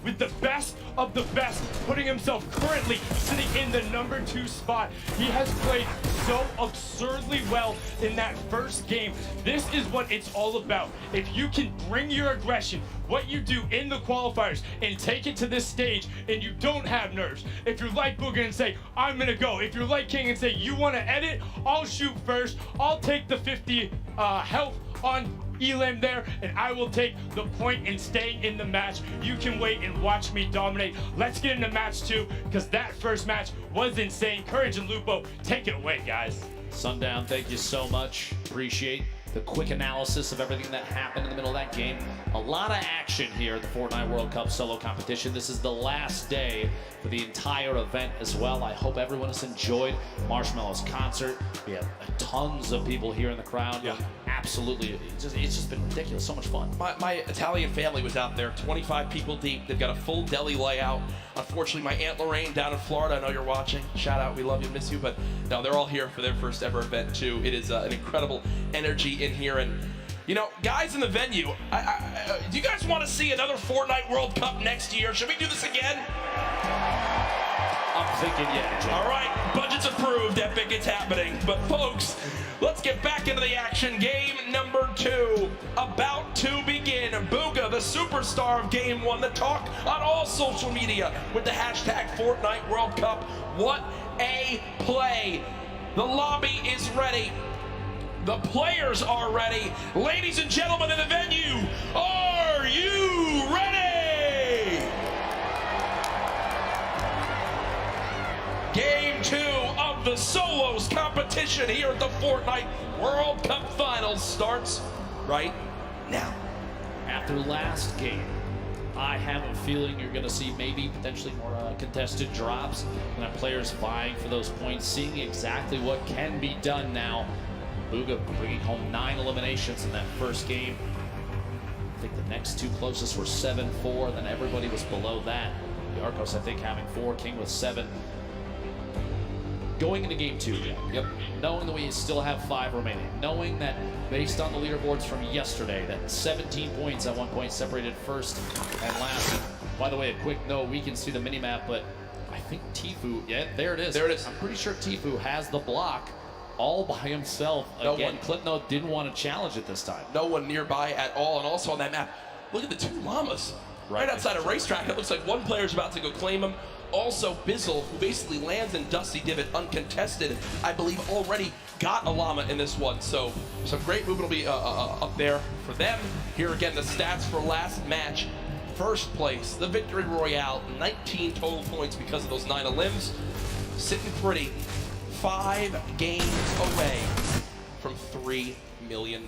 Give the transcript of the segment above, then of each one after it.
with the best of the best, putting himself currently sitting in the #2 spot. He has played so absurdly well in that first game. This is what it's all about. If you can bring your aggression, what you do in the qualifiers, and take it to this stage, and you don't have nerves. If you're like Booga and say, I'm gonna go. If you're like King and say, you wanna edit, I'll shoot first. I'll take the 50 health on Elam there, and I will take the point and stay in the match. You can wait and watch me dominate. Let's get into match 2, because that first match was insane. Courage and Lupo, take it away, guys. Sundown, thank you so much. Appreciate the quick analysis of everything that happened in the middle of that game. A lot of action here at the Fortnite World Cup solo competition. This is the last day for the entire event as well. I hope everyone has enjoyed Marshmallow's concert. We have tons of people here in the crowd. Yeah. Absolutely. It's just been ridiculous. So much fun. My Italian family was out there, 25 people deep. They've got a full deli layout. Unfortunately, my Aunt Lorraine down in Florida, I know you're watching. Shout out, we love you, miss you. But no, they're all here for their first ever event too. It is an incredible energy in here. And you know, guys in the venue, do you guys want to see another Fortnite World Cup next year? Should we do this again? I'm thinking, yeah, Jay. All right, budget's approved, Epic, it's happening. But folks, let's get back into the action. Game number 2, about to begin. Booga, the superstar of Game 1, the talk on all social media with the hashtag Fortnite World Cup. What a play. The lobby is ready. The players are ready. Ladies and gentlemen in the venue, are you ready? Game 2 of the solos competition here at the Fortnite World Cup Finals starts right now. After last game, I have a feeling you're going to see maybe potentially more contested drops and players vying for those points, seeing exactly what can be done now. Booga bringing home 9 eliminations in that first game. I think the next 2 closest were 7-4, and then everybody was below that. The Arcos, I think, having 4, King with 7. Going into game 2, yep, knowing that we still have 5 remaining, knowing that based on the leaderboards from yesterday, that 17 points at one point separated first and last. And by the way, a quick note, we can see the mini-map, but I think Tfue, yeah, there it is. There it is. I'm pretty sure Tfue has the block all by himself. Again, Clipnote didn't want to challenge it this time. No one nearby at all, and also on that map, look at the 2 llamas. Right outside a racetrack. It looks like one player's about to go claim him. Also, Bizzle, who basically lands in Dusty Divot uncontested, I believe already got a llama in this one. So some great movement will be up there for them. Here again, the stats for last match. First place, the Victory Royale, 19 total points because of those 9 elims. Sitting pretty, 5 games away from $3 million.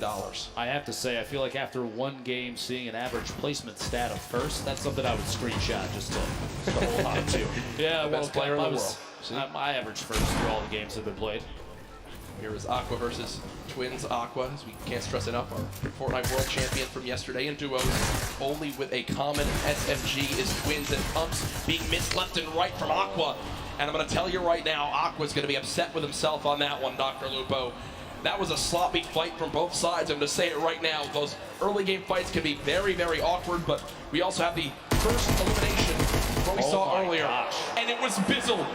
I have to say, I feel like after one game, seeing an average placement stat of first, that's something I would screenshot just to hold on to. Yeah, Best player in the world. I averaged first through all the games that have been played. Here is Aqua versus Twins Aqua, as we can't stress enough, our Fortnite World Champion from yesterday in duos. Only with a common SMG is Twins, and pumps being missed left and right from Aqua. And I'm going to tell you right now, Aqua's going to be upset with himself on that one, Dr. Lupo. That was a sloppy fight from both sides. I'm going to say it right now. Those early game fights can be very, very awkward, but we also have the first elimination what we saw earlier. Gosh. And it was Bizzle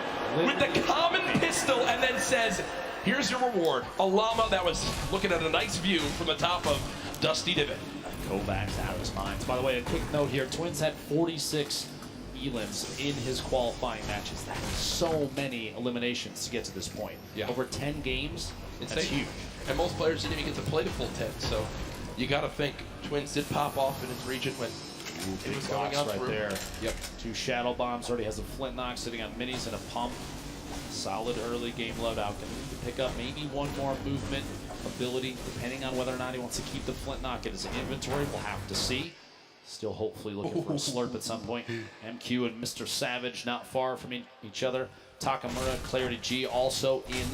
with the common pistol and then says, here's your reward. A llama that was looking at a nice view from the top of Dusty Divot. Kovacs out of his mind. By the way, a quick note here. Twins had 46 elims in his qualifying matches. That is so many eliminations to get to this point. Yeah. Over 10 games, that's huge. And most players didn't even get to play the full 10, so you got to think Twins did pop off in his region when it was going on right there. Yep. 2 shadow bombs. Already has a flint knock sitting on minis and a pump. Solid early game loadout. Can pick up maybe one more movement ability, depending on whether or not he wants to keep the flint knock in his inventory. We'll have to see. Still hopefully looking for a slurp at some point. MQ and Mr. Savage not far from each other. Takamura, Clarity G also in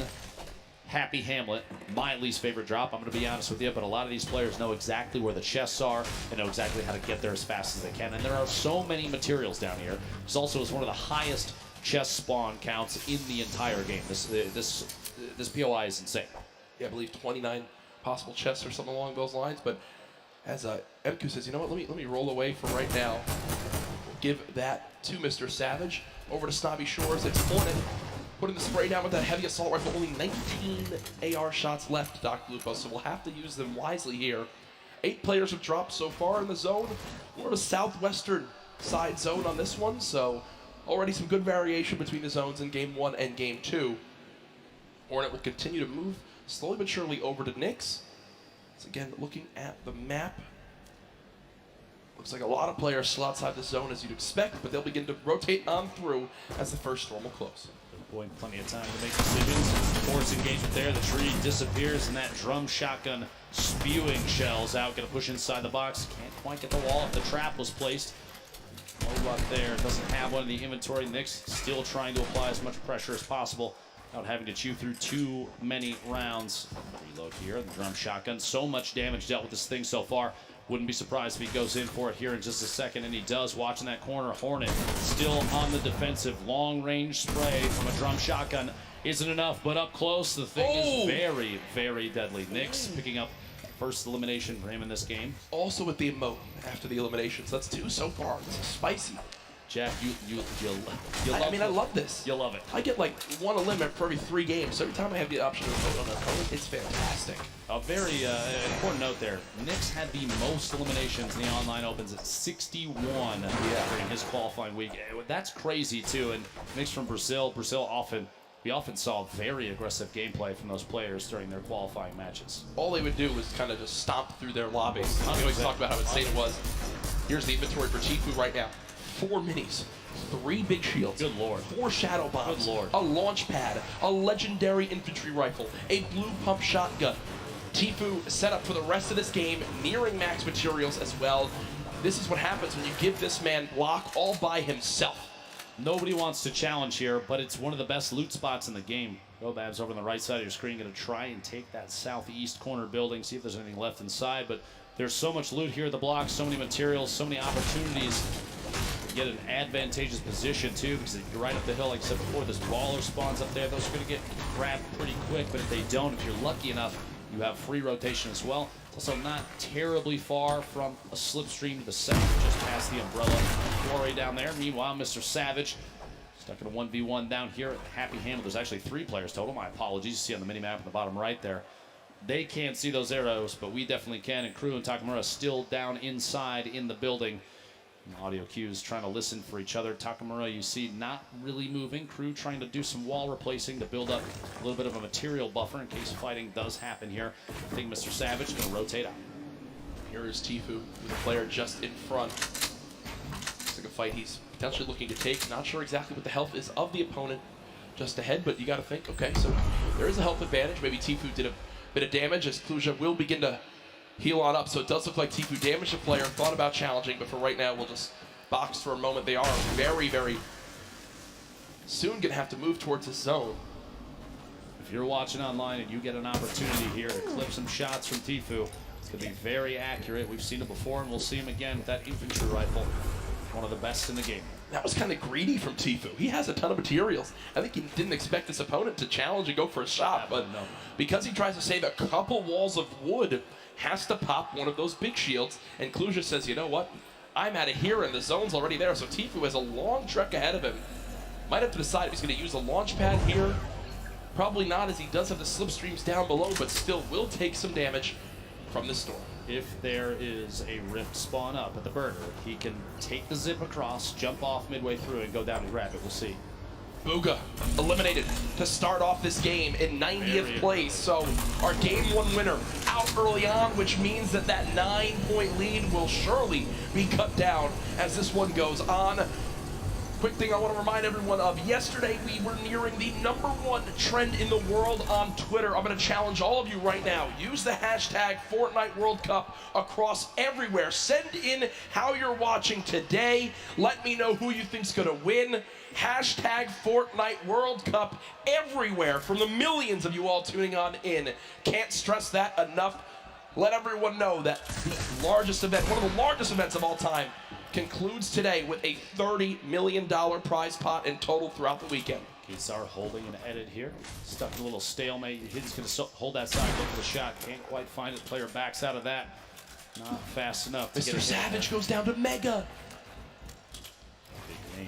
Happy Hamlet, my least favorite drop. I'm going to be honest with you, but a lot of these players know exactly where the chests are and know exactly how to get there as fast as they can. And there are so many materials down here. This also is one of the highest chest spawn counts in the entire game. This POI is insane. Yeah, I believe 29 possible chests or something along those lines. But as MQ says, you know what? Let me roll away for right now. give that to Mr. Savage. Over to Snobby Shores, it's Hornet. Putting the spray down with that heavy assault rifle. Only 19 AR shots left, Doc Lupo, so we'll have to use them wisely here. 8 players have dropped so far in the zone. More of a southwestern side zone on this one, so already some good variation between the zones in Game 1 and Game 2. Hornet will continue to move slowly but surely over to Nyx. So again, looking at the map, looks like a lot of players still outside the zone as you'd expect, but they'll begin to rotate on through as the first storm will close. Boy, plenty of time to make decisions. Force engagement there. The tree disappears, and that drum shotgun spewing shells out. Going to push inside the box. Can't quite get the wall if the trap was placed. No luck there. Doesn't have one in the inventory. Nyx still trying to apply as much pressure as possible without having to chew through too many rounds. Reload here. The drum shotgun. So much damage dealt with this thing so far. Wouldn't be surprised if he goes in for it here in just a second, and he does. Watching that corner, Hornet still on the defensive. Long-range spray from a drum shotgun isn't enough, but up close, the thing is very, very deadly. Nyx picking up first elimination for him in this game. Also with the emote after the eliminations. That's 2 so far. It's spicy. Jack, you love I mean, I love this. You love it. I get like 1 eliminate for every 3 games. So every time I have the option to vote on an opponent, it's fantastic. A very important note there. Nyx had the most eliminations in the online opens at 61 during his qualifying week. That's crazy too. And Nyx from Brazil. We often saw very aggressive gameplay from those players during their qualifying matches. All they would do was kind of just stomp through their lobbies. We always talk about how insane it was. Here's the inventory for Tfue right now. 4 minis, 3 big shields, good lord, 4 shadow bombs, good lord, a launch pad, a legendary infantry rifle, a blue pump shotgun. Tfue set up for the rest of this game, nearing max materials as well. This is what happens when you give this man block all by himself. Nobody wants to challenge here, but it's one of the best loot spots in the game. Robab's over on the right side of your screen, going to try and take that southeast corner building, see if there's anything left inside, but there's so much loot here at the block, so many materials, so many opportunities to get an advantageous position too, because if you're right up the hill, like I said before, this baller spawns up there, those are going to get grabbed pretty quick, but if they don't, if you're lucky enough, you have free rotation as well. It's also not terribly far from a slipstream to the south, just past the umbrella quarry down there. Meanwhile, Mr. Savage stuck in a 1v1 down here at Happy Hamlet. There's actually 3 players total. My apologies. You see on the mini-map in the bottom right there. They can't see those arrows, but we definitely can. And Crew and Takamura still down inside in the building. Audio cues trying to listen for each other. Takamura, you see, not really moving. Crew trying to do some wall replacing to build up a little bit of a material buffer in case fighting does happen here. I think Mr. Savage is going to rotate out. Here is Tfue with a player just in front. Looks like a fight he's potentially looking to take. Not sure exactly what the health is of the opponent just ahead, but you got to think, okay, so there is a health advantage. Maybe Tfue did a bit of damage as Kluja will begin to heal on up, so it does look like Tfue damaged the player, thought about challenging, but for right now, we'll just box for a moment. They are very, very soon going to have to move towards the zone. If you're watching online and you get an opportunity here to clip some shots from Tfue, it's going to be very accurate. We've seen it before, and we'll see him again with that infantry rifle. One of the best in the game. That was kind of greedy from Tfue. He has a ton of materials. I think he didn't expect his opponent to challenge and go for a shot, but no. Because he tries to save a couple walls of wood, has to pop one of those big shields, and Kluja says, you know what? I'm out of here, and the zone's already there, so Tfue has a long trek ahead of him. Might have to decide if he's going to use a launch pad here. Probably not, as he does have the slipstreams down below, but still will take some damage from this storm. If there is a rift spawn up at the burger, he can take the zip across, jump off midway through, and go down and grab it. We'll see. Booga eliminated to start off this game in 90th place. So our game 1 winner out early on, which means that that 9-point lead will surely be cut down as this one goes on. Quick thing I want to remind everyone of, yesterday we were nearing the #1 trend in the world on Twitter. I'm going to challenge all of you right now. Use the hashtag Fortnite World Cup across everywhere. Send in how you're watching today. Let me know who you think's going to win. Hashtag Fortnite World Cup everywhere from the millions of you all tuning on in. Can't stress that enough. Let everyone know that the largest event, one of the largest events of all time, concludes today with a $30 million prize pot in total throughout the weekend. Kesar holding an edit here. Stuck in a little stalemate. He's going to hold that side, look for the shot. Can't quite find it. Player backs out of that. Not fast enough. Mr. Savage goes down to Mega.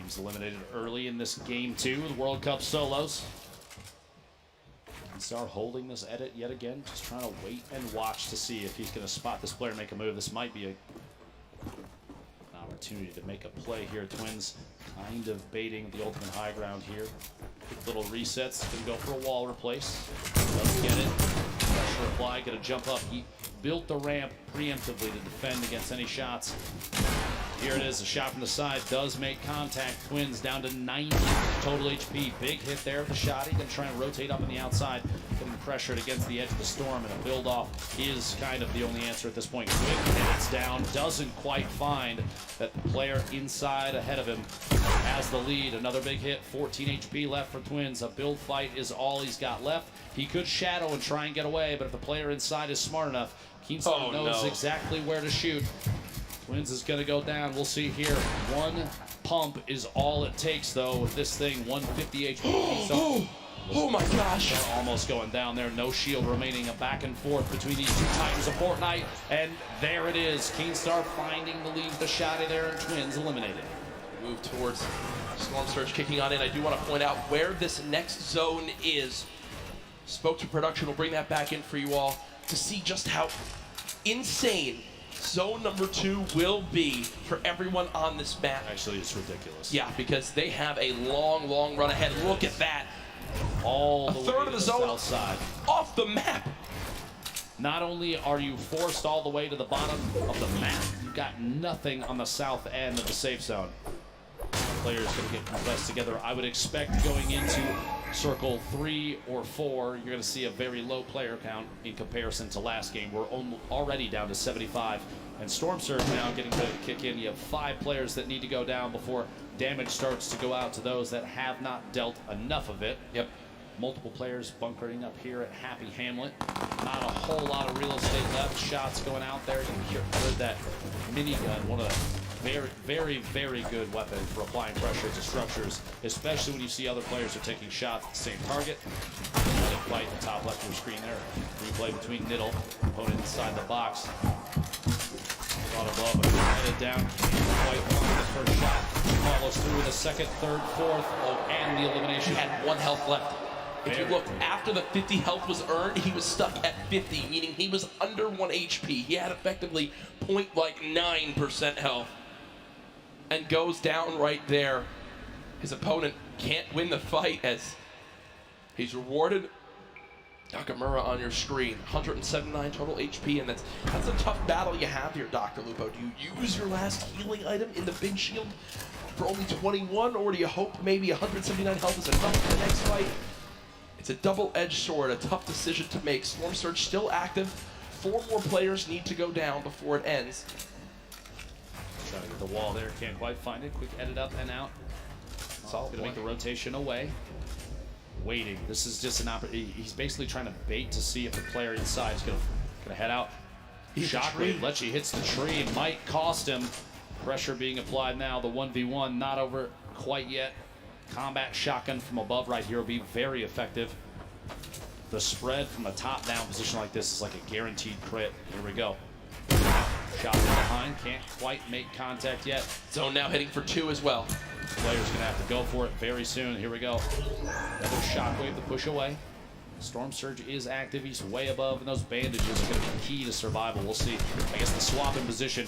Teams eliminated early in this game 2, the World Cup solos. Star holding this edit yet again, just trying to wait and watch to see if he's going to spot this player and make a move. This might be an opportunity to make a play here. Twins kind of baiting the ultimate high ground here. Quick little resets, going to go for a wall replace. Does get it. Pressure apply, going to jump up. He built the ramp preemptively to defend against any shots. Here it is, a shot from the side does make contact. Twins down to 90 total HP. Big hit there with the shot. He's going to try and rotate up on the outside, getting pressured against the edge of the storm, and a build-off is kind of the only answer at this point. Quick hits down, doesn't quite find that the player inside ahead of him has the lead. Another big hit, 14 HP left for Twins. A build fight is all he's got left. He could shadow and try and get away, but if the player inside is smart enough, Keemstar knows exactly where to shoot. Twins is going to go down. We'll see here. One pump is all it takes, though, with this thing. 150 HP. Oh my gosh. They're almost going down there. No shield remaining. A back and forth between these two titans of Fortnite. And there it is. Keemstar finding the lead. The shot in there, and Twins eliminated. Move towards Storm Surge kicking on in. I do want to point out where this next zone is. Spoke to production. We'll bring that back in for you all to see just how insane zone number 2 will be for everyone on this map. Actually, it's ridiculous. Yeah, because they have a long, long run ahead. Look at that. All a the third way of the to zone south side. Off the map. Not only are you forced all the way to the bottom of the map, you've got nothing on the south end of the safe zone. Players going to get compressed together. I would expect going into circle 3 or 4, you're going to see a very low player count in comparison to last game. We're already down to 75. And Storm Surge now getting ready to kick in. You have 5 players that need to go down before damage starts to go out to those that have not dealt enough of it. Yep. Multiple players bunkering up here at Happy Hamlet. Not a whole lot of real estate left. Shots going out there. You heard that minigun, one of the very good weapon for applying pressure to structures, especially when you see other players are taking shots at the same target. Another fight in the top left of your screen there. Replay between Niddle, opponent inside the box. Caught above and headed down. Quite long the first shot. Follows through with a second, third, fourth, and the elimination. He had 1 health left. If you look, after the 50 health was earned, he was stuck at 50, meaning he was under 1 HP. He had effectively 0.9% health. And goes down right there. His opponent can't win the fight as he's rewarded. Nakamura on your screen, 179 total HP, and that's a tough battle you have here, Dr. Lupo. Do you use your last healing item in the big shield for only 21, or do you hope maybe 179 health is enough for the next fight? It's a double-edged sword, a tough decision to make. Storm Surge still active. 4 more players need to go down before it ends. Trying to get the wall there, can't quite find it. Quick edit up and out. Solid. Gonna make the rotation away. Waiting. This is just an opportunity. He's basically trying to bait to see if the player inside is gonna head out. Shockwave. Lecce hits the tree. Might cost him. Pressure being applied now. The 1v1 not over quite yet. Combat shotgun from above right here will be very effective. The spread from a top-down position like this is like a guaranteed crit. Here we go. Shot from behind, can't quite make contact yet. Zone now hitting for 2 as well. Player's gonna have to go for it very soon. Here we go. Another shockwave to push away. Storm Surge is active. He's way above, and those bandages are gonna be key to survival. We'll see. I guess the swap in position.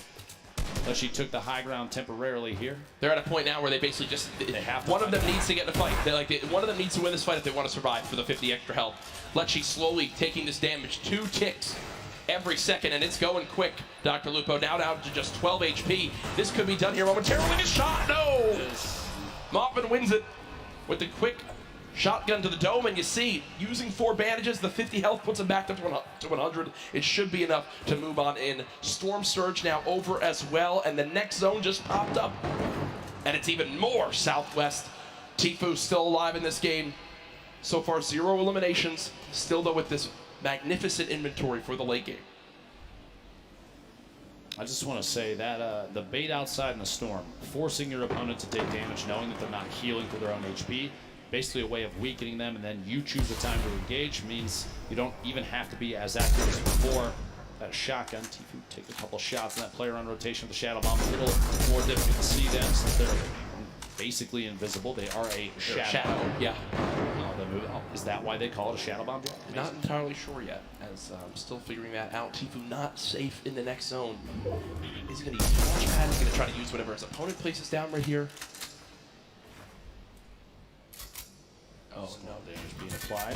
She took the high ground temporarily here. They're at a point now where they basically just one of them needs to get in a fight. One of them needs to win this fight if they want to survive for the 50 extra health. Lecce slowly taking this damage. 2 ticks every second, and it's going quick. Dr. Lupo now down to just 12 HP. This could be done here momentarily. A shot, no! Moffin wins it with the quick shotgun to the dome, and you see, using 4 bandages, the 50 health puts him back to 100. It should be enough to move on in. Storm Surge now over as well, and the next zone just popped up. And it's even more southwest. Tfue still alive in this game. So far, 0 eliminations. Still, though, with this magnificent inventory for the late game. I just want to say that the bait outside in the storm, forcing your opponent to take damage, knowing that they're not healing through their own HP, basically a way of weakening them, and then you choose the time to engage, means you don't even have to be as active as before. That shotgun, Tfue take a couple shots, and that player on rotation with the shadow bomb, a little more difficult to see them since they're basically invisible. They are a shadow. Yeah. Is that why they call it a shadow bomb? Not entirely sure yet, as I'm still figuring that out. Tfue not safe in the next zone. Is he going to use the launch pad? Is he going to try to use whatever his opponent places down right here? Oh, no damage being applied.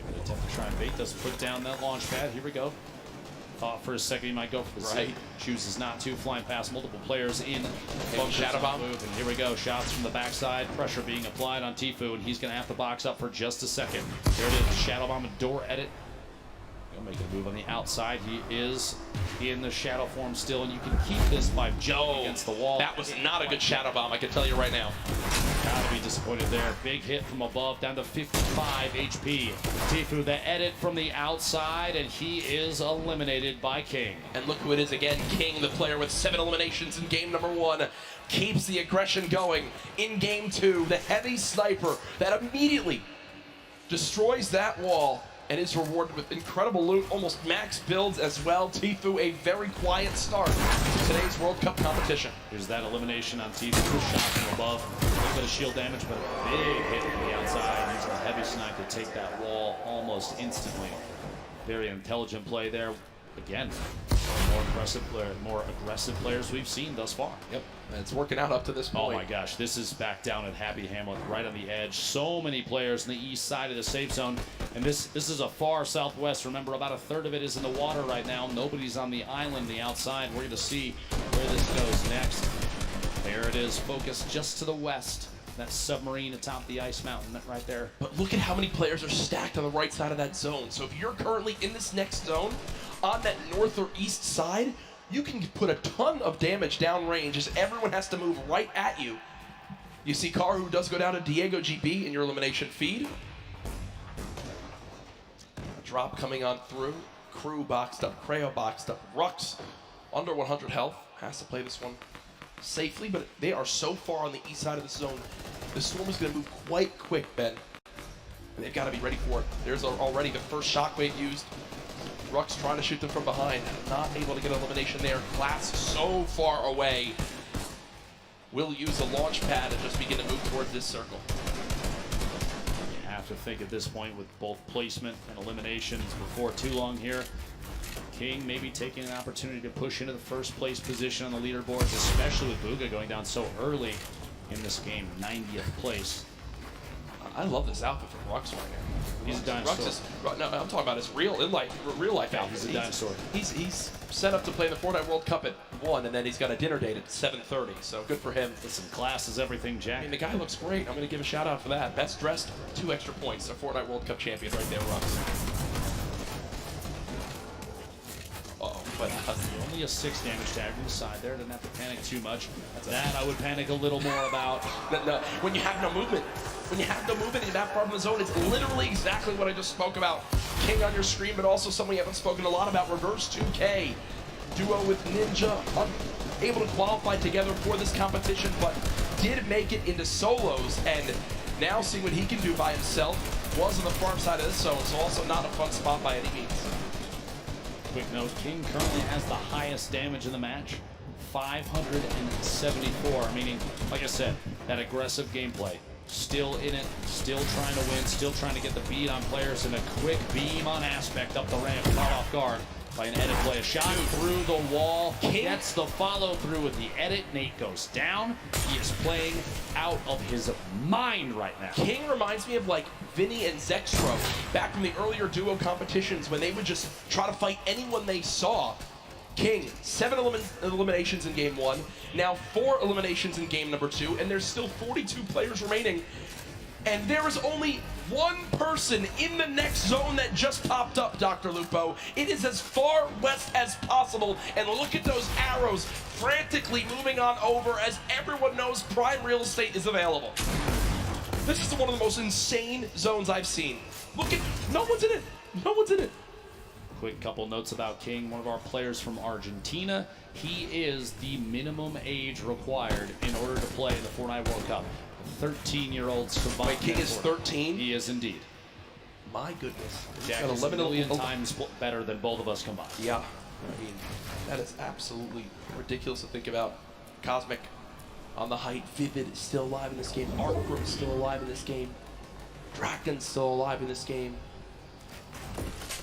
Gonna attempt to try and bait. Doesn't put down that launch pad. Here we go. Thought for a second he might go for the right. Chooses not to. Flying past multiple players in shadow bomb move. And here we go. Shots from the backside. Pressure being applied on Tfue, and he's going to have to box up for just a second. There it is. Shadow bomb and door edit. Gonna make a move on the outside. He is in the shadow form still, and you can keep this by jumping against the wall. That was not a good shadow bomb, I can tell you right now. Gotta be disappointed there. Big hit from above, down to 55 HP. Tfue, the edit from the outside, and he is eliminated by King. And look who it is again. King, the player with 7 eliminations in game number 1, keeps the aggression going in game 2. The heavy sniper that immediately destroys that wall and is rewarded with incredible loot, almost max builds as well. Tfue, a very quiet start to today's World Cup competition. Here's that elimination on Tfue. Shot from above. A little bit of shield damage, but a big hit from the outside. Using a heavy snipe to take that wall almost instantly. Very intelligent play there. Again, more aggressive players we've seen thus far. Yep, and it's working out up to this point. Oh my gosh, this is back down at Happy Hamlet, right on the edge. So many players on the east side of the safe zone, and this is a far southwest. Remember, about a third of it is in the water right now. Nobody's on the island, the outside. We're going to see where this goes next. There it is, focused just to the west. That submarine atop the ice mountain right there. But look at how many players are stacked on the right side of that zone. So if you're currently in this next zone, on that north or east side, you can put a ton of damage downrange as everyone has to move right at you. You see Karu does go down to Diego GB in your elimination feed. A drop coming on through. Crew boxed up, Creo boxed up. Rux under 100 health, has to play this one safely, but they are so far on the east side of the zone. The storm is going to move quite quick, Ben. And they've got to be ready for it. There's already the first shockwave used. Rux trying to shoot them from behind, not able to get an elimination there. Glass so far away. Will use the launch pad and just begin to move towards this circle. You have to think at this point with both placement and eliminations before too long here. King maybe taking an opportunity to push into the first place position on the leaderboards, especially with Bugha going down so early in this game, 90th place. I love this outfit from Rux right now. He's a dinosaur. No, I'm talking about his real life outfit. He's a dinosaur. He's set up to play the Fortnite World Cup at 1, and then he's got a dinner date at 7:30. So good for him. Listen, class is everything, Jack. I mean, the guy looks great. I'm going to give a shout out for that. Best dressed, 2 extra points. A Fortnite World Cup champion right there, Rux. But only a 6 damage tag on the side there. Didn't have to panic too much. That I would panic a little more about. No, when you have no movement. When you have no movement in that part of the zone, it's literally exactly what I just spoke about. King on your screen, but also something we haven't spoken a lot about, Reverse 2K. Duo with Ninja, unable to qualify together for this competition, but did make it into solos, and now seeing what he can do by himself. Was on the farm side of this zone, so also not a fun spot by any means. Quick note, King currently has the highest damage in the match, 574, meaning, like I said, that aggressive gameplay. Still in it, still trying to win, still trying to get the beat on players, and a quick beam on Aspect up the ramp, caught off guard by an edit play. A shot through the wall, gets the follow through with the edit. Nate goes down. He is playing out of his mind right now. King reminds me of like Vinny and Zextro back from the earlier duo competitions when they would just try to fight anyone they saw. King, 7 eliminations in game 1, now 4 eliminations in game number 2, and there's still 42 players remaining. And there is only one person in the next zone that just popped up, Dr. Lupo. It is as far west as possible, and look at those arrows frantically moving on over as everyone knows prime real estate is available. This is one of the most insane zones I've seen. Look at, no one's in it, no one's in it. Quick couple notes about King, one of our players from Argentina. He is the minimum age required in order to play in the Fortnite World Cup. 13-year-olds combined. Wait, King is 13? He is indeed. My goodness. Jack is 11 million times better than both of us combined. Yeah. I mean, that is absolutely ridiculous to think about. Cosmic on the height. Vivid is still alive in this game. Artgrim is still alive in this game. Draken's still alive in this game.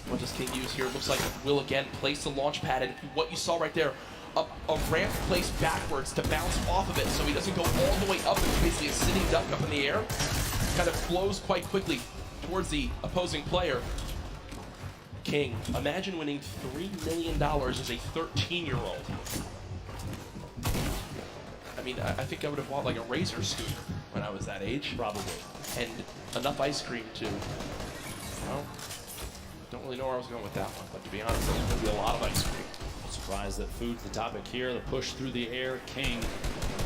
What does King use here? It looks like will again place the launch pad, and what you saw right there, a ramp placed backwards to bounce off of it so he doesn't go all the way up. It's basically a sitting duck up in the air. Kind of flows quite quickly towards the opposing player. King, imagine winning $3 million as a 13-year-old. I mean, I think I would have bought like a Razor scooter when I was that age. Probably. And enough ice cream to, well, don't really know where I was going with that one, but to be honest, there's going to be a lot of ice cream. Surprised that food's the topic here. The push through the air. King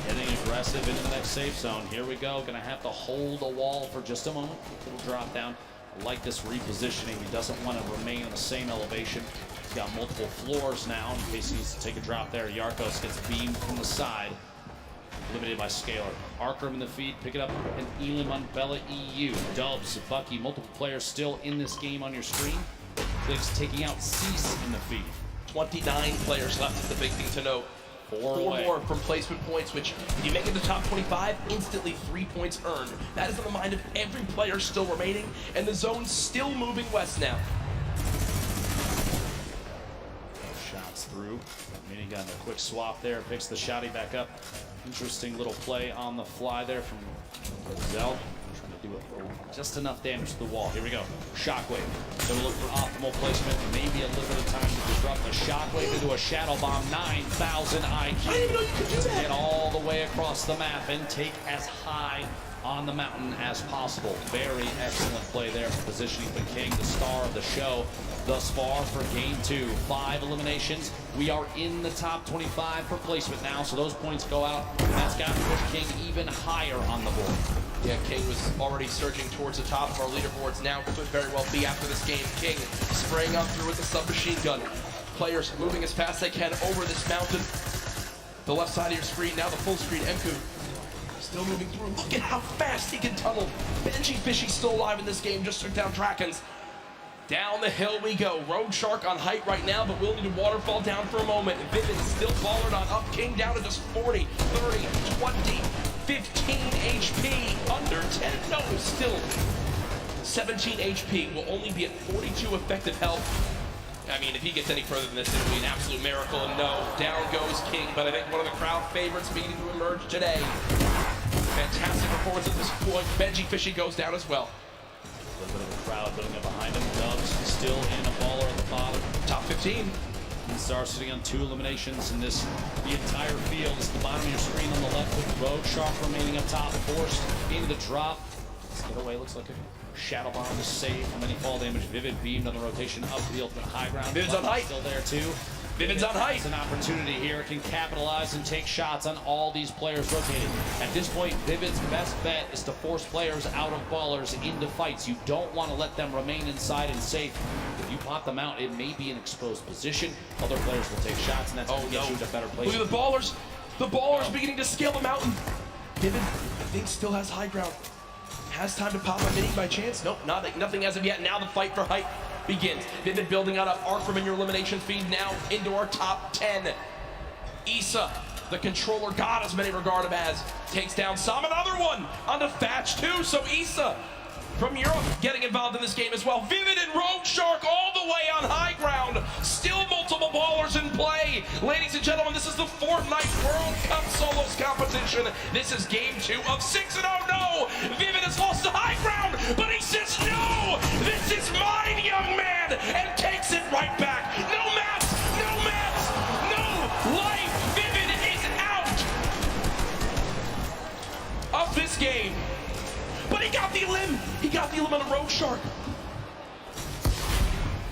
getting aggressive into the next safe zone. Here we go. Gonna have to hold a wall for just a moment. Little drop down. I like this repositioning. He doesn't want to remain on the same elevation. He's got multiple floors now in case he needs to take a drop there. Yarkos gets beamed from the side. Limited by Scalar. Arkham in the feed, pick it up, and Elam on Bella EU. Dubs, Bucky, multiple players still in this game on your screen. Clicks taking out Cease in the feed. 29 players left is the big thing to note. Four more from placement points, which if you make it to top 25, instantly 3 points earned. That is on the mind of every player still remaining, and the zone's still moving west now. Shots through. Minigun, a quick swap there, picks the shotty back up. Interesting little play on the fly there from Zell. Trying to do just enough damage to the wall. Here we go. Shockwave. So we'll look for optimal placement. Maybe a little bit of time to disrupt the shockwave into a shadow bomb. 9,000 IQ. I didn't even know you could do that. Get all the way across the map and take as high on the mountain as possible. Very excellent play there. Positioning the King, the star of the show thus far for game 2. 5 eliminations. We are in the top 25 for placement now, so those points go out. And that's got to push King even higher on the board. Yeah, King was already surging towards the top of our leaderboards. Now could very well be after this game. King spraying up through with the submachine gun. Players moving as fast as they can over this mountain. The left side of your screen, now the full screen. Emku still moving through. Look at how fast he can tunnel. Benji Fishy's still alive in this game, just took down Drakens. Down the hill we go. Road Shark on height right now, but we'll need a waterfall down for a moment. Vivid still followed on up. King down to just 40, 30, 20, 15 HP. Under 10, no, still 17 HP. Will only be at 42 effective health. I mean, if he gets any further than this, it'll be an absolute miracle. And no, down goes King, but I think one of the crowd favorites beginning to emerge today. Fantastic performance at this point. Benji Fishy goes down as well. A little bit of a crowd building up behind him. Dubs still in a baller at the bottom. Top 15. And Star sitting on 2 eliminations in this. The entire field is the bottom of your screen on the left with Road Shark remaining up top. Forced into the drop. Let's get away. Looks like a shadow bomb to save from any fall damage. Vivid beamed on the rotation up to the ultimate high ground. Vivid's on height. Still there too. Vivid's on height. It's an opportunity here. Can capitalize and take shots on all these players rotating. At this point, Vivid's best bet is to force players out of ballers into fights. You don't want to let them remain inside and safe. If you pop them out, it may be an exposed position. Other players will take shots, and that's going to get you to better place. Look at the ballers. The ballers beginning to scale the mountain. Vivid, I think, still has high ground. Has time to pop a mini by chance? Nope, nothing as of yet. Now the fight for height begins. Vivid building out of Arkham in your elimination feed now into our top 10. Issa, the controller god as many regard him as, takes down Sam. Another one onto Thatch too. So Issa from Europe getting involved in this game as well. Vivid and Road Shark all the way on high ground. Still multiple ballers in play. Ladies and gentlemen, this is the Fortnite World Cup Solos competition. This is game 2 of 6, and oh no! Vivid has lost the high ground, but he says no! This is mine, young man! And takes it right back. No mats! No mats! No life! Vivid is out of this game. But he got the limb. He got the limb on a Road Shark.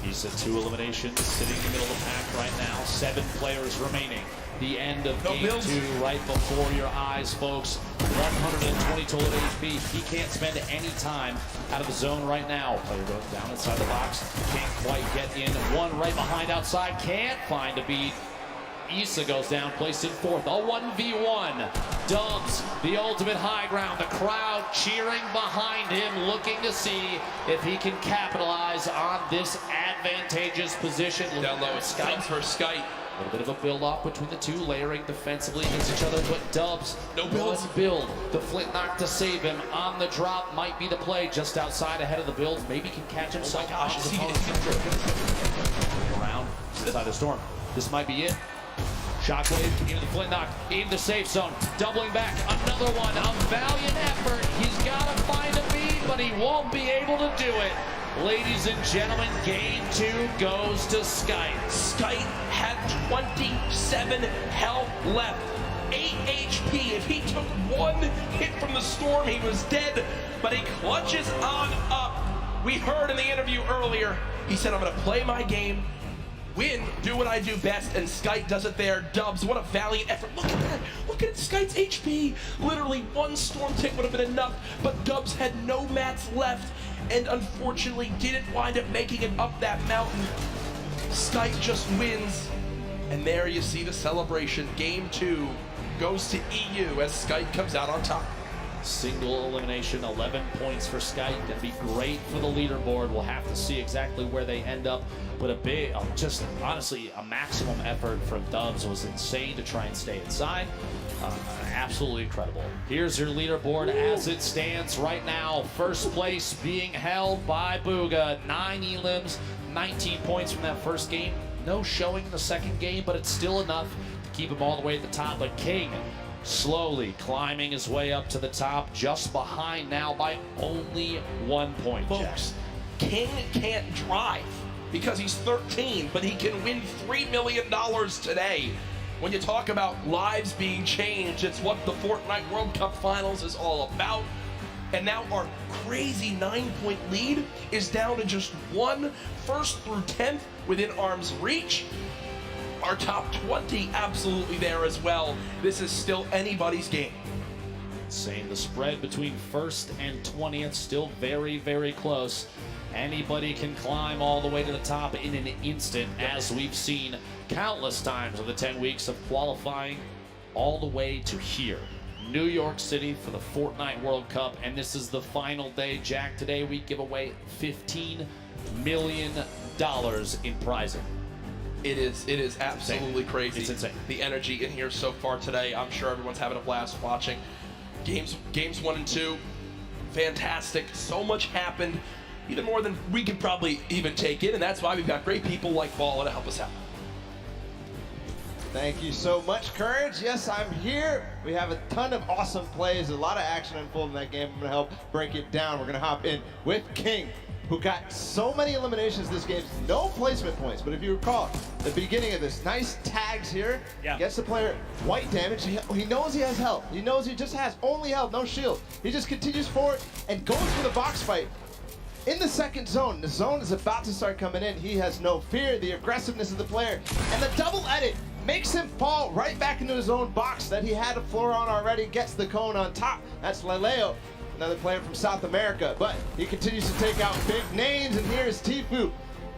He's at 2 eliminations, sitting in the middle of the pack right now. 7 players remaining. The end of game 2 right before your eyes, folks. 120 total HP. He can't spend any time out of the zone right now. Player goes down inside the box. Can't quite get in. One right behind outside. Can't find a beat. Issa goes down, placed in 4th. A 1v1. Dubs, the ultimate high ground. The crowd cheering behind him, looking to see if he can capitalize on this advantageous position. Down low, it's Skype for Skype. A little bit of a build-off between the two, layering defensively against each other, but Dubs, no builds. one build. The flint knock to save him on the drop might be the play, just outside ahead of the build. Maybe can catch himself. Oh my gosh, is he around inside the storm. This might be it. Shockwave into the flint knock, in the safe zone, doubling back, another one, a valiant effort. He's got to find a beat, but he won't be able to do it. Ladies and gentlemen, game 2 goes to Skite. Skite had 27 health left, 8 HP. If he took one hit from the storm, he was dead, but he clutches on up. We heard in the interview earlier, he said, I'm gonna play my game, win, do what I do best, and Skite does it there. Dubs, what a valiant effort. Look at that. Look at Skite's HP. Literally one storm tick would have been enough, but Dubs had no mats left and unfortunately didn't wind up making it up that mountain. Skite just wins, and there you see the celebration. Game 2 goes to EU as Skite comes out on top. Single elimination, 11 points for Skite. Gonna be great for the leaderboard. We'll have to see exactly where they end up. But a big, just honestly, a maximum effort from Dubs was insane to try and stay inside. Absolutely incredible. Here's your leaderboard as it stands right now. First place being held by Booga. 9 elims, 19 points from that first game. No showing in the second game, but it's still enough to keep him all the way at the top. But King slowly climbing his way up to the top, just behind now by only 1 point. Folks, King can't drive because he's 13, but he can win $3 million today. When you talk about lives being changed, it's what the Fortnite World Cup Finals is all about. And now our crazy 9-point lead is down to just 1, 1st through 10th within arm's reach. Our top 20 absolutely there as well. This is still anybody's game. Same, the spread between 1st and 20th still very, very close. Anybody can climb all the way to the top in an instant, as we've seen countless times of the 10 weeks of qualifying all the way to here. New York City for the Fortnite World Cup, and this is the final day. Jack, today we give away $15 million in prizing. It is absolutely crazy. It's insane. The energy in here so far today. I'm sure everyone's having a blast watching. Games 1 and 2, fantastic. So much happened, even more than we could probably even take in, and that's why we've got great people like Balla to help us out. Thank you so much, Courage. Yes, I'm here. We have a ton of awesome plays, a lot of action unfolding in that game. I'm going to help break it down. We're going to hop in with King, who got so many eliminations this game, no placement points. But if you recall, the beginning of this, nice tags here, gets the player white damage. He knows he has health. He knows he just has only health, no shield. He just continues forward and goes for the box fight. In the second zone, the zone is about to start coming in. He has no fear, the aggressiveness of the player, and the double edit makes him fall right back into his own box that he had a floor on already, gets the cone on top. That's Leleo, another player from South America, but he continues to take out big names, and here's Tfue.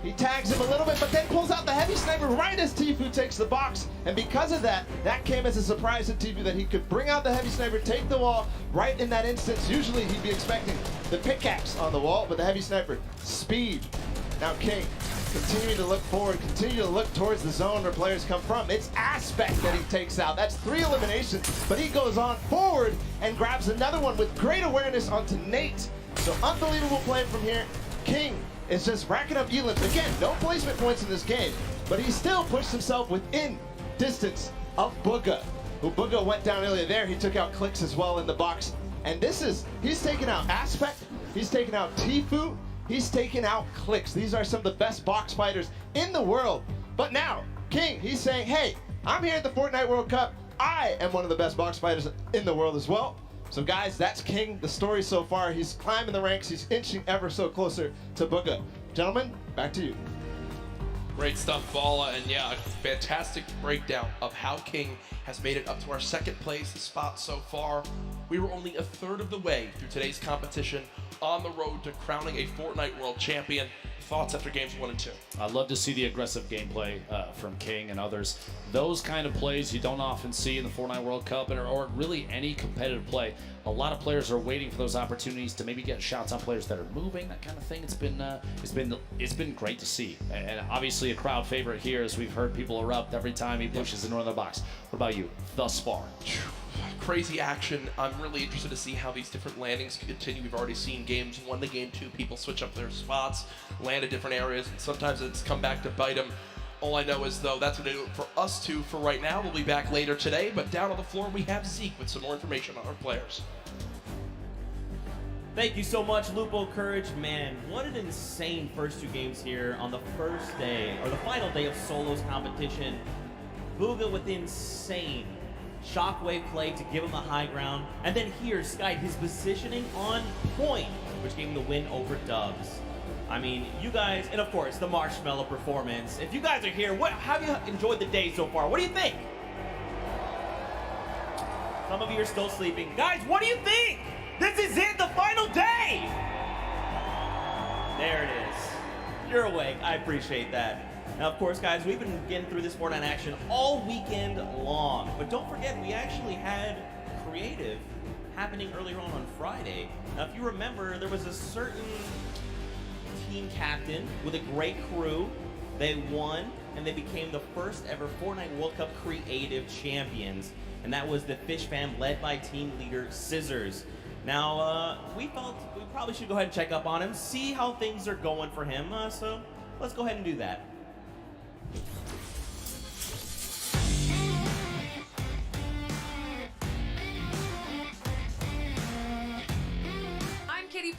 He tags him a little bit, but then pulls out the heavy sniper right as Tfue takes the box, and because of that, that came as a surprise to Tfue that he could bring out the heavy sniper, take the wall right in that instance. Usually he'd be expecting the pickaxe on the wall, but the heavy sniper, speed. Now King, continuing to look forward, continue to look towards the zone where players come from. It's Aspect that he takes out. That's 3 eliminations, but he goes on forward and grabs another one with great awareness onto Nate. So unbelievable play from here. King is just racking up elims. Again, no placement points in this game, but he still pushed himself within distance of Booga, who Booga went down earlier there. He took out Clicks as well in the box. And he's taken out Aspect, he's taken out Tfue, he's taken out Clicks. These are some of the best box fighters in the world. But now, King, he's saying, hey, I'm here at the Fortnite World Cup. I am one of the best box fighters in the world as well. So guys, that's King, the story so far. He's climbing the ranks, he's inching ever so closer to Booga. Gentlemen, back to you. Great stuff, Balla, and yeah, a fantastic breakdown of how King has made it up to our 2nd place spot so far. We were only a 1/3 of the way through today's competition. on the road to crowning a Fortnite World Champion. Thoughts after games 1 and 2? I'd love to see the aggressive gameplay from King and others. Those kind of plays you don't often see in the Fortnite World Cup or really any competitive play. A lot of players are waiting for those opportunities to maybe get shots on players that are moving, that kind of thing. It's been great to see, and obviously a crowd favorite here, as we've heard people erupt every time he pushes into the box. What about you thus far? Crazy action. I'm really interested to see how these different landings continue. We've already seen games 1 to game 2, people switch up their spots, land at different areas, and sometimes it's come back to bite them. All I know is, though, that's going to do it for us two for right now. We'll be back later today, but down on the floor we have Zeke with some more information on our players. Thank you so much, Lupo Courage. Man, what an insane first 2 games here on the first day, or the final day of Solos competition. Booga with insane shockwave play to give him the high ground. And then here, Sky, his positioning on point, which gave him the win over Dubs. I mean, you guys, and of course, the Marshmallow performance. If you guys are here, how have you enjoyed the day so far? What do you think? Some of you are still sleeping. Guys, what do you think? This is it, the final day! There it is. You're awake. I appreciate that. Now, of course, guys, we've been getting through this Fortnite action all weekend long. But don't forget, we actually had creative happening earlier on Friday. Now, if you remember, there was a certain team captain with a great crew. They won, and they became the first ever Fortnite World Cup creative champions. And that was the Fish fam led by team leader Scissors. Now, we felt we probably should go ahead and check up on him, see how things are going for him. So let's go ahead and do that.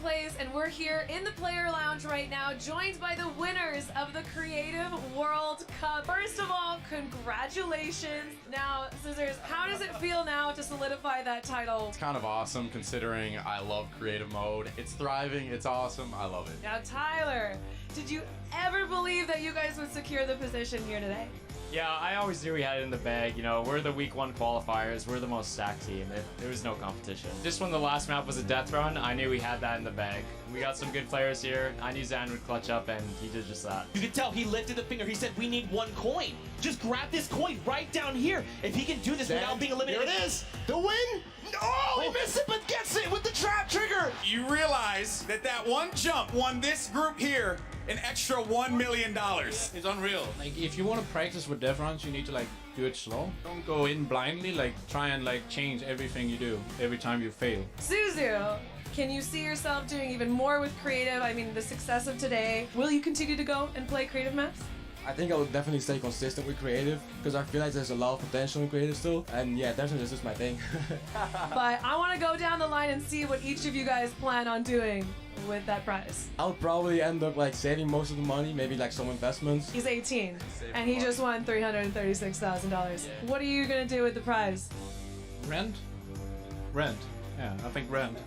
Plays, and we're here in the player lounge right now, joined by the winners of the Creative World Cup. First of all, congratulations. Now, Scissors, how does it feel now to solidify that title? It's kind of awesome considering I love creative mode. It's thriving, it's awesome, I love it. Now, Tyler, did you ever believe that you guys would secure the position here today? Yeah, I always knew we had it in the bag. You know, we're the week 1 qualifiers. We're the most stacked team. There was no competition. Just when the last map was a death run, I knew we had that in the bag. We got some good players here. I knew Zan would clutch up, and he did just that. You could tell he lifted the finger. He said, we need 1 coin. Just grab this coin right down here. If he can do this without being eliminated. Here it is. The win. Oh, he missed it, but gets it with the trap trigger. You realize that that 1 jump won this group here an extra $1 million. It's unreal. Like, if you want to practice with death runs, you need to like do it slow. Don't go in blindly. Like, try and like change everything you do every time you fail. Suzu, can you see yourself doing even more with creative? I mean, the success of today. Will you continue to go and play creative maps? I think I would definitely stay consistent with creative because I feel like there's a lot of potential in creative still. And yeah, definitely this is my thing. But I want to go down the line and see what each of you guys plan on doing with that prize. I would probably end up like saving most of the money, maybe like some investments. He's 18 and he just won $336,000. What are you going to do with the prize? Rent? Rent. Yeah, I think rent.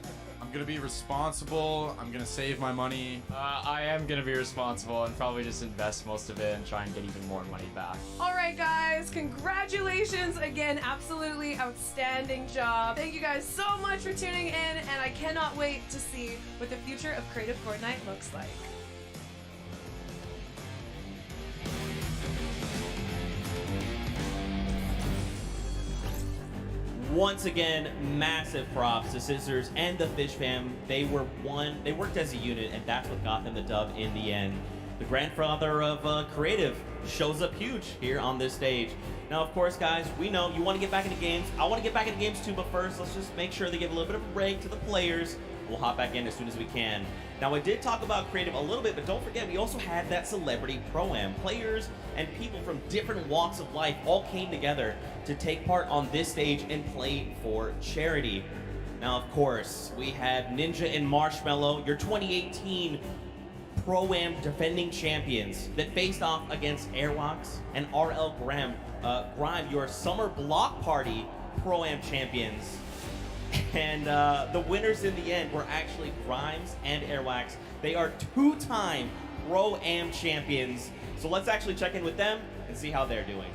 I'm gonna be responsible, I'm gonna save my money. I am going to be responsible and probably just invest most of it and try and get even more money back. All right, guys, congratulations again. Absolutely outstanding job. Thank you guys so much for tuning in, and I cannot wait to see what the future of Creative Fortnite looks like. Once again, massive props to Scissors and the Fish fam. They worked as a unit, and that's what got them the dub in the end. The grandfather of creative shows up huge here on this stage. Now, of course, guys, we know you want to get back into games. I want to get back into games too, but first, let's just make sure they give a little bit of a break to the players. We'll hop back in as soon as we can. Now, I did talk about creative a little bit, but don't forget, we also had that celebrity pro-am. Players and people from different walks of life all came together to take part on this stage and play for charity. Now, of course, we had Ninja and Marshmallow, your 2018 pro-am defending champions that faced off against Airwalks and RL Grime, your summer block party pro-am champions. And the winners in the end were actually Grimes and Airwax. They are 2-time Pro-Am champions. So let's actually check in with them and see how they're doing.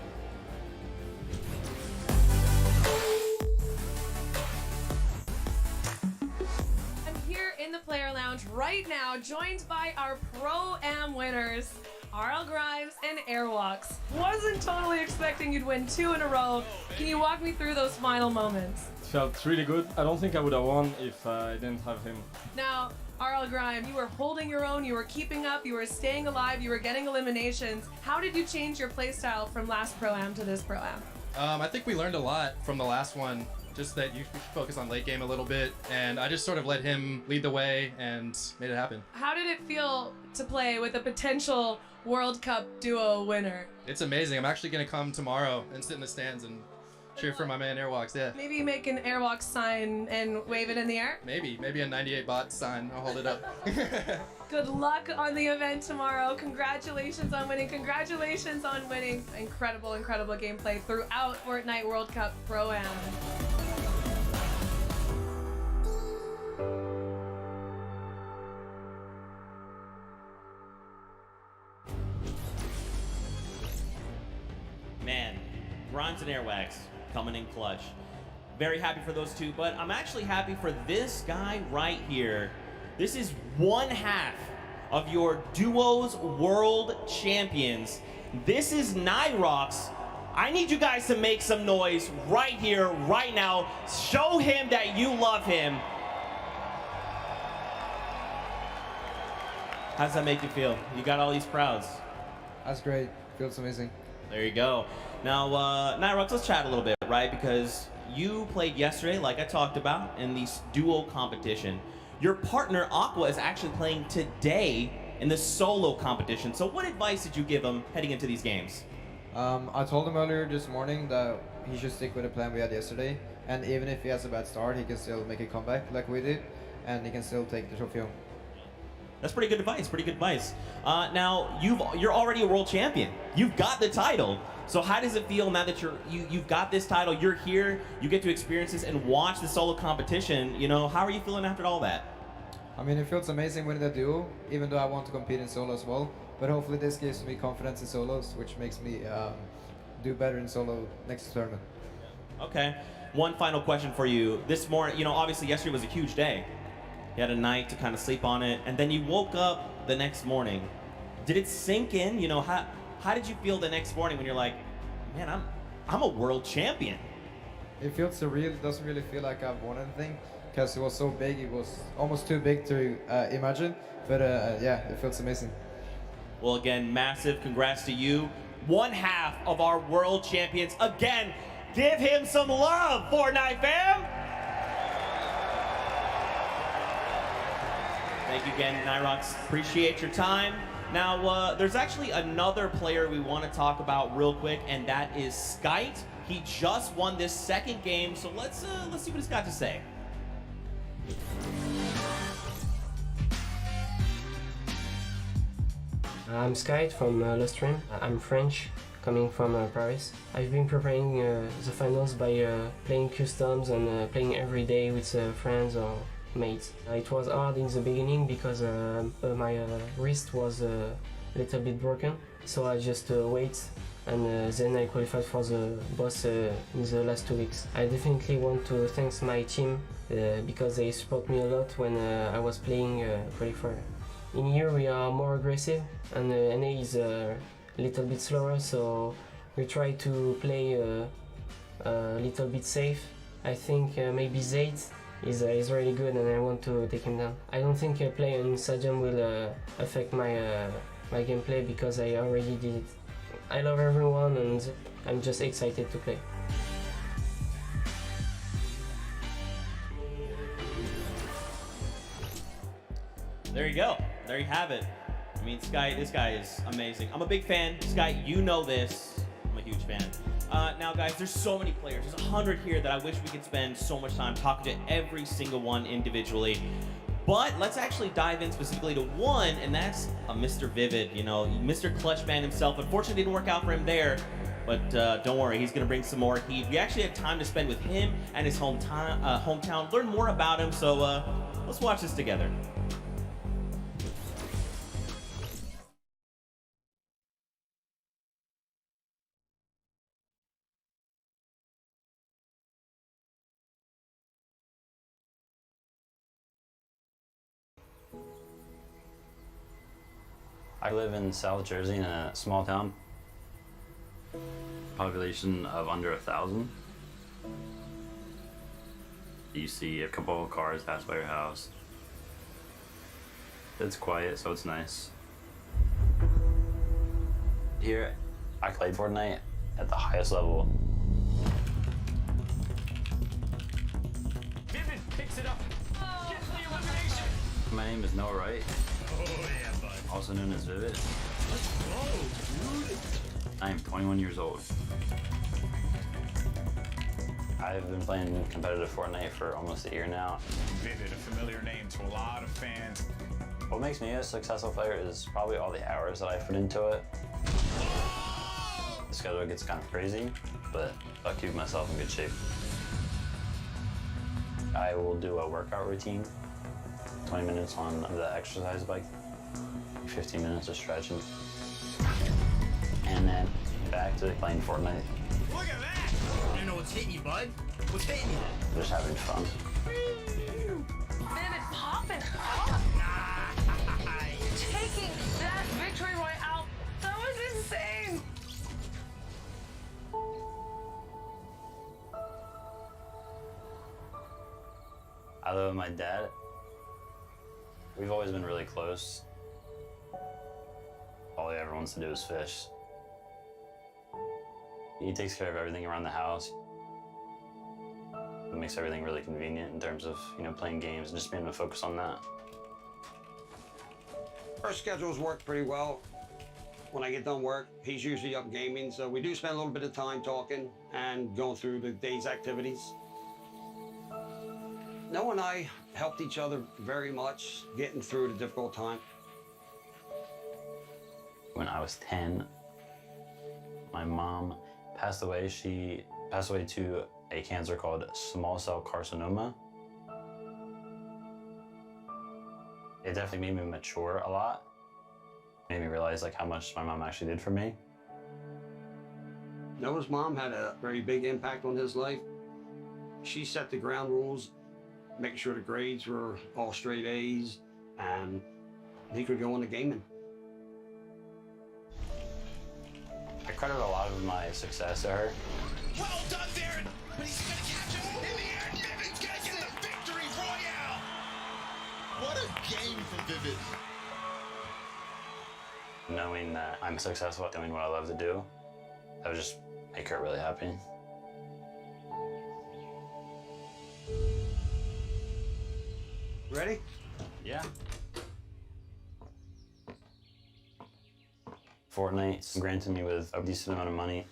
I'm here in the player lounge right now, joined by our Pro-Am winners, Arl Grimes and Airwalks. Wasn't totally expecting you'd win 2 in a row. Can you walk me through those final moments? It felt really good. I don't think I would have won if I didn't have him. Now, Arl Grimes, you were holding your own, you were keeping up, you were staying alive, you were getting eliminations. How did you change your playstyle from last Pro-Am to this Pro-Am? I think we learned a lot from the last one. Just that you focus on late game a little bit, and I just sort of let him lead the way and made it happen. How did it feel to play with a potential World Cup duo winner? It's amazing. I'm actually going to come tomorrow and sit in the stands and cheer for my man Airwalks, yeah. Maybe make an Airwalks sign and wave it in the air? Maybe a 98 bot sign. I'll hold it up. Good luck on the event tomorrow. Congratulations on winning. Congratulations on winning. Incredible, incredible gameplay throughout Fortnite World Cup Pro-Am. Man, Grimes and Airwax coming in clutch. Very happy for those two, but I'm actually happy for this guy right here. This is one half of your duos world champions. This is Nyrox. I need you guys to make some noise right here, right now. Show him that you love him. How does that make you feel? You got all these crowds. That's great. Feels amazing. There you go. Now, Nyrox, let's chat a little bit, right? Because you played yesterday, like I talked about, in the duo competition. Your partner, Aqua, is actually playing today in the solo competition. So what advice did you give him heading into these games? I told him earlier this morning that he should stick with the plan we had yesterday. And even if he has a bad start, he can still make a comeback like we did. And he can still take the trophy home. That's pretty good advice, pretty good advice. Now, you're already a world champion. You've got the title. So how does it feel now that you've got this title, you're here, you get to experience this and watch the solo competition, you know, how are you feeling after all that? I mean, it feels amazing winning the duo, even though I want to compete in solo as well. But hopefully this gives me confidence in solos, which makes me do better in solo next tournament. Okay. One final question for you. This morning, you know, obviously yesterday was a huge day. You had a night to kind of sleep on it, and then you woke up the next morning. Did it sink in? You know, how did you feel the next morning when you're like, man, I'm a world champion? It feels surreal. It doesn't really feel like I've won anything because it was so big. It was almost too big to imagine. But yeah, it feels amazing. Well, again, massive congrats to you. One half of our world champions. Again, give him some love, Fortnite fam. Thank you again, Nyrox. Appreciate your time. Now, there's actually another player we want to talk about real quick, and that is Skite. He just won this second game, so let's see what he's got to say. I'm Skite from Lustream. I'm French, coming from Paris. I've been preparing the finals by playing customs and playing every day with friends or mates. It was hard in the beginning because my wrist was a little bit broken, so I just wait and then I qualified for the boss in the last 2 weeks. I definitely want to thank my team because they support me a lot when I was playing qualifier. In here we are more aggressive and NA is a little bit slower, so we try to play a little bit safe. I think maybe Hésite is really good and I want to take him down. I don't think playing in Stadium will affect my my gameplay because I already did it. I love everyone and I'm just excited to play. There you go. There you have it. I mean, this guy is amazing. I'm a big fan. Sky, you know this. I'm a huge fan. Now, guys, there's so many players. There's 100 here that I wish we could spend so much time talking to every single one individually. But let's actually dive in specifically to one, and that's Mr. Vivid, you know, Mr. Clutchman himself. Unfortunately, it didn't work out for him there, but don't worry, he's going to bring some more heat. We actually had time to spend with him and his hometown, learn more about him, so let's watch this together. I live in South Jersey in a small town. Population of under 1,000. You see a couple of cars pass by your house. It's quiet, so it's nice. Here, I played Fortnite at the highest level. Vivii picks it up. Gets the elimination. My name is Noah Wright, Oh yeah, bud. also known as Vivii. Let's go, dude. I am 21 years old. I've been playing competitive Fortnite for almost a year now. Vivii, a familiar name to a lot of fans. What makes me a successful player is probably all the hours that I put into it. The schedule gets kind of crazy, but I'll keep myself in good shape. I will do a workout routine, 20 minutes on the exercise bike, 15 minutes of stretching, and then back to playing Fortnite. Look at that. I don't know what's hitting you, bud. What's hitting you? Just having fun. Vivii popping off. Taking that victory royale. That was insane. I live with my dad. We've always been really close. All he ever wants to do is fish. He takes care of everything around the house. It makes everything really convenient in terms of, playing games and just being able to focus on that. Our schedules work pretty well. When I get done work, he's usually up gaming, so we do spend a little bit of time talking and going through the day's activities. Noah and I helped each other very much getting through the difficult time. When I was 10, my mom passed away. She passed away to a cancer called small cell carcinoma. It definitely made me mature a lot. Made me realize how much my mom actually did for me. Noah's mom had a very big impact on his life. She set the ground rules, making sure the grades were all straight A's, and he could go into gaming. I credit a lot of my success to her. Well done, Darren. But he's gonna catch him in the air. Vivii's gonna get the victory royale. What a game from Vivii. Knowing that I'm successful at doing what I love to do, that would just make her really happy. Ready? Yeah. Fortnite's granted me with a decent amount of money.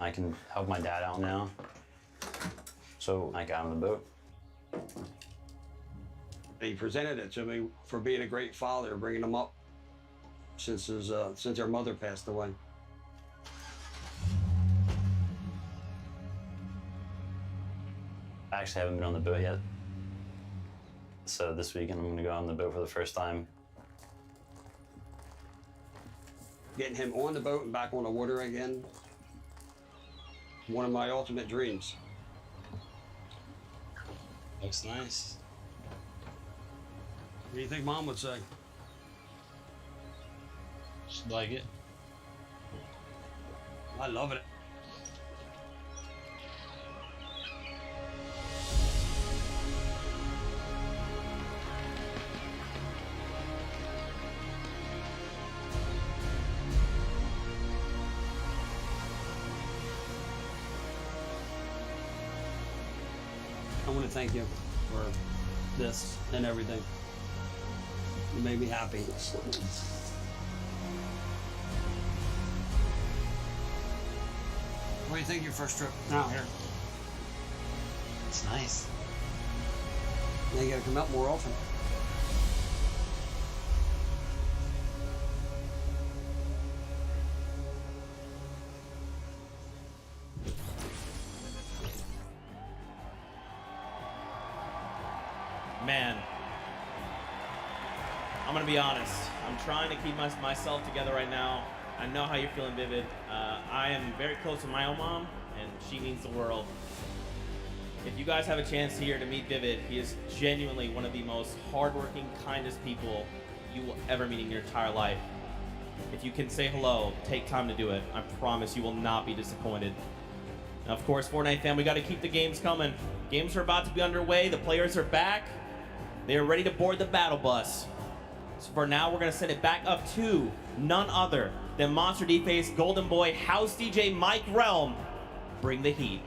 I can help my dad out now. So I got on the boat. He presented it to me for being a great father, bringing him up since our mother passed away. I actually haven't been on the boat yet. So this weekend I'm gonna go on the boat for the first time. Getting him on the boat and back on the water again, one of my ultimate dreams. Looks nice. What do you think Mom would say? She'd like it. I love it. I want to thank you for this and everything. You made me happy. What do you think of your first trip out here? It's nice. Now you gotta come out more often. Man, I'm gonna be honest. I'm trying to keep myself together right now. I know how you're feeling, Vivii. I am very close to my own mom, and she means the world. If you guys have a chance here to meet Vivii, he is genuinely one of the most hardworking, kindest people you will ever meet in your entire life. If you can say hello, take time to do it. I promise you will not be disappointed. Now, of course, Fortnite fam, we got to keep the games coming. Games are about to be underway. The players are back. They are ready to board the battle bus. So for now, we're going to send it back up to none other than Monster D-Face, Golden Boy, House DJ Mike Realm. Bring the heat.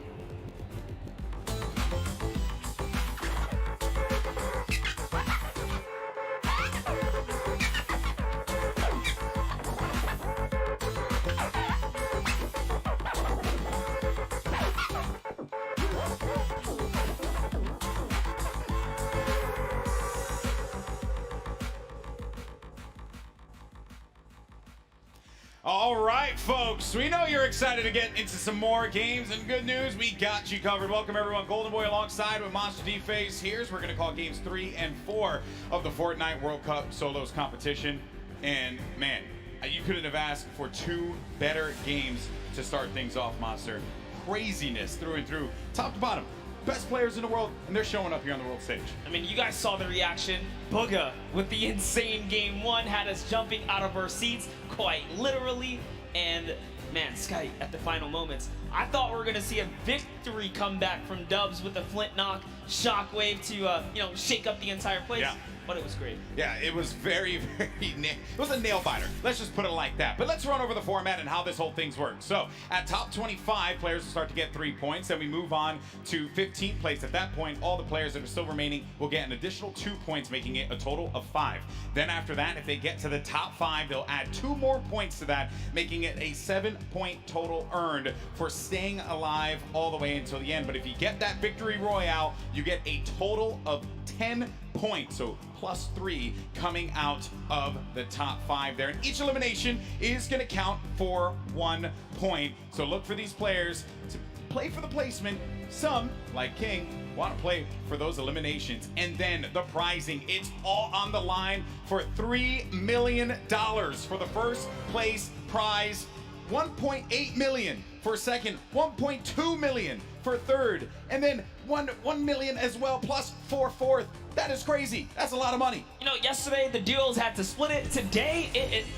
All right, folks, we know you're excited to get into some more games, and good news, we got you covered. Welcome, everyone. Golden Boy alongside with Monster D-Face. We're going to call games 3 and 4 of the Fortnite World Cup Solos competition. And, man, you couldn't have asked for 2 better games to start things off, Monster. Craziness through and through, top to bottom. Best players in the world, and they're showing up here on the world stage. I mean, you guys saw the reaction. Booga, with the insane game 1, had us jumping out of our seats, quite literally. And, man, Sky, at the final moments, I thought we were going to see a victory comeback from Dubs with a flint knock shockwave to, you know, shake up the entire place. Yeah. But it was great. Yeah, it was very, it was a nail biter. Let's just put it like that. But let's run over the format and how this whole thing's works. So at top 25, players will start to get 3 points. Then we move on to 15th place. At that point, all the players that are still remaining will get an additional 2 points, making it a total of 5. Then after that, if they get to the top 5, they'll add 2 more points to that, making it a 7-point total earned for staying alive all the way until the end. But if you get that victory royale, you get a total of 10 points, so plus 3 coming out of the top 5 there. And each elimination is going to count for 1 point. So look for these players to play for the placement. Some, like King, want to play for those eliminations. And then the prizing, it's all on the line for $3 million for the first place prize, 1.8 million for second, 1.2 million for third, and then 1 million as well, plus 4 fourth. That is crazy. That's a lot of money. You know, yesterday the duos had to split it. Today,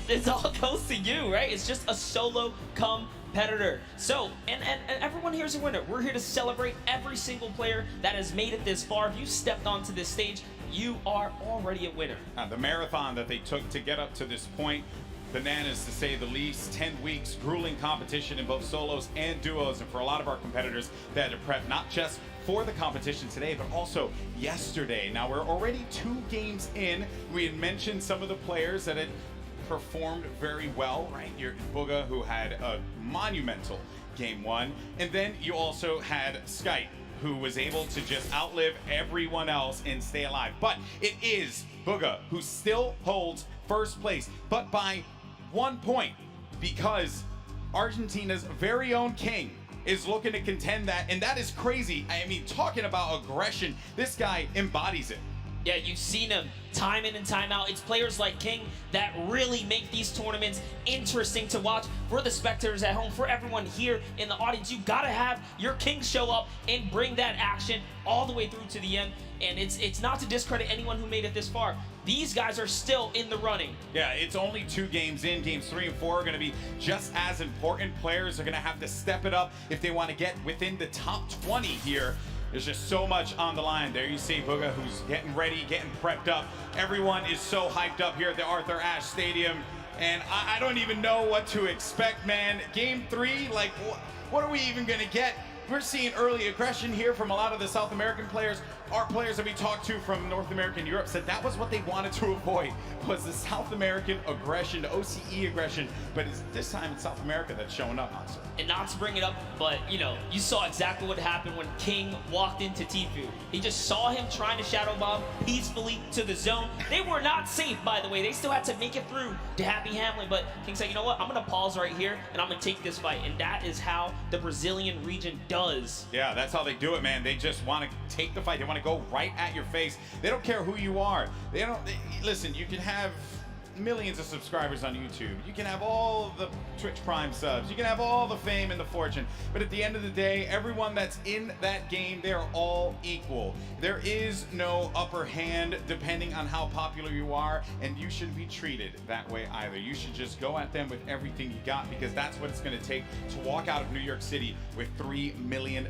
it all goes to you, right? It's just a solo competitor. So, and everyone here is a winner. We're here to celebrate every single player that has made it this far. If you stepped onto this stage, you are already a winner. The marathon that they took to get up to this point, bananas to say the least. 10 weeks, grueling competition in both solos and duos, and for a lot of our competitors they had to prep not just for the competition today, but also yesterday. Now we're already 2 games in. We had mentioned some of the players that had performed very well, right? Your Booga, who had a monumental game 1, and then you also had Skype, who was able to just outlive everyone else and stay alive. But it is Booga who still holds first place, but by 1 point, because Argentina's very own King is looking to contend that, and that is crazy. I mean, talking about aggression, this guy embodies it. Yeah, you've seen him time in and time out. It's players like King that really make these tournaments interesting to watch for the spectators at home, for everyone here in the audience. You've got to have your King show up and bring that action all the way through to the end. And it's not to discredit anyone who made it this far. These guys are still in the running. Yeah, it's only 2 games in. Games 3 and 4 are going to be just as important. Players are going to have to step it up if they want to get within the top 20 here. There's just so much on the line. There you see Booga, who's getting ready, getting prepped up. Everyone is so hyped up here at the Arthur Ashe Stadium, and I don't even know what to expect, man. Game 3, like, what are we even going to get? We're seeing early aggression here from a lot of the South American players. Our players that we talked to from North America and Europe said that was what they wanted to avoid, was the South American aggression, the OCE aggression. But it's this time it's South America that's showing up, Monster. And not to bring it up, but, you know, you saw exactly what happened when King walked into Tfue. He just saw him trying to shadow bomb peacefully to the zone. They were not safe, by the way. They still had to make it through to Happy Hamlin. But King said, you know what? I'm going to pause right here, and I'm going to take this fight. And that is how the Brazilian region does. Yeah, that's how they do it, man. They just want to take the fight. They want to go right at your face. They don't care who you are. Listen, you can have millions of subscribers on YouTube. You can have all of the Twitch Prime subs. You can have all the fame and the fortune. But at the end of the day, everyone that's in that game, they're all equal. There is no upper hand depending on how popular you are, and you shouldn't be treated that way either. You should just go at them with everything you got, because that's what it's going to take to walk out of New York City with $3 million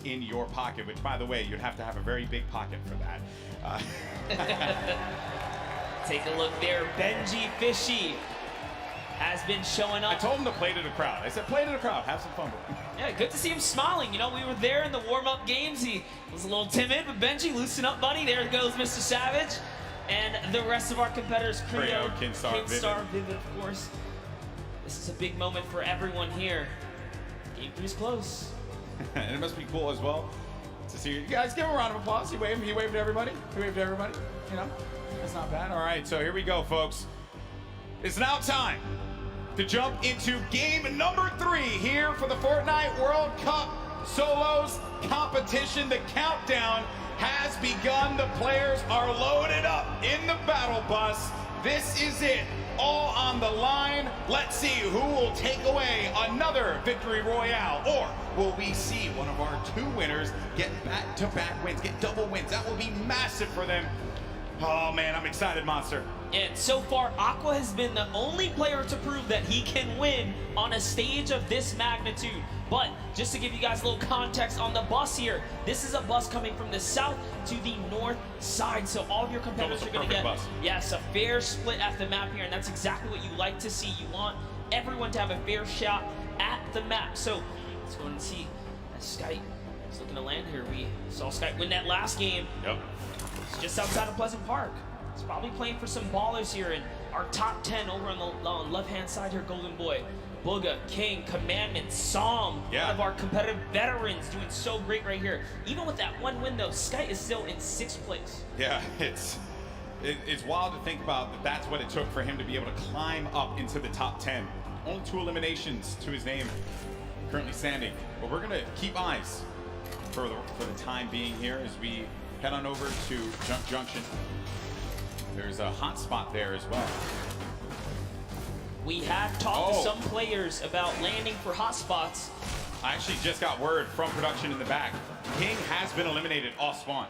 in your pocket, which, by the way, you'd have to have a very big pocket for that. Take a look there. Benji Fishy has been showing up. I told him to play to the crowd. I said, play to the crowd. Have some fun with it. Yeah, good to see him smiling. You know, we were there in the warm-up games. He was a little timid, but Benji, loosen up, buddy. There goes Mr. Savage. And the rest of our competitors, Creo, Kinstar, Vivid, of course. This is a big moment for everyone here. Game 3's close. And it must be cool as well to see you guys. Give him a round of applause. He waved to everybody. He waved to everybody. You know, that's not bad. All right, so here we go, folks. It's now time to jump into game number 3 here for the Fortnite World Cup Solos competition. The countdown has begun. The players are loaded up in the battle bus. This is it. All on the line. Let's see who will take away another victory royale, or will we see one of our 2 winners get back-to-back wins, get double wins? That will be massive for them. Oh man, I'm excited, Monster. And so far, Aqua has been the only player to prove that he can win on a stage of this magnitude. But just to give you guys a little context on the bus here, this is a bus coming from the south to the north side. So all of your competitors are going to get, yes, a fair split at the map here. And that's exactly what you like to see. You want everyone to have a fair shot at the map. So let's go and see as Skype is looking to land here. We saw Skype win that last game. Yep. It's just outside of Pleasant Park. He's probably playing for some ballers here in our top 10 over on the left-hand side here. Golden Boy, Booga, King, Commandment, Psalm, one of our competitive veterans doing so great right here. Even with that 1 win though, Sky is still in 6th place. Yeah, it's wild to think about that. That's what it took for him to be able to climb up into the top 10. Only 2 eliminations to his name currently standing. But we're gonna keep eyes for the time being here as we head on over to Junk Junction. There's a hot spot there as well. We have talked to some players about landing for hot spots. I actually just got word from production in the back. King has been eliminated off spawn.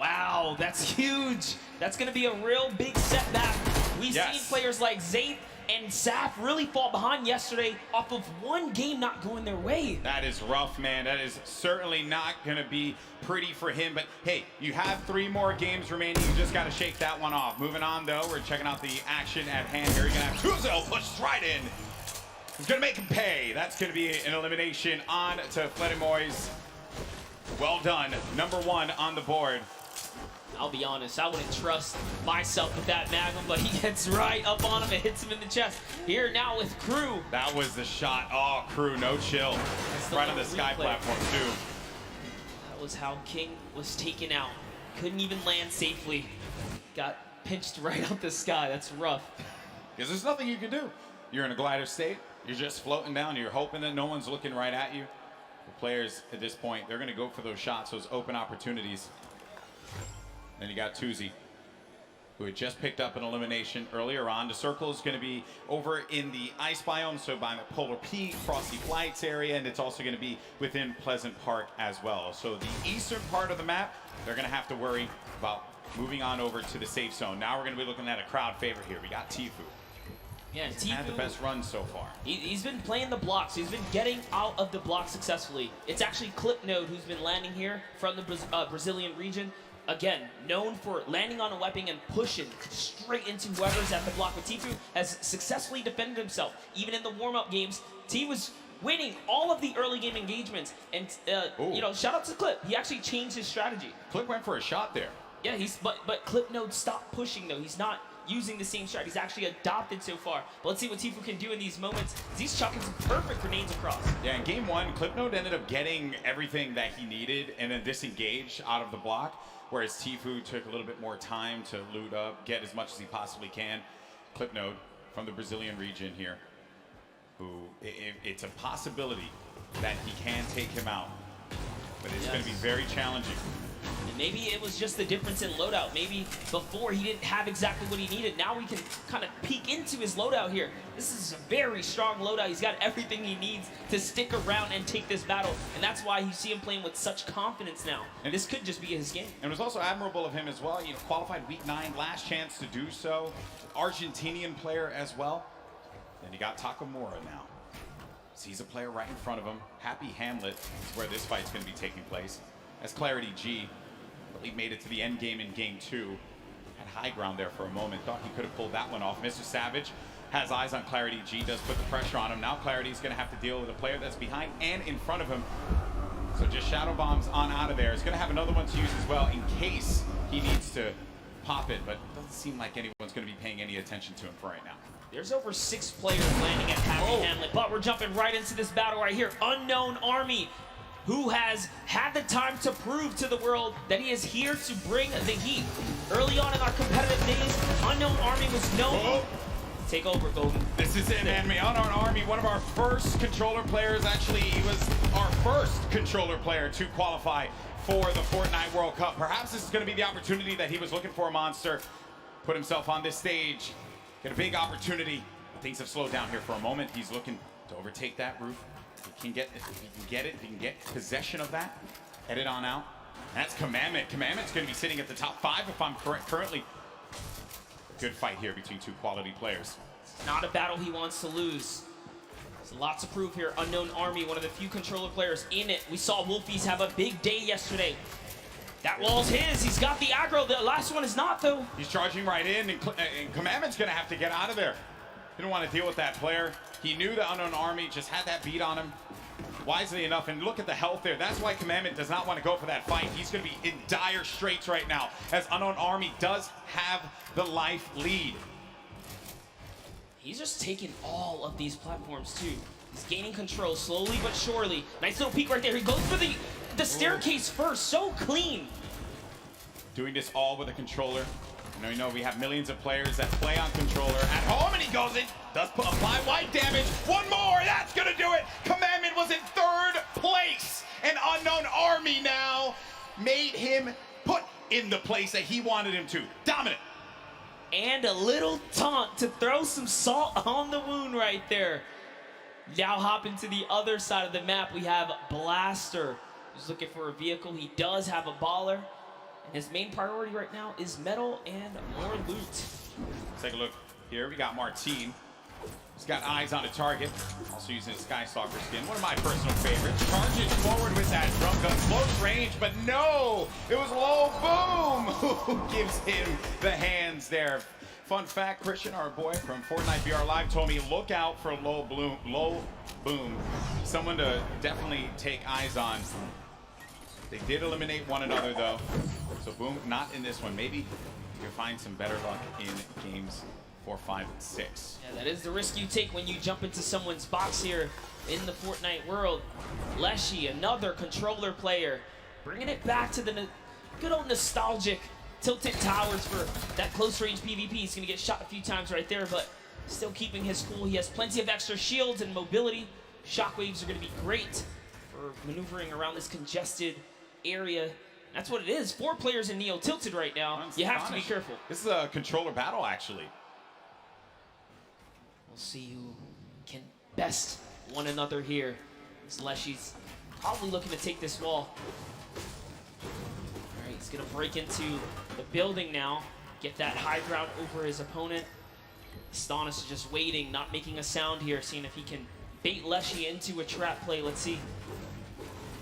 Wow, that's huge. That's going to be a real big setback. We've seen players like Zayth and Saf really fall behind yesterday off of 1 game not going their way. That is rough, man. That is certainly not going to be pretty for him. But hey, you have 3 more games remaining. You just got to shake that one off. Moving on, though, we're checking out the action at hand here. You're going to have Tuzel pushed right in. He's going to make him pay. That's going to be an elimination on to Fledimoys. Well done. Number 1 on the board. I'll be honest, I wouldn't trust myself with that Magnum, but he gets right up on him and hits him in the chest. Here now with Crew. That was the shot. Oh, Crew, no chill. Right on the sky platform, too. That was how King was taken out. Couldn't even land safely. Got pinched right out the sky. That's rough. Because there's nothing you can do. You're in a glider state. You're just floating down. You're hoping that no one's looking right at you. The players at this point, they're going to go for those shots, those open opportunities. Then you got Tuzi, who had just picked up an elimination earlier on. The circle is going to be over in the ice biome, so by the Polar Peak, Frosty Flights area, and it's also going to be within Pleasant Park as well. So the eastern part of the map, they're going to have to worry about moving on over to the safe zone. Now we're going to be looking at a crowd favorite here. We got Tfue. Yeah, He's had the best run so far. He's been playing the blocks. He's been getting out of the block successfully. It's actually Clipnode who's been landing here from the Brazilian region. Again, known for landing on a weapon and pushing straight into whoever's at the block. But Tfue has successfully defended himself. Even in the warm-up games, T was winning all of the early game engagements. And, you know, shout out to Clip. He actually changed his strategy. Clip went for a shot there. Yeah, but Clipnode stopped pushing, though. He's not using the same strategy. He's actually adopted so far. But let's see what Tfue can do in these moments. He's chucking some perfect grenades across. Yeah, in game 1, Clipnode ended up getting everything that he needed and then disengaged out of the block. Whereas Tfue took a little bit more time to loot up, get as much as he possibly can. Clipnode from the Brazilian region here, who it's a possibility that he can take him out, but it's going to be very challenging. And Maybe it was just the difference in loadout. Maybe before he didn't have exactly what he needed. Now we can kind of peek into his loadout here. This is a very strong loadout. He's got everything he needs to stick around and take this battle. And that's why you see him playing with such confidence now. And this could just be his game. And it was also admirable of him as well. You know, qualified week 9, last chance to do so. Argentinian player as well. Then you got Takamura now. Sees a player right in front of him. Happy Hamlet is where this fight's going to be taking place. As Clarity G, he made it to the end game in game 2. Had high ground there for a moment. Thought he could have pulled that one off. Mr. Savage has eyes on Clarity G, does put the pressure on him. Now Clarity's going to have to deal with a player that's behind and in front of him. So just shadow bombs on out of there. He's going to have another one to use as well in case he needs to pop it, but it doesn't seem like anyone's going to be paying any attention to him for right now. There's over 6 players landing at Happy Hamlet, but we're jumping right into this battle right here. Unknown Army, who has had the time to prove to the world that he is here to bring the heat. Early on in our competitive days, Unknown Army was known. Take over, Golden. This is it, man. Unknown Army, one of our first controller players. Actually, he was our first controller player to qualify for the Fortnite World Cup. Perhaps this is going to be the opportunity that he was looking for, Monster. Put himself on this stage. Get a big opportunity. Things have slowed down here for a moment. He's looking to overtake that roof. If he can get possession of that, head it on out. That's Commandment. Commandment's going to be sitting at the top 5 if I'm correct currently. Good fight here between 2 quality players. It's not a battle he wants to lose. There's lots to prove here. Unknown Army, one of the few controller players in it. We saw Wolfies have a big day yesterday. That wall's his. He's got the aggro. The last one is not, though. He's charging right in, and Commandment's going to have to get out of there. Didn't want to deal with that player. He knew the Unknown Army just had that beat on him. Wisely enough, and look at the health there. That's why Commandment does not want to go for that fight. He's going to be in dire straits right now, as Unknown Army does have the life lead. He's just taking all of these platforms, too. He's gaining control slowly but surely. Nice little peek right there. He goes for the staircase first. So clean. Doing this all with a controller. You know we have millions of players that play on controller at home, and he goes in, does apply white damage. One more, that's gonna do it. Commandment was in 3rd place, and Unknown Army now made him put in the place that he wanted him to. Dominant. And a little taunt to throw some salt on the wound right there. Now hopping to the other side of the map, we have Blaster, who's looking for a vehicle. He does have a baller. His main priority right now is metal and more loot. Let's take a look here. We got Martine. He's got eyes on a target. Also using his Sky Stalker skin. One of my personal favorites. Charges forward with that drum gun. Close range, but no! It was Low Boom who gives him the hands there. Fun fact, Christian, our boy from Fortnite VR Live, told me look out for Low Boom. Someone to definitely take eyes on. They did eliminate one another, though. So Boom, not in this one. Maybe you'll find some better luck in games 4, 5, and 6. Yeah, that is the risk you take when you jump into someone's box here in the Fortnite world. Leshy, another controller player, bringing it back to the good old nostalgic Tilted Towers for that close-range PvP. He's going to get shot a few times right there, but still keeping his cool. He has plenty of extra shields and mobility. Shockwaves are going to be great for maneuvering around this congested area. That's what it is. 4 players in Neo Tilted right now. You have to be careful. This is a controller battle, actually. We'll see who can best one another here. This Leshy's probably looking to take this wall. All right, he's going to break into the building now. Get that high ground over his opponent. Astonis is just waiting, not making a sound here, seeing if he can bait Leshy into a trap play. Let's see.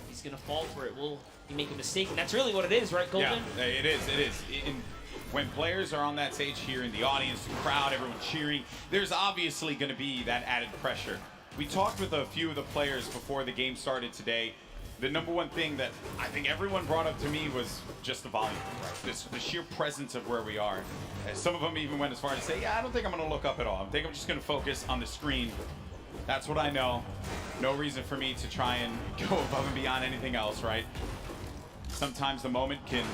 He's going to fall for it. Will he make a mistake? And that's really what it is, right, Golden? Yeah, it is. When players are on that stage here in the audience, the crowd, everyone cheering, there's obviously going to be that added pressure. We talked with a few of the players before the game started today. The number one thing that I think everyone brought up to me was just the volume, right? The sheer presence of where we are. And some of them even went as far as to say, yeah, I don't think I'm going to look up at all. I think I'm just going to focus on the screen. That's what I know. No reason for me to try and go above and beyond anything else, right? Sometimes the moment can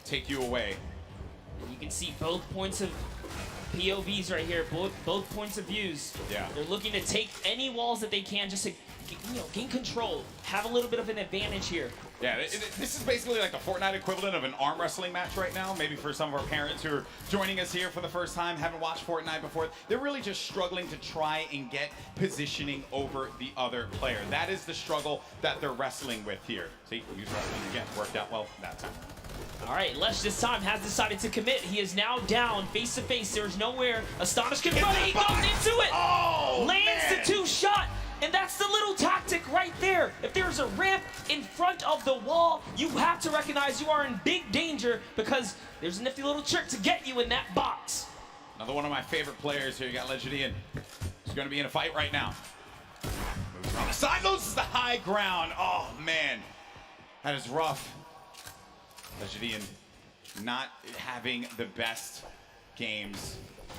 take you away. And you can see both points of POVs right here, both points of views. Yeah. They're looking to take any walls that they can just to gain control, have a little bit of an advantage here. Yeah, this is basically like the Fortnite equivalent of an arm wrestling match right now. Maybe for some of our parents who are joining us here for the first time, haven't watched Fortnite before, they're really just struggling to try and get positioning over the other player. That is the struggle that they're wrestling with here. See, use wrestling again. Worked out well that time. All right, Lesh this time has decided to commit. He is now down face to face. There's nowhere Astonish can run. He goes into it. Oh, lands man. the 2-shot. And that's the little tactic right there. If there's a ramp in front of the wall, you have to recognize you are in big danger because there's a nifty little trick to get you in that box. Another one of my favorite players here. You got Legidian. He's going to be in a fight right now. Moves around the side, loses the high ground. Oh, man. That is rough. Legidian not having the best games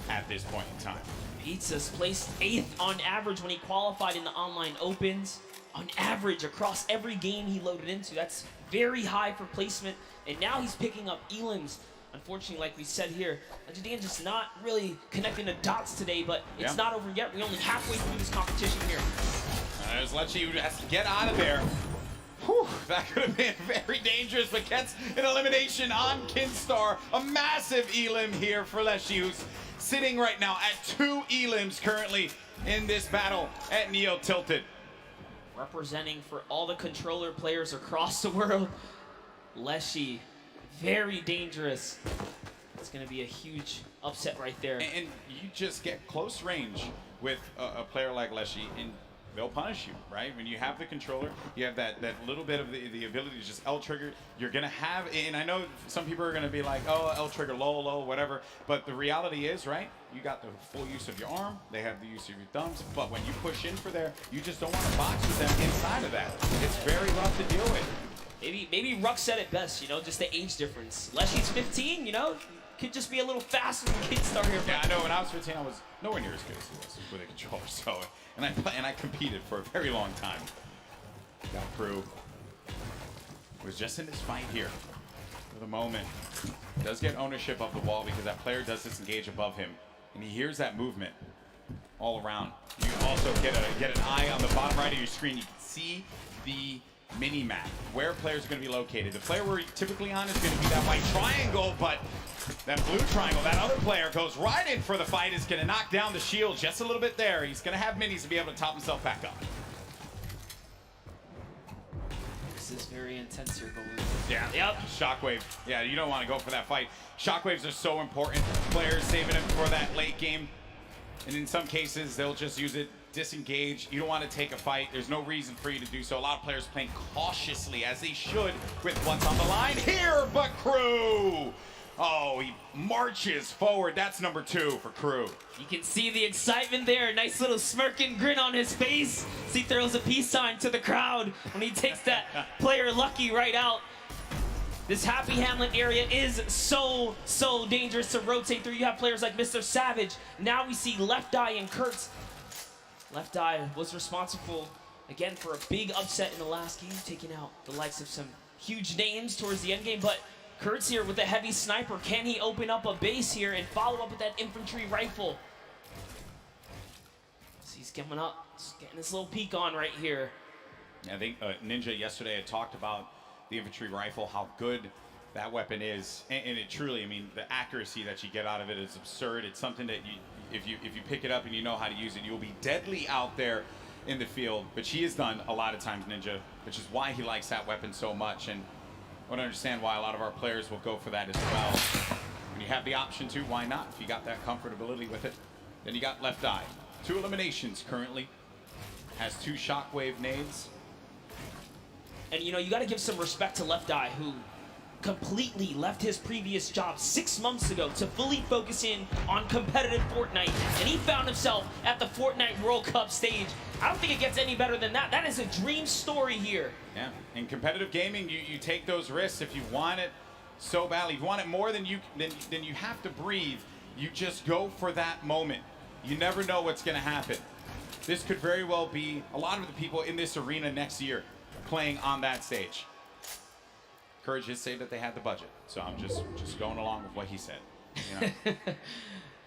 at this point in time. Pizza's placed 8th on average when he qualified in the online opens. On average, across every game he loaded into. That's very high for placement. And now he's picking up elims. Unfortunately, like we said here, Legidian just not really connecting the dots today, but it's not over yet. We're only halfway through this competition here. There's Lechi who has to get out of there. Whew, that could have been very dangerous, but gets an elimination on Kinstar. A massive elim here for Lechi, who's sitting right now at 2 elims currently in this battle at Neo Tilted. Representing for all the controller players across the world, Lechi, very dangerous. It's going to be a huge upset right there. And you just get close range with a player like Lechi, and they'll punish you, right? When you have the controller, you have that little bit of the ability to just L-trigger. You're going to have, and I know some people are going to be like, oh, L-trigger, low, whatever. But the reality is, right, you got the full use of your arm. They have the use of your thumbs. But when you push in for there, you just don't want to box with them inside of that. It's very rough to deal with. Maybe Ruck said it best, you know, just the age difference. Lechi's 15, you know, could just be a little faster than Kinstar here. Yeah, I know. When I was 15, I was nowhere near as good as he was with a controller. So, and I competed for a very long time. That crew was just in this fight here for the moment. Does get ownership of the wall because that player does disengage above him, and he hears that movement all around. You also get an eye on the bottom right of your screen. You can see the mini map where players are going to be located. The player we're typically on is going to be that white triangle, but that blue triangle, that other player goes right in for the fight, is going to knock down the shield just a little bit there. He's going to have minis to be able to top himself back up. This is very intense here, Balloon. Yeah. Yep. Shockwave. Yeah, you don't want to go for that fight. Shockwaves are so important. Players saving them for that late game. And in some cases, they'll just use it, disengage. You don't want to take a fight. There's no reason for you to do so. A lot of players playing cautiously, as they should, with what's on the line here. But Crew, oh, he marches forward. That's number 2 for Crew. You can see the excitement there. Nice little smirking grin on his face. He throws a peace sign to the crowd when he takes that player Lucky right out. This Happy Hamlet area is so dangerous to rotate through. You have players like Mr. Savage. Now we see Left Eye and Kurtz. Left Eye was responsible, again, for a big upset in the last game, taking out the likes of some huge names towards the end game. But Kurtz here with a heavy sniper. Can he open up a base here and follow up with that infantry rifle? So he's coming up, just getting this little peek on right here. I think Ninja yesterday had talked about the infantry rifle, how good that weapon is, and it truly, I mean, the accuracy that you get out of it is absurd. It's something that if you pick it up and you know how to use it, you'll be deadly out there in the field. But she has done a lot of times, Ninja, which is why he likes that weapon so much, and I want to understand why a lot of our players will go for that as well. When you have the option to, why not? If you got that comfortability with it. Then you got Left Eye. 2 eliminations currently. Has 2 shockwave nades. And you know, you got to give some respect to Left Eye, who completely left his previous job 6 months ago to fully focus in on competitive Fortnite, and he found himself at the Fortnite World Cup stage. I don't think it gets any better than that. That is a dream story here. Yeah, in competitive gaming, you take those risks if you want it so badly. If you want it more than you have to breathe, you just go for that moment. You never know what's going to happen. This could very well be a lot of the people in this arena next year playing on that stage. Courage did say that they had the budget, so I'm just going along with what he said. You know?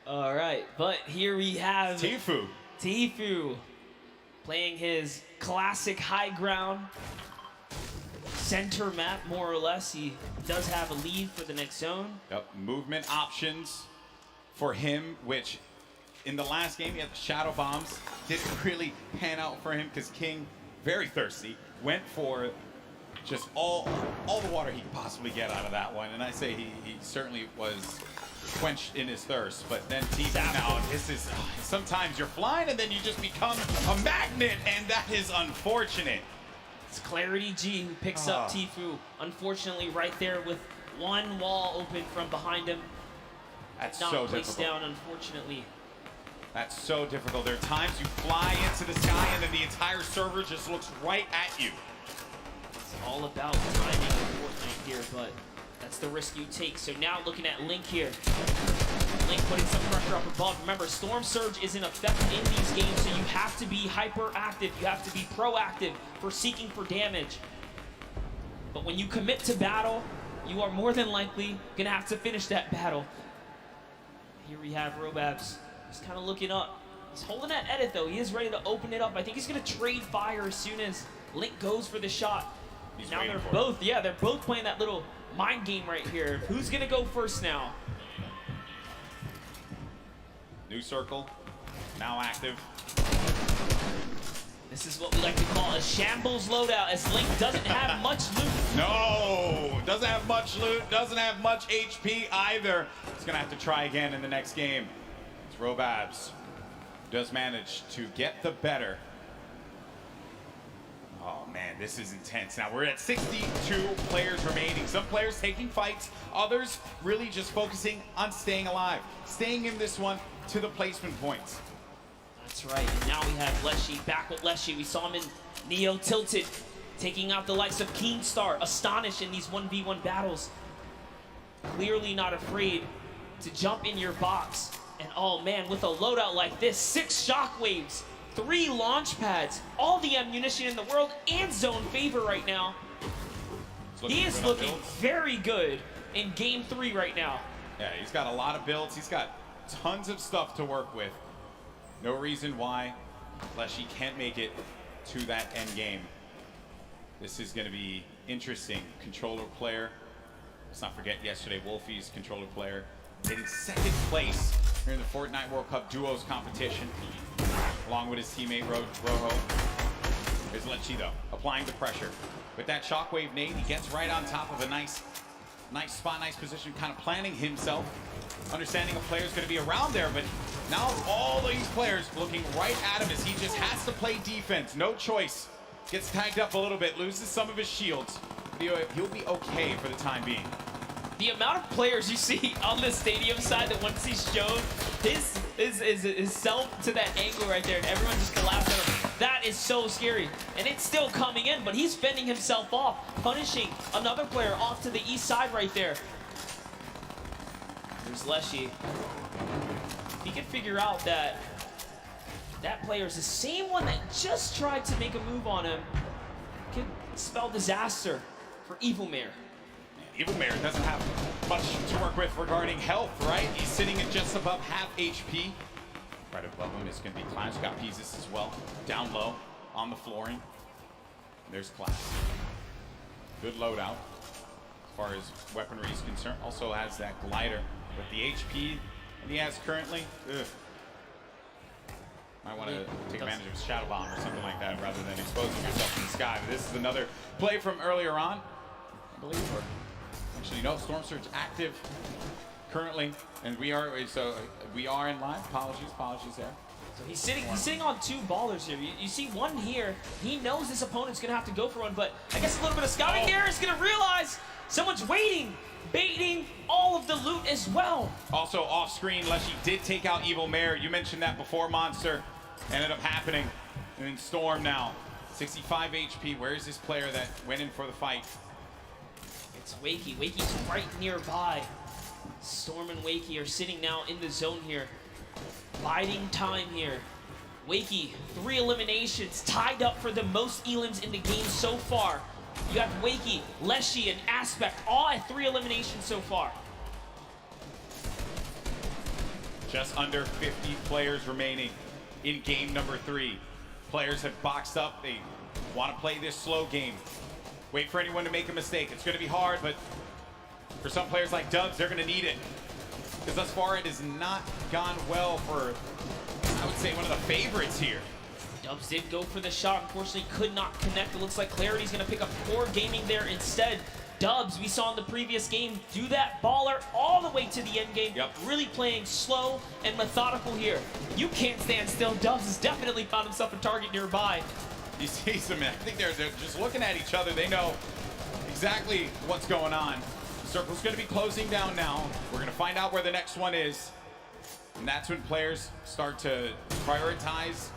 All right, but here we have Tfue. Tfue Playing his classic high ground center map, more or less. He does have a lead for the next zone. Yep, movement options for him, which in the last game he had the shadow bombs. Didn't really pan out for him because King, very thirsty, went for just all the water he could possibly get out of that one. And I say he certainly was quenched in his thirst. But then Tfue, now this is, sometimes you're flying and then you just become a magnet, and that is unfortunate. It's Clarity G who picks up Tfue. Unfortunately, right there with one wall open from behind him. That's not so placed difficult. down, unfortunately. That's so difficult. There are times you fly into the sky and then the entire server just looks right at you. It's all about timing in Fortnite here, but that's the risk you take. So now looking at Link here. Link putting some pressure up above. Remember, Storm Surge is in effect in these games, so you have to be hyperactive. You have to be proactive for seeking for damage. But when you commit to battle, you are more than likely gonna have to finish that battle. Here we have Robabs. He's kind of looking up. He's holding that edit though. He is ready to open it up. I think he's gonna trade fire as soon as Link goes for the shot. Now they're both, they're both playing that little mind game right here. Who's gonna go first now? New circle, now active. This is what we like to call a shambles loadout, as Link doesn't have much loot. No, doesn't have much loot, doesn't have much HP either. He's gonna have to try again in the next game. It's Robabs, does manage to get the better. Oh man, this is intense. Now we're at 62 players remaining. Some players taking fights, others really just focusing on staying alive. Staying in this one to the placement points. That's right, and now we have Leshy back with Leshy. We saw him in Neo Tilted, taking out the likes of Keemstar, Astonish in these 1v1 battles. Clearly not afraid to jump in your box. And oh man, with a loadout like this, 6 shockwaves, 3 launch pads, all the ammunition in the world, and zone favor right now. He is looking very good in game 3 right now. Yeah, he's got a lot of builds. He's got tons of stuff to work with. No reason why Leshy can't make it to that end game. This is going to be interesting. Controller player. Let's not forget yesterday, Wolfie's controller player in 2nd place here in the Fortnite World Cup Duos competition, along with his teammate Rojo. Here's Leshy though, applying the pressure. With that shockwave nade, he gets right on top of a nice spot, nice position, kind of planning himself, understanding a player's going to be around there, but now all these players looking right at him as he just has to play defense. No choice. Gets tagged up a little bit, loses some of his shields. He'll be okay for the time being. The amount of players you see on the stadium side that once he's shown his self to that angle right there, and everyone just collapsed on him. That is so scary. And it's still coming in, but he's fending himself off, punishing another player off to the east side right there. There's Leshy. He can figure out that that player is the same one that just tried to make a move on him. Could spell disaster for Evil Mare. Evil Mare doesn't have much to work with regarding health, right? He's sitting at just above half HP. Right above him is going to be Clash. Got pieces as well. Down low on the flooring. There's Clash. Good loadout as far as weaponry is concerned. Also has that glider with the HP that he has currently. Ugh. Might want to take advantage of a shadow bomb or something like that rather than exposing yourself to the sky. But this is another play from earlier on, I believe. Or actually, no, Storm Surge active currently, and we are in live. Apologies there. So he's sitting on 2 ballers here. You see one here. He knows this opponent's gonna have to go for one, but I guess a little bit of scouting there is gonna realize someone's waiting, baiting all of the loot as well. Also off screen, Leshy did take out Evil Mare. You mentioned that before, Monster. Ended up happening. And then Storm now, 65 HP. Where is this player that went in for the fight? It's Wakey. Wakey's right nearby. Storm and Wakey are sitting now in the zone here. Biding time here. Wakey, 3 eliminations, tied up for the most elims in the game so far. You have Wakey, Leshy, and Aspect, all at 3 eliminations so far. Just under 50 players remaining in game number 3. Players have boxed up. They want to play this slow game. Wait for anyone to make a mistake. It's going to be hard, but for some players like Dubs, they're going to need it. Because thus far, it has not gone well for, I would say, one of the favorites here. Dubs did go for the shot. Unfortunately, could not connect. It looks like Clarity's going to pick up Core Gaming there instead. Dubs, we saw in the previous game, do that baller all the way to the end game. Yep. Really playing slow and methodical here. You can't stand still. Dubs has definitely found himself a target nearby. You see some, I think they're just looking at each other. They know exactly what's going on. The circle's going to be closing down now. We're going to find out where the next one is. And that's when players start to prioritize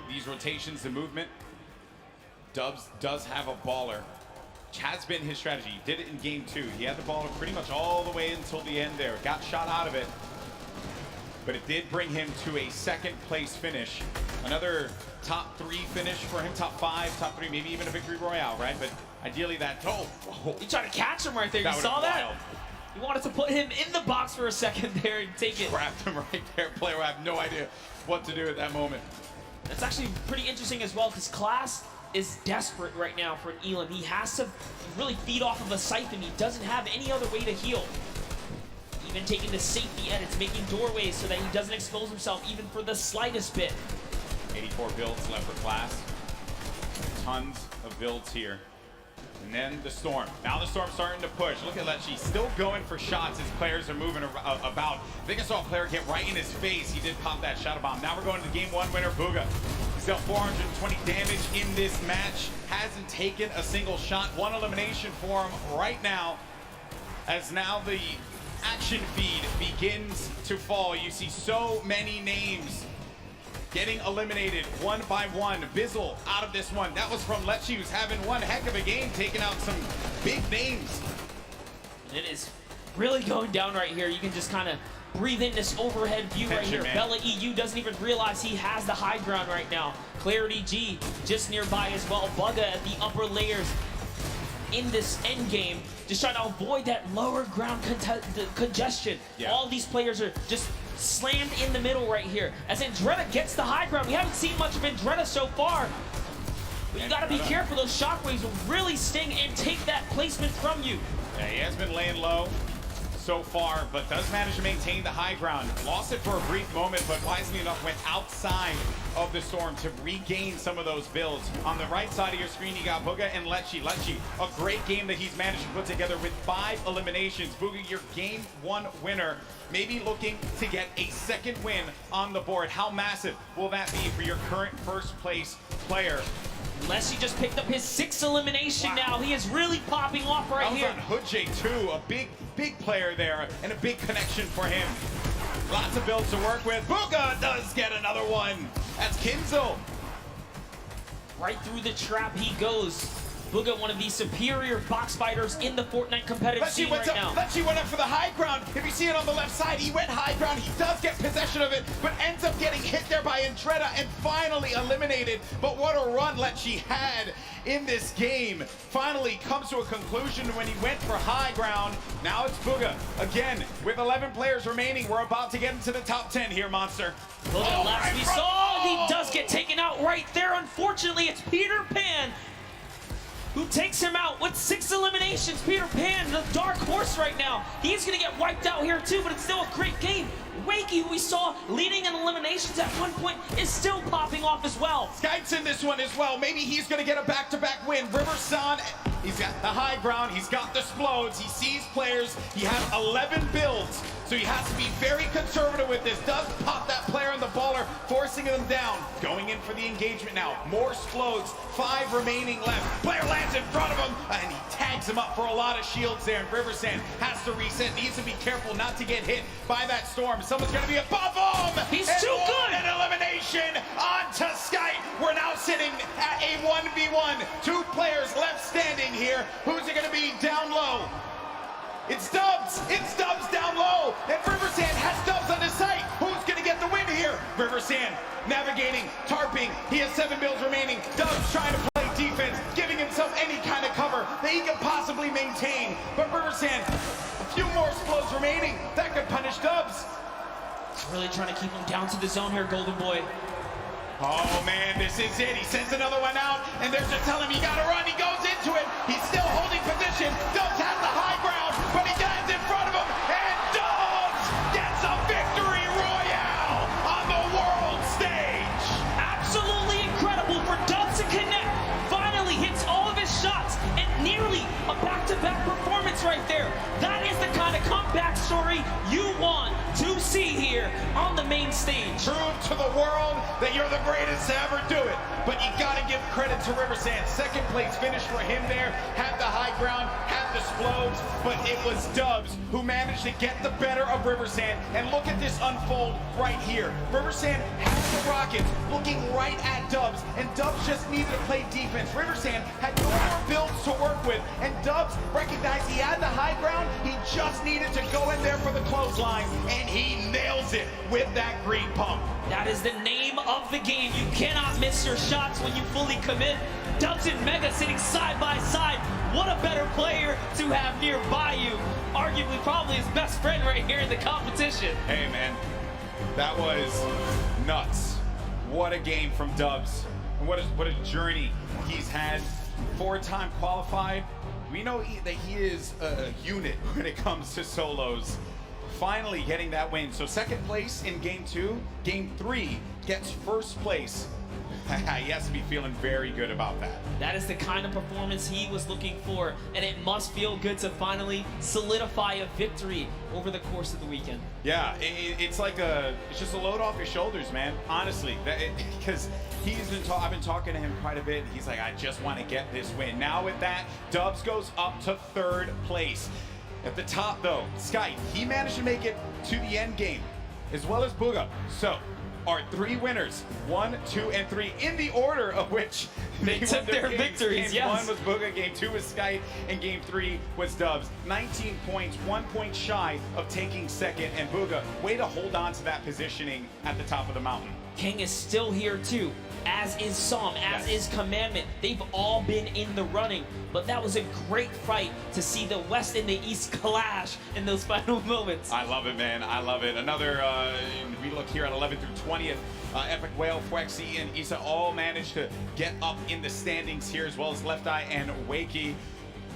these rotations, the movement. Dubs does have a baller, which has been his strategy. He did it in game 2. He had the baller pretty much all the way until the end there. Got shot out of it. But it did bring him to a second place finish. Another top 3 finish for him, top 5, top 3, maybe even a victory royale, right? But ideally that, You tried to catch him right there. You saw that? You wanted to put him in the box for a second there and take it. Trapped him right there. Player will have no idea what to do at that moment. That's actually pretty interesting as well, because Class is desperate right now for an Elam. He has to really feed off of a Siphon. He doesn't have any other way to heal. Even taking the safety edits, making doorways so that he doesn't expose himself even for the slightest bit. 84 builds left for Class. Tons of builds here. And then the Storm. Now the Storm's starting to push. Look at Lecce, still going for shots as players are moving about. I think I saw a player get right in his face. He did pop that shadow bomb. Now we're going to game 1 winner, Bugha. He's dealt 420 damage in this match. Hasn't taken a single shot. 1 elimination for him right now. As now the action feed begins to fall. You see so many names getting eliminated one by one. Bizzle out of this one. That was from Lecce, who's having one heck of a game, taking out some big names. It is really going down right here. You can just kind of breathe in this overhead view right here. Man. Bella EU doesn't even realize he has the high ground right now. Clarity G just nearby as well. Bugha at the upper layers in this end game, just trying to avoid that lower ground congestion. Yeah. All these players are just slammed in the middle right here. As Andretta gets the high ground. We haven't seen much of Andretta so far. But you gotta be careful. Those shockwaves will really sting and take that placement from you. Yeah, he has been laying low so far, but does manage to maintain the high ground. Lost it for a brief moment, but wisely enough went outside of the Storm to regain some of those builds. On the right side of your screen, you got Bugha and Lecce. Lecce, a great game that he's managed to put together with 5 eliminations. Bugha, your game 1 winner, maybe looking to get a second win on the board. How massive will that be for your current first place player? Lecce just picked up his 6th elimination now. He is really popping off right here. That was on Hoodjay too, a big player there, and a big connection for him. Lots of builds to work with. Bugha does get another one. That's Kinzel. Right through the trap he goes. Bugha, one of the superior box fighters in the Fortnite competitive scene right now. Lecce went up for the high ground. If you see it on the left side, he went high ground. He does get possession of it, but ends up getting hit there by Andretta and finally eliminated. But what a run Lecce had in this game. Finally comes to a conclusion when he went for high ground. Now it's Bugha. Again, with 11 players remaining, we're about to get into the top 10 here, Monster. Bugha, last we saw, he does get taken out right there. Unfortunately, it's Peter Pan who takes him out with 6 eliminations. Peter Pan, the dark horse right now. He's gonna get wiped out here too, but it's still a great game. Wakey, who we saw leading in eliminations at one point, is still popping off as well. Skype's in this one as well. Maybe he's gonna get a back-to-back win. Riverson, he's got the high ground, he's got the explodes, he sees players, he has 11 builds, so he has to be very conservative with this. Does pop that player in the baller, forcing them down. Going in for the engagement now. More explodes, 5 remaining left. Player lands in front of him, and he tags him up for a lot of shields there. And Riversand has to reset, needs to be careful not to get hit by that Storm. Someone's gonna be above him! He's too good! An elimination onto Skype. We're now sitting at a 1v1. 2 players left standing here. Who's it gonna be down low? It's Dubs! It's Dubs down low! And Riversand has Dubs on his site! Who's gonna get the win here? Riversand navigating, tarping. He has 7 builds remaining. Dubs trying to play defense, giving himself any kind of cover that he can possibly maintain. But Riversand, a few more explodes remaining. That could punish Dubs. Really trying to keep him down to the zone here, Golden Boy. Oh man, this is it. He sends another one out, and they're just telling him, you gotta run. He goes into it. He's still holding position. Dubs has the high ground, but he lands in front of him, and Dubs gets a victory royale on the world stage. Absolutely incredible for Dubs to connect. Finally hits all of his shots, and nearly a back-to-back performance right there. That is the kind of comeback story you want to see here on the main stage. Prove to the world that you're the greatest to ever do it. But you gotta give credit to Riversand. Second place finish for him there. Had the high ground, had the explodes, but it was Dubs who managed to get the better of Riversand. And look at this unfold right here. Riversand had the Rockets looking right at Dubs, and Dubs just needed to play defense. Riversand had no more builds to work with, and Dubs recognized he had the high ground. He just needed to go in there for the clothesline, and he nails it with that green pump. That is the name of the game. You cannot miss your shots when you fully commit. Dubs and Mega sitting side by side. What a better player to have nearby you. Arguably probably his best friend right here in the competition. Hey man, that was nuts. What a game from Dubs. And what a journey he's had. 4-time qualified. We know that he is a unit when it comes to solos. Finally getting that win. So second place in game 2. Game 3 gets first place. He has to be feeling very good about that. That is the kind of performance he was looking for, and it must feel good to finally solidify a victory over the course of the weekend. Yeah, it's like it's just a load off your shoulders, man. Honestly, because I've been talking to him quite a bit. He's like, I just want to get this win. Now with that, Dubs goes up to 3rd place. At the top though, Skype, he managed to make it to the end game, as well as Booga. So, our 3 winners, 1, 2, and 3, in the order of which they took their victories. Game 1 was Booga, game 2 was Skype, and game 3 was Dubs. 19 points, 1 point shy of taking second, and Booga, way to hold on to that positioning at the top of the mountain. King is still here too, as is Psalm, as is Commandment. They've all been in the running, but that was a great fight to see the West and the East clash in those final moments. I love it, man. I love it. Another, we look here at 11th through 20th. Epic Whale, Fwexy, and Issa all managed to get up in the standings here, as well as Left Eye and Wakey.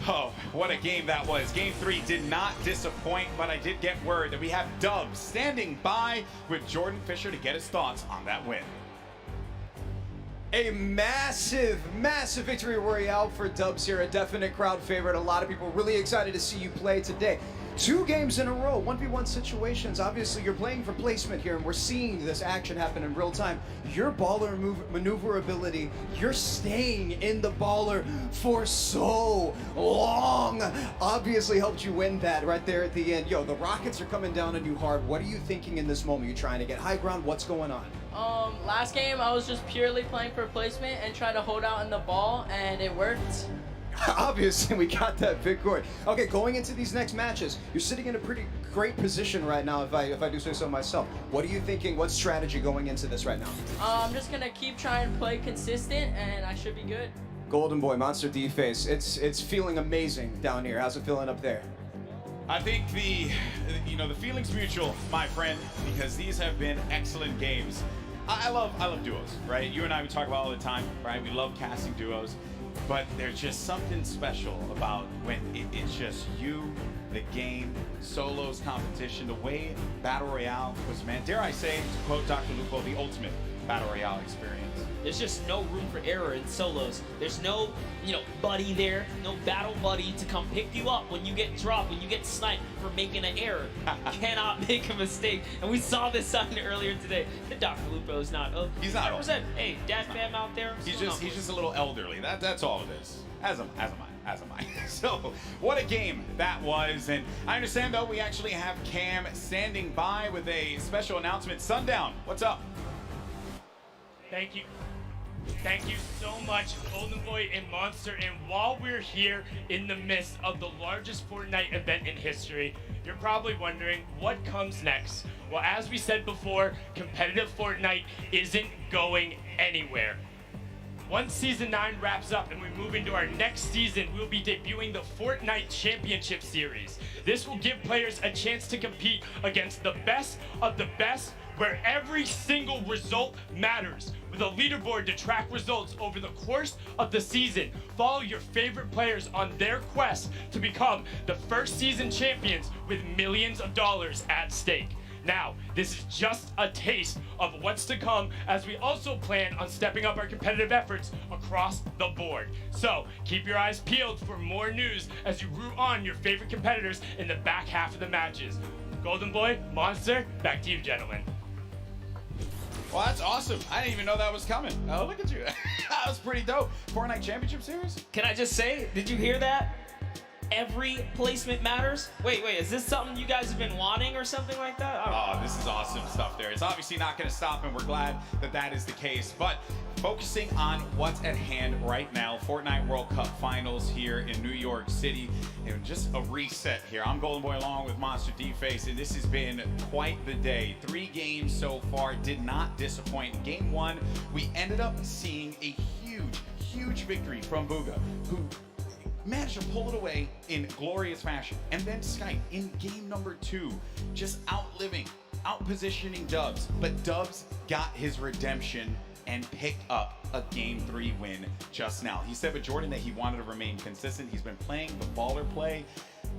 Oh, what a game that was. Game 3 did not disappoint, but I did get word that we have Dubs standing by with Jordan Fisher to get his thoughts on that win. A massive, massive victory royale for Dubs here. A definite crowd favorite. A lot of people really excited to see you play today. 2 games in a row, 1v1 situations. Obviously, you're playing for placement here, and we're seeing this action happen in real time. Your baller maneuverability, you're staying in the baller for so long, obviously helped you win that right there at the end. Yo, the Rockets are coming down on you hard. What are you thinking in this moment? You trying to get high ground? What's going on? Last game, I was just purely playing for placement and trying to hold out in the ball, and it worked. Obviously, we got that big goal. Okay, going into these next matches, you're sitting in a pretty great position right now, if I do say so myself. What are you thinking? What strategy going into this right now? I'm just gonna keep trying to play consistent, and I should be good. Golden Boy, Monster D-Face, it's feeling amazing down here. How's it feeling up there? I think the feeling's mutual, my friend, because these have been excellent games. I love duos, right? You and I, we talk about all the time, right? We love casting duos. But there's just something special about when it's just you, the game, solos, competition, the way Battle Royale was meant. Dare I say, to quote Dr. Lupo, the ultimate Battle Royale experience. There's just no room for error in solos. There's no, buddy there, no battle buddy to come pick you up when you get dropped, when you get sniped for making an error. You cannot make a mistake. And we saw this sign earlier today. The Dr. Lupo is not. He's not. 100%. Hey, dad fam out there. He's just a little elderly. That's all it is. As am I. So, what a game that was. And I understand, though, we actually have Cam standing by with a special announcement. Sundown, what's up? Thank you. Thank you so much, Golden Boy and Monster. And while we're here in the midst of the largest Fortnite event in history, you're probably wondering what comes next. Well, as we said before, competitive Fortnite isn't going anywhere. Once Season 9 wraps up and we move into our next season, we'll be debuting the Fortnite Championship Series. This will give players a chance to compete against the best of the best, where every single result matters. With a leaderboard to track results over the course of the season, follow your favorite players on their quest to become the first season champions with millions of dollars at stake. Now, this is just a taste of what's to come, as we also plan on stepping up our competitive efforts across the board. So, keep your eyes peeled for more news as you root on your favorite competitors in the back half of the matches. Golden Boy, Monster, back to you, gentlemen. Well, that's awesome. I didn't even know that was coming. Oh, look at you. That was pretty dope. Fortnite Championship Series? Can I just say, did you hear that? Every placement matters. Wait, is this something you guys have been wanting or something like that? Oh, this is awesome stuff there. It's obviously not going to stop, and we're glad that that is the case. But focusing on what's at hand right now, Fortnite World Cup Finals here in New York City. And just a reset here. I'm Golden Boy along with Monster D-Face, and this has been quite the day. 3 games so far, did not disappoint. In game 1, we ended up seeing a huge victory from Booga, who managed to pull it away in glorious fashion. And then Skype in game number 2, just outpositioning Dubs. But Dubs got his redemption and picked up a game 3 win just now. He said with Jordan that he wanted to remain consistent. He's been playing the baller play.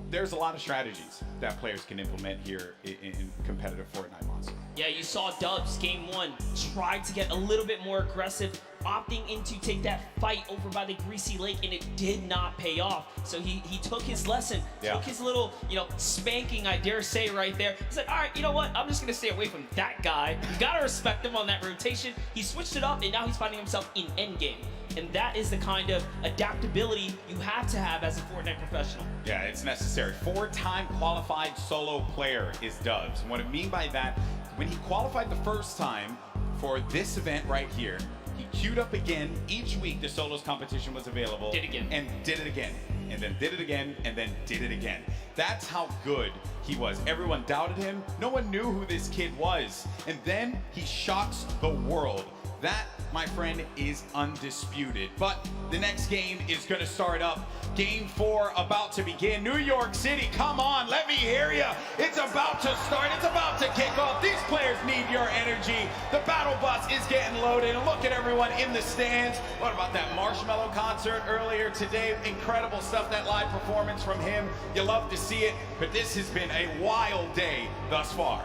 There's a lot of strategies that players can implement here in competitive Fortnite Monster. Yeah, you saw Dubs game 1 tried to get a little bit more aggressive, opting in to take that fight over by the Greasy Lake, and it did not pay off. So he took his lesson, took his little, spanking, I dare say, right there. He's like, all right, you know what? I'm just going to stay away from that guy. You got to respect him on that rotation. He switched it up, and now he's finding himself in endgame. And that is the kind of adaptability you have to have as a Fortnite professional. Yeah, it's necessary. 4-time qualified solo player is Dubs. And what I mean by that, when he qualified the first time for this event right here, he queued up again. Each week the solos competition was available. Did it again. And did it again. And then did it again, and then did it again. That's how good he was. Everyone doubted him. No one knew who this kid was. And then he shocks the world. That, my friend, is undisputed. But the next game is going to start up. Game 4 about to begin. New York City, come on, let me hear you. It's about to start. It's about to kick off. These players need your energy. The battle bus is getting loaded. And look at everyone in the stands. What about that Marshmello concert earlier today? Incredible stuff, that live performance from him. You love to see it, but this has been a wild day thus far.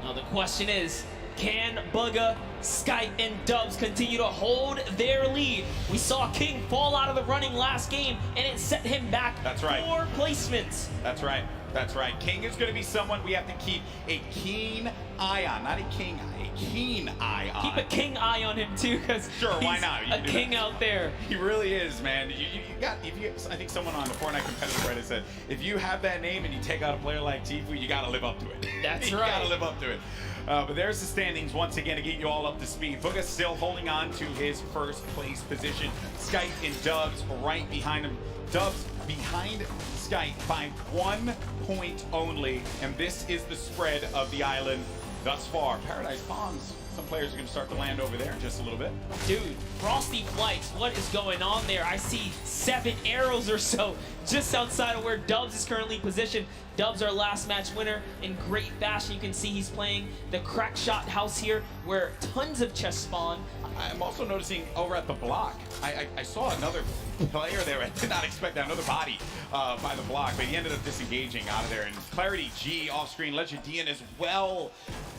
Now the question is, can Bugga, Skype, and Dubs continue to hold their lead? We saw King fall out of the running last game, and it set him back 4 placements. That's right. That's right. King is going to be someone we have to keep a keen eye on. Not a king eye, a keen eye on. Keep a king eye on him, too, because why not? a king out there. He really is, man. I think someone on the Fortnite competitive Reddit said, if you have that name and you take out a player like Tifu, you got to live up to it. That's you right. You got to live up to it. But there's the standings once again to get you all up to speed. Booga's still holding on to his first place position. Skype and Dubs right behind him. Dubs behind Skype by 1 point only. And this is the spread of the island thus far. Paradise Palms. Some players are going to start to land over there in just a little bit. Dude, Frosty Flights, what is going on there? I see 7 arrows or so just outside of where Dubs is currently positioned. Dubs, our last match winner, in great fashion. You can see he's playing the crack shot house here, where tons of chests spawn. I'm also noticing over at the block, I saw another player there. I did not expect that, another body by the block, but he ended up disengaging out of there. And Clarity G off screen, Legendian as well.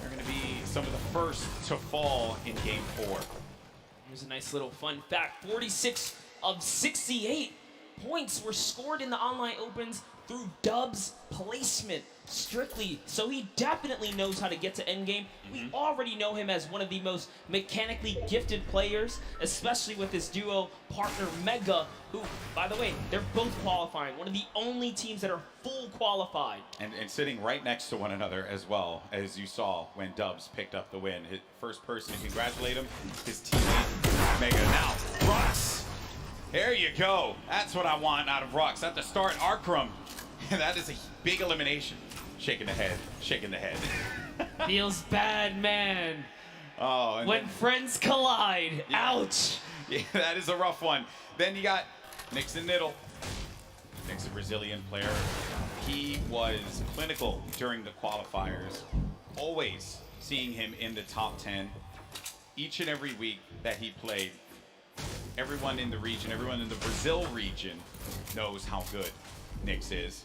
They're going to be some of the first to fall in game 4. Here's a nice little fun fact. 46 of 68 points were scored in the online opens through Dubs' placement strictly. So he definitely knows how to get to endgame. We already know him as one of the most mechanically gifted players, especially with his duo partner Mega, who, by the way, they're both qualifying. One of the only teams that are full qualified. And sitting right next to one another as well, as you saw when Dubs picked up the win. His first person to congratulate him, his teammate Mega. Now, Rux. There you go. That's what I want out of Rux. At the start, Arkram. That is a big elimination. Shaking the head, shaking the head. Feels bad, man. Oh, and when friends collide. Yeah. Ouch. Yeah, that is a rough one. Then you got Nixon Niddle. Nick's a Brazilian player. He was clinical during the qualifiers, always seeing him in the top 10 each and every week that he played. Everyone in the region, everyone in the Brazil region knows how good Nyx is.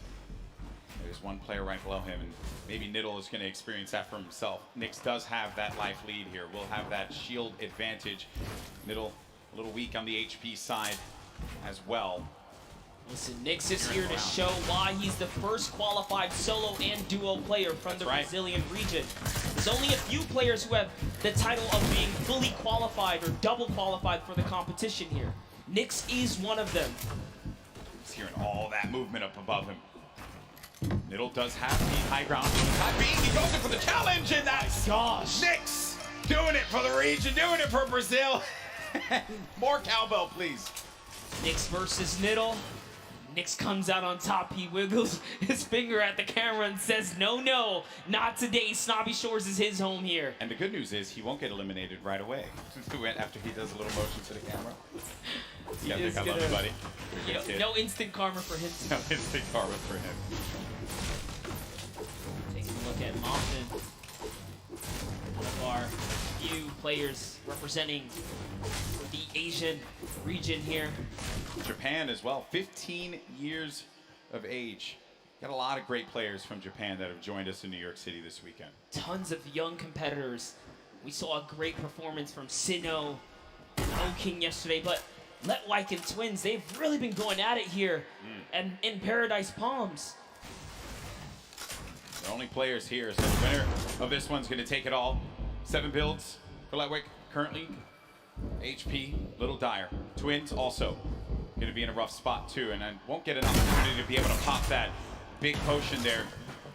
There's one player right below him, and maybe Niddle is going to experience that for himself. Nyx does have that life lead here. We'll have that shield advantage. Niddle a little weak on the HP side as well. Listen, Nyx is here to show why he's the first qualified solo and duo player from the Brazilian region. There's only a few players who have the title of being fully qualified or double qualified for the competition here. Nyx is one of them. He's hearing all that movement up above him. Niddle does have the high ground. He goes in for the challenge, and that's Nyx doing it for the region, doing it for Brazil. More cowbell, please. Nyx versus Niddle. Nyx comes out on top. He wiggles his finger at the camera and says, no, no, not today. Snobby Shores is his home here. And the good news is he won't get eliminated right away after he does a little motion to the camera. Yeah, I think I love you, buddy. No instant karma for him. No instant karma for him. Taking a look at Moffin. One of our few players representing the Asian region here. Japan as well, 15 years of age. Got a lot of great players from Japan that have joined us in New York City this weekend. Tons of young competitors. We saw a great performance from Sinnoh and O-King yesterday, but Let Wyke and Twins, they've really been going at it here and in Paradise Palms. The only players here, so the winner of this one's going to take it all. 7 builds for Let Wyke currently. HP, little dire. Twins also going to be in a rough spot too, and I won't get an opportunity to be able to pop that big potion there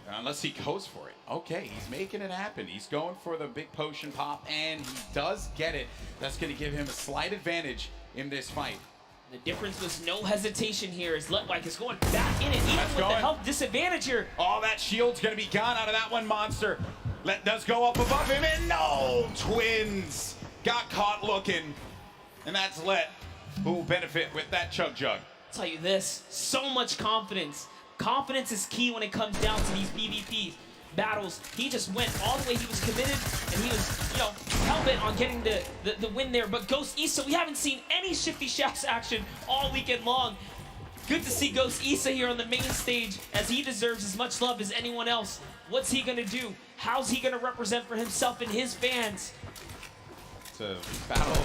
unless he goes for it. Okay, he's making it happen. He's going for the big potion pop, and he does get it. That's going to give him a slight advantage in this fight. The difference was no hesitation here as Let Wyke is going back in it, even with the health disadvantage here. All that shield's going to be gone out of that one monster. Let does go up above him, and no! Twins got caught looking, and that's Let who will benefit with that chug jug. I'll tell you this, so much confidence. Confidence is key when it comes down to these PvP battles. He just went all the way. He was committed, and he was, you know, hell-bent on getting the win there. But Ghost Issa, we haven't seen any Shifty Shafts action all weekend long. Good to see Ghost Issa here on the main stage, as he deserves as much love as anyone else. What's he gonna do? How's he gonna represent for himself and his fans? It's a battle,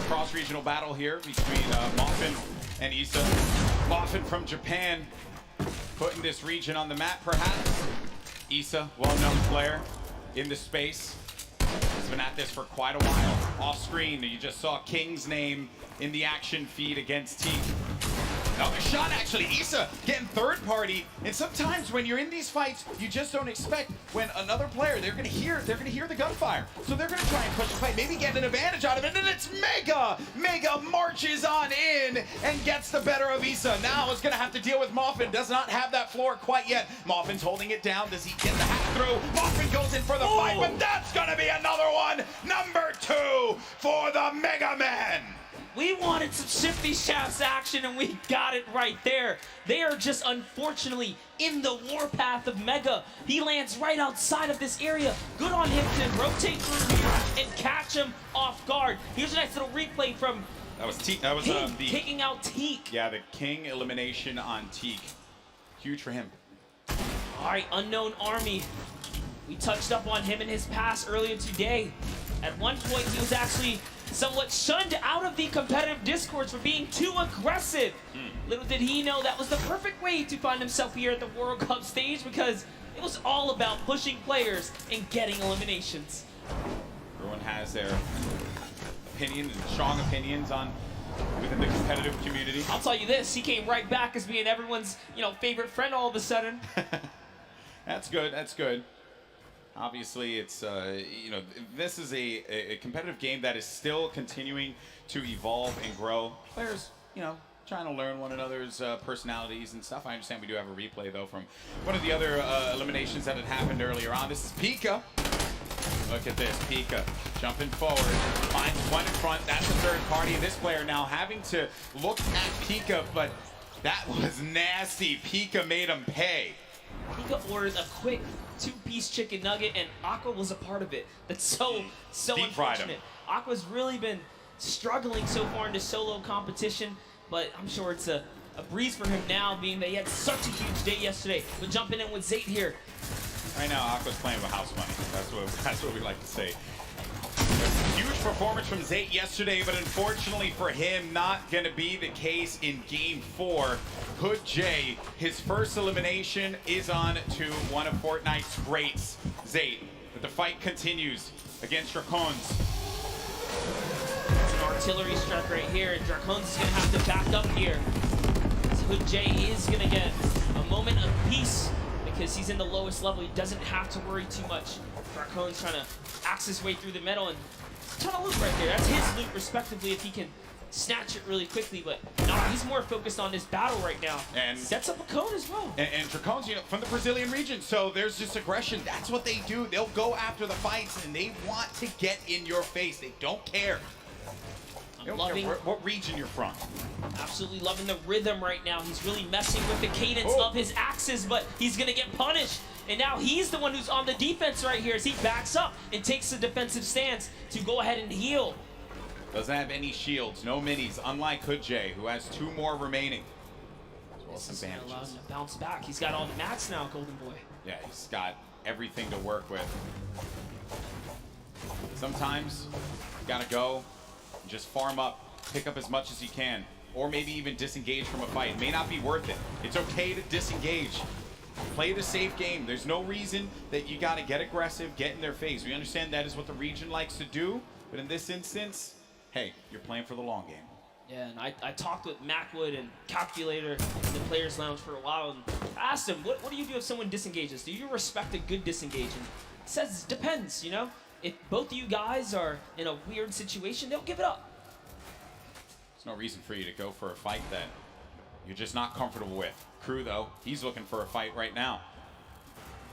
cross-regional battle here between Moffin and Issa. Moffin from Japan, putting this region on the map, perhaps. Issa, well-known player in the space. He's been at this for quite a while. Off-screen, you just saw King's name in the action feed against Teak. Another shot, actually. Issa getting third party, and sometimes when you're in these fights, you just don't expect when another player, they're gonna hear the gunfire, so they're gonna try and push the fight, maybe get an advantage out of it, and it's Mega! Mega marches on in and gets the better of Issa. Now it's gonna have to deal with Moffin. Does not have that floor quite yet. Moffin's holding it down. Does he get the hack through? Moffin goes in for the fight, but that's gonna be another one. Number 2 for the Mega Man. We wanted some Shifty Shafts action, and we got it right there. They are just unfortunately in the warpath of Mega. He lands right outside of this area. Good on him to rotate through here and catch him off guard. Here's a nice little replay from that was Teak. That was King taking out Teak. Yeah, the King elimination on Teak. Huge for him. All right, Unknown Army. We touched up on him in his past earlier today. At one point, he was actually somewhat shunned out of the competitive discourse for being too aggressive. Little did he know that was the perfect way to find himself here at the World Cup stage, because it was all about pushing players and getting eliminations. Everyone has their opinions and strong opinions on within the competitive community. I'll tell you this, he came right back as being everyone's, you know, favorite friend all of a sudden. That's good, that's good. Obviously, it's, you know, this is a competitive game that is still continuing to evolve and grow. Players, you know, trying to learn one another's personalities and stuff. I understand we do have a replay, though, from one of the other eliminations that had happened earlier on. This is Pika. Look at this, Pika jumping forward, finds one in front. That's the third party. This player now having to look at Pika, but That was nasty. Pika made him pay. Pika ordered a quick 2-piece chicken nugget, and Aqua was a part of it. That's so Deep fried him. unfortunate. Aqua's really been struggling so far in the solo competition, but I'm sure it's a breeze for him now, being that he had such a huge day yesterday. We're jumping in with Hésite here. Right now, Aqua's playing with house money. That's what we like to say. Huge performance from Hésite yesterday, but unfortunately for him, not going to be the case in Game 4. Hood J, his first elimination is on to one of Fortnite's greats, Hésite. But the fight continues against Dracons. It's an artillery strike right here, and Dracons is going to have to back up here. So Hood J is going to get a moment of peace because he's in the lowest level. He doesn't have to worry too much. Dracons trying to axe his way through the middle, and it's a ton of loot right there. That's his loot, respectively, if he can snatch it really quickly. But no, he's more focused on this battle right now. And sets up a cone as well. And Dracons, you know, from the Brazilian region, so there's just aggression. That's what they do. They'll go after the fights, and they want to get in your face. They don't care. They don't care what region you're from. Absolutely loving the rhythm right now. He's really messing with the cadence of his axes, but he's going to get punished. And now he's the one who's on the defense right here as he backs up and takes a defensive stance to go ahead and heal. Doesn't have any shields, no minis, unlike Hood J, who has 2 more remaining. As well as some bandages. Allow him to bounce back. He's got all the mats now, Golden Boy. Yeah, he's got everything to work with. Sometimes you gotta go and just farm up, pick up as much as you can, or maybe even disengage from a fight. It may not be worth it. It's okay to disengage. Play the safe game. There's no reason that you gotta get aggressive, get in their face. We understand that is what the region likes to do, but in this instance, hey, you're playing for the long game. Yeah, and I talked with Macwood and Calculator in the Players Lounge for a while, and I asked him, what do you do if someone disengages? Do you respect a good disengage? And he says, it depends, you know? If both of you guys are in a weird situation, they'll give it up. There's no reason for you to go for a fight that you're just not comfortable with. Crew, though, he's looking for a fight right now.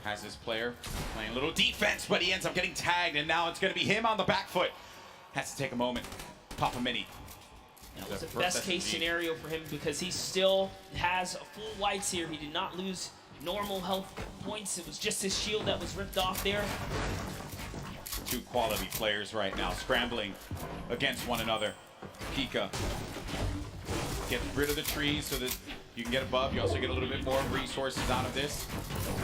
Has this player playing a little defense, but he ends up getting tagged, and now it's going to be him on the back foot. Has to take a moment. Pop a mini. That was the best case scenario for him because he still has full whites here. He did not lose normal health points. It was just his shield that was ripped off there. 2 quality players right now scrambling against one another. Pika gets rid of the trees so that you can get above. You also get a little bit more resources out of this.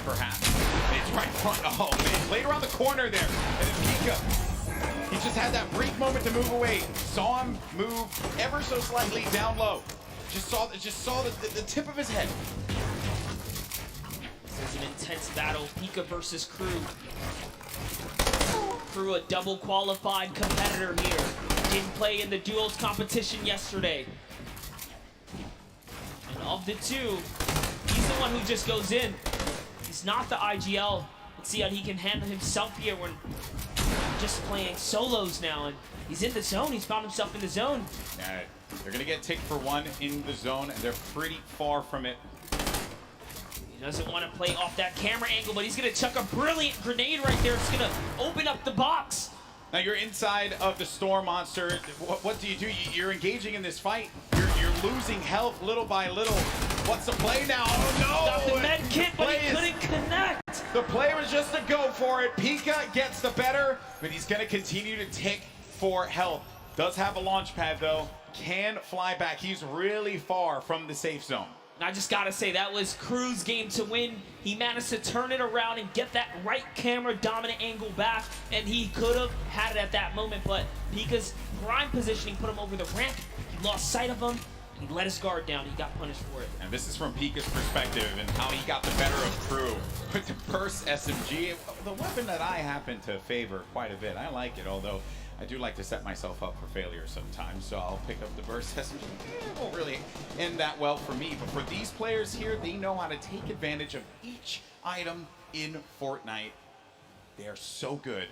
Perhaps. It's right in front. Oh, man. Played around the corner there. And then Pika, he just had that brief moment to move away. Saw him move ever so slightly down low. Just saw the tip of his head. This is an intense battle. Pika versus Crew. Crew, a double qualified competitor here. Didn't play in the duels competition yesterday. And of the 2, he's the one who just goes in. He's not the IGL. Let's see how he can handle himself here when just playing solos now, and he's in the zone. He's found himself in the zone. They're gonna get ticked for 1 in the zone, and they're pretty far from it. He doesn't want to play off that camera angle, but he's gonna chuck a brilliant grenade right there. It's gonna open up the box. Now you're inside of the Storm Monster. What do? You're engaging in this fight. You're losing health little by little. What's the play now? Oh no! Got the med kit, but he couldn't connect. The play was just to go for it. Pika gets the better, but he's going to continue to tick for health. Does have a launch pad though. Can fly back. He's really far from the safe zone. And I just gotta say, that was Crew's game to win. He managed to turn it around and get that right camera dominant angle back, and he could have had it at that moment, but Pika's prime positioning put him over the ramp. He lost sight of him, and he let his guard down. He got punished for it. And this is from Pika's perspective and how he got the better of Crew with the burst SMG, the weapon that I happen to favor quite a bit. I like it, although I do like to set myself up for failure sometimes, so I'll pick up the burst SMG. It won't really end that well for me, but for these players here, they know how to take advantage of each item in Fortnite. They are so good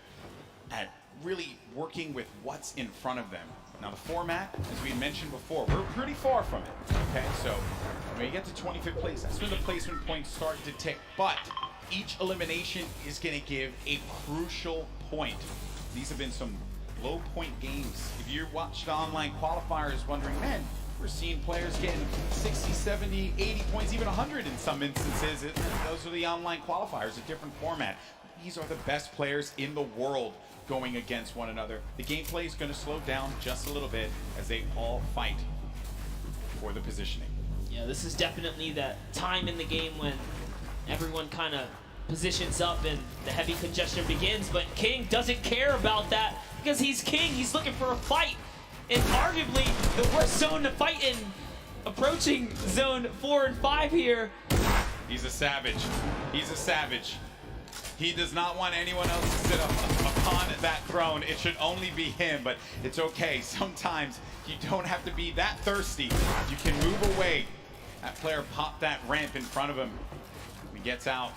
at really working with what's in front of them. Now the format, as we mentioned before, we're pretty far from it, okay? So when you get to 25th place, that's when the placement points start to tick, but each elimination is gonna give a crucial point. These have been some low point games. If you watch the online qualifiers wondering, man, We're seeing players getting 60, 70, 80 points, even 100 in some instances. Those are the online qualifiers, a different format. These are the best players in the world going against one another. The gameplay is going to slow down just a little bit as they all fight for the positioning. Yeah, this is definitely that time in the game when everyone kind of positions up and the heavy congestion begins, but King doesn't care about that because he's King. He's looking for a fight. And arguably the worst zone to fight in, approaching zone 4 and 5 here. He's a savage. He's a savage. He does not want anyone else to sit upon that throne. It should only be him, but it's okay. Sometimes you don't have to be that thirsty. You can move away. That player popped that ramp in front of him. He gets out.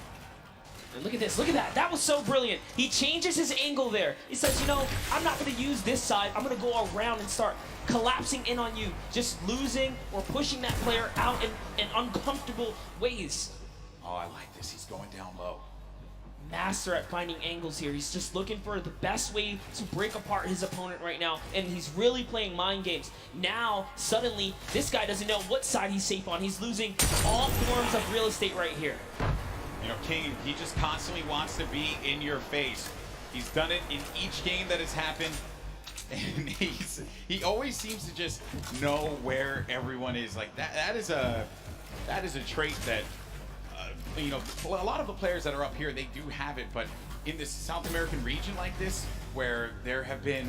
And look at this, look at that. That was so brilliant. He changes his angle there. He says, you know, I'm not going to use this side. I'm going to go around and start collapsing in on you, just losing or pushing that player out in uncomfortable ways. Oh, I like this. He's going down low. Master at finding angles here. He's just looking for the best way to break apart his opponent right now, and he's really playing mind games. Now, suddenly, this guy doesn't know what side he's safe on. He's losing all forms of real estate right here. You know, King, he just constantly wants to be in your face. He's done it in each game that has happened, and he always seems to just know where everyone is. Like that is a trait that you know, a lot of the players that are up here, they do have it, but in this South American region like this, where there have been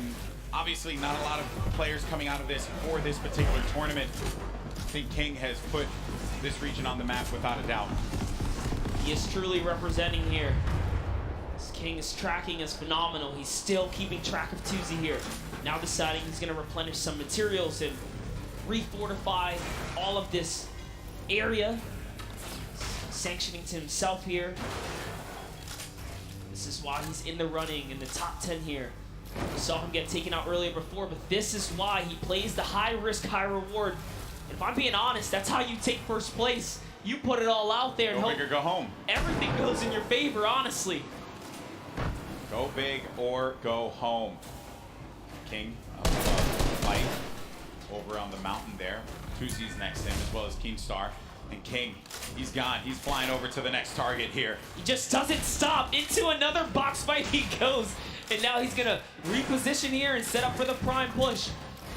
obviously not a lot of players coming out of this for this particular tournament, I think King has put this region on the map without a doubt. He is truly representing here. This King's tracking is phenomenal. He's still keeping track of Tuesday here. Now deciding he's going to replenish some materials and refortify all of this area. Sanctioning to himself here. This is why he's in the running in the top 10 here. We saw him get taken out earlier before, but this is why he plays the high risk, high reward. And if I'm being honest, that's how you take first place. You put it all out there and go big or go home. Everything goes in your favor, honestly. Go big or go home. King up above, fight over on the mountain there. Tuzi's next to him, as well as Keemstar. And King, he's gone. He's flying over to the next target here. He just doesn't stop. Into another box fight he goes. And now he's going to reposition here and set up for the prime push.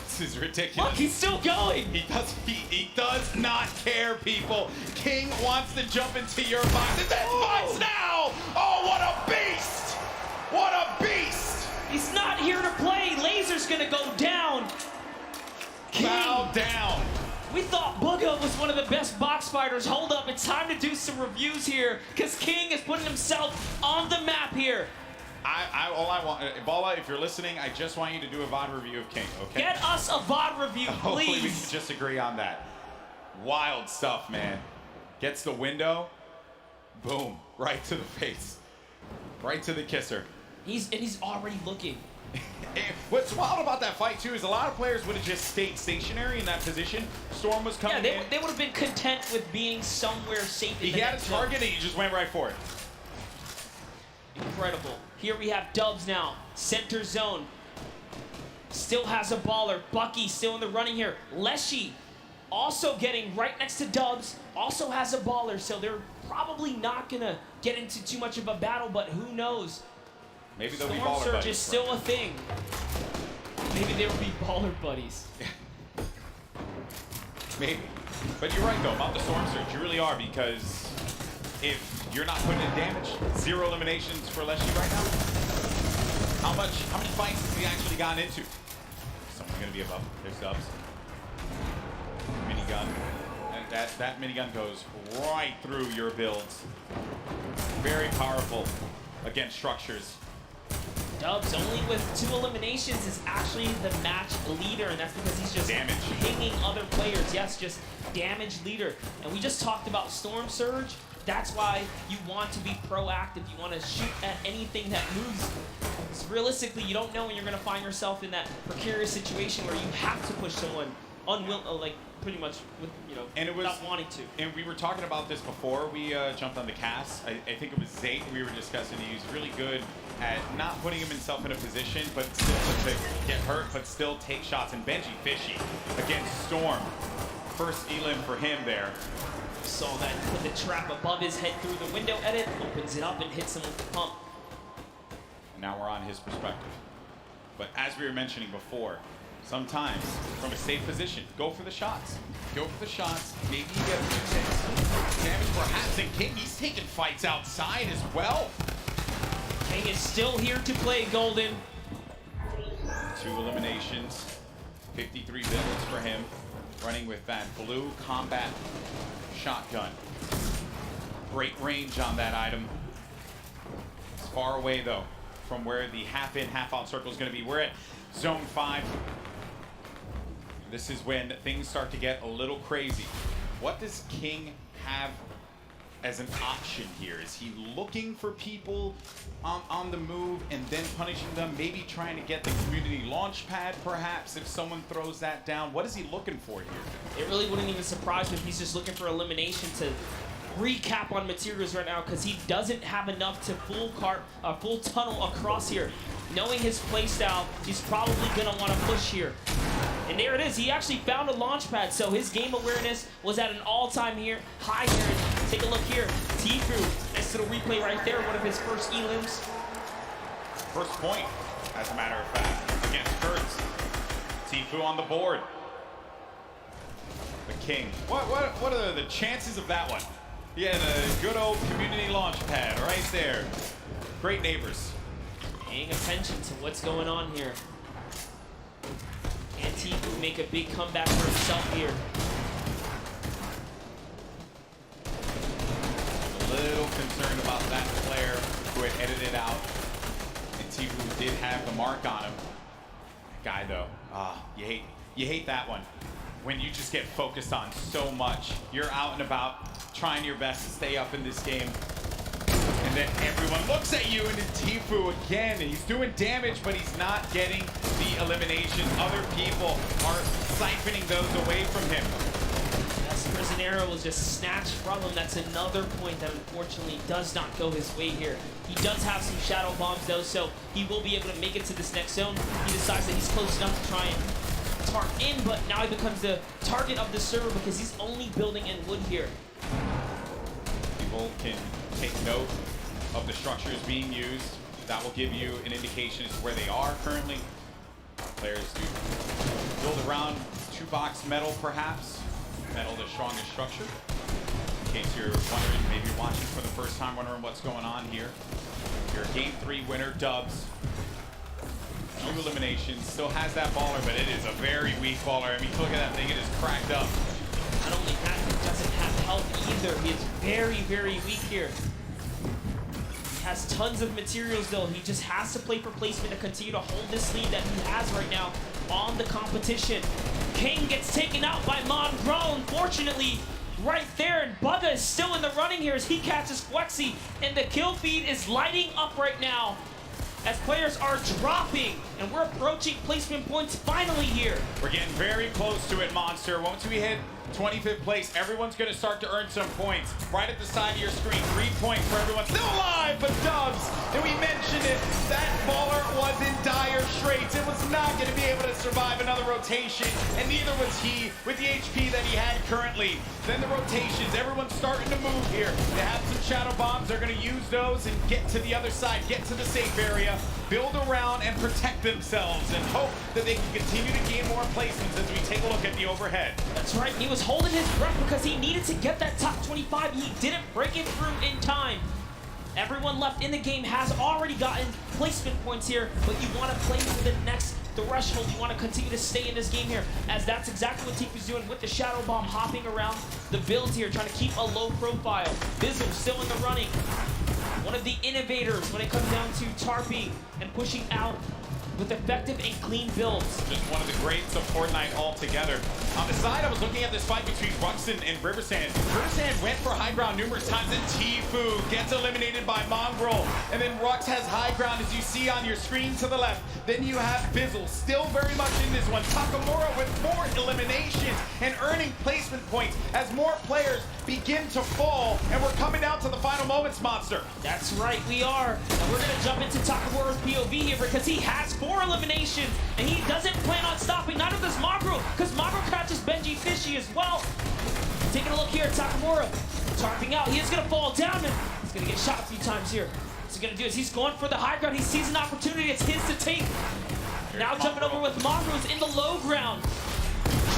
This is ridiculous. Look, he's still going. He does not care, people. King wants to jump into your box. It's box now! Oh, what a beast! What a beast! He's not here to play. Laser's going to go down. King. Bow down. We thought Booga was one of the best box fighters. Hold up, it's time to do some reviews here, because King is putting himself on the map here. All I want, Bala, if you're listening, I just want you to do a VOD review of King, okay? Get us a VOD review, please. Hopefully we can just agree on that. Wild stuff, man. Gets the window, boom, right to the face. Right to the kisser. He's already looking. What's wild about that fight, too, is a lot of players would have just stayed stationary in that position. Storm was coming in. They would have been content with being somewhere safe in the He had a target and he just went right for it. Incredible. Here we have Dubs now. Center zone. Still has a baller. Bucky still in the running here. Leshy also getting right next to Dubs. Also has a baller, so they're probably not going to get into too much of a battle, but who knows? Maybe they'll be Storm baller Surge buddies. is still a thing. Maybe they'll be baller buddies. Maybe. But you're right, though, about the Storm Surge. You really are, because if you're not putting in damage, 0 eliminations for Leshy right now. How many fights has he actually gotten into? Someone's going to be above. There's Dubs. Minigun. And that minigun goes right through your builds. Very powerful against structures. Dubs, only with 2 eliminations, is actually the match leader, and that's because he's just pinging other players. Yes, just damage leader. And we just talked about Storm Surge. That's why you want to be proactive. You want to shoot at anything that moves. Because realistically, you don't know when you're going to find yourself in that precarious situation where you have to push someone like pretty much with, you know, without wanting to. And we were talking about this before we jumped on the cast. I think it was Zayt we were discussing. He was really good at not putting himself in a position, but still to get hurt, but still take shots. And Benji fishy against Storm. First elim for him there. Saw that, put the trap above his head through the window edit, opens it up and hits him with the pump. Now we're on his perspective. But as we were mentioning before, sometimes from a safe position, go for the shots. Go for the shots. Maybe you get a few hits. Damage perhaps. And King, he's taking fights outside as well. King is still here to play Golden. 2 eliminations. 53 builds for him. Running with that blue combat shotgun. Great range on that item. It's far away though from where the half in, half out circle is going to be. We're at zone 5. This is when things start to get a little crazy. What does King have as an option here? Is he looking for people on the move and then punishing them? Maybe trying to get the community launch pad, perhaps, if someone throws that down. What is he looking for here? It really wouldn't even surprise me if he's just looking for elimination to recap on materials right now, because he doesn't have enough to full tunnel across here. Knowing his playstyle, he's probably gonna want to push here. And there it is. He actually found a launch pad, so his game awareness was at an all-time high here. Take a look here. Tfue, next to the replay right there, one of his first elims. First point, as a matter of fact, against Kurtz. Tfue on the board. The King. What are the chances of that one? He had a good old community launch pad right there. Great neighbors. Paying attention to what's going on here. Can Tfue make a big comeback for himself here? A little concerned about that player who had edited out. And Tfue did have the mark on him. That guy though, you hate that one. When you just get focused on so much. You're out and about, trying your best to stay up in this game. And then everyone looks at you, and it's Tfue again, and he's doing damage, but he's not getting the elimination. Other people are siphoning those away from him. Yes, Prisionero was just snatched from him. That's another point that unfortunately does not go his way here. He does have some shadow bombs though, so he will be able to make it to this next zone. He decides that he's close enough to try and target in, but now he becomes the target of the server because he's only building in wood here. People can take note of the structures being used. That will give you an indication as to where they are currently. Players do build around 2-box metal, perhaps. Metal, the strongest structure. In case you're wondering, maybe you're watching for the first time, wondering what's going on here. Your Game 3 winner, Dubs. 2 eliminations, still has that baller, but it is a very weak baller. I mean, look at that thing, it is cracked up. Not only that, he doesn't have health either. He is very, very weak here. He has tons of materials though. He just has to play for placement to continue to hold this lead that he has right now on the competition. King gets taken out by Mongrone, fortunately, right there, and Bugga is still in the running here as he catches Flexi, and the kill feed is lighting up right now as players are dropping, and we're approaching placement points finally here. We're getting very close to it, Monster. Once we hit 25th place, everyone's going to start to earn some points. Right at the side of your screen, 3 points for everyone still alive, but Dubs, and we mentioned it, that baller was in dire straits. It was not going to be able to survive another rotation, and neither was he with the HP that he had currently. Then the rotations, everyone's starting to move here. They have some shadow bombs, they're going to use those and get to the other side, get to the safe area, build around and protect themselves, and hope that they can continue to gain more placements as we take a look at the overhead. That's right, he was holding his breath because he needed to get that top 25. He didn't break it through in time. Everyone left in the game has already gotten placement points here, but you want to play for the next threshold. You want to continue to stay in this game here, as that's exactly what Tfue's doing with the Shadow Bomb, hopping around the builds here, trying to keep a low profile. Bizzle still in the running. One of the innovators when it comes down to tarping and pushing out with effective and clean builds. Just one of the greats of Fortnite altogether. On the side, I was looking at this fight between Ruxin and Riversand. Riversand went for high ground numerous times, and Tfue gets eliminated by Mongrel. And then Rux has high ground, as you see on your screen to the left. Then you have Bizzle, still very much in this one. Takamura with 4 eliminations and earning placement points as more players begin to fall. And we're coming down to the final moments, Monster. That's right, we are. And we're going to jump into Takamura's POV here because he has 4 eliminations and he doesn't plan on stopping. Neither does Mongrel, because Mongrel catches Benji Fishy as well. Taking a look here at Takamura. Tarping out. He is going to fall down and he's going to get shot a few times here. What's he going to do is he's going for the high ground. He sees an opportunity. It's his to take. Now jumping over with Mongrel's in the low ground.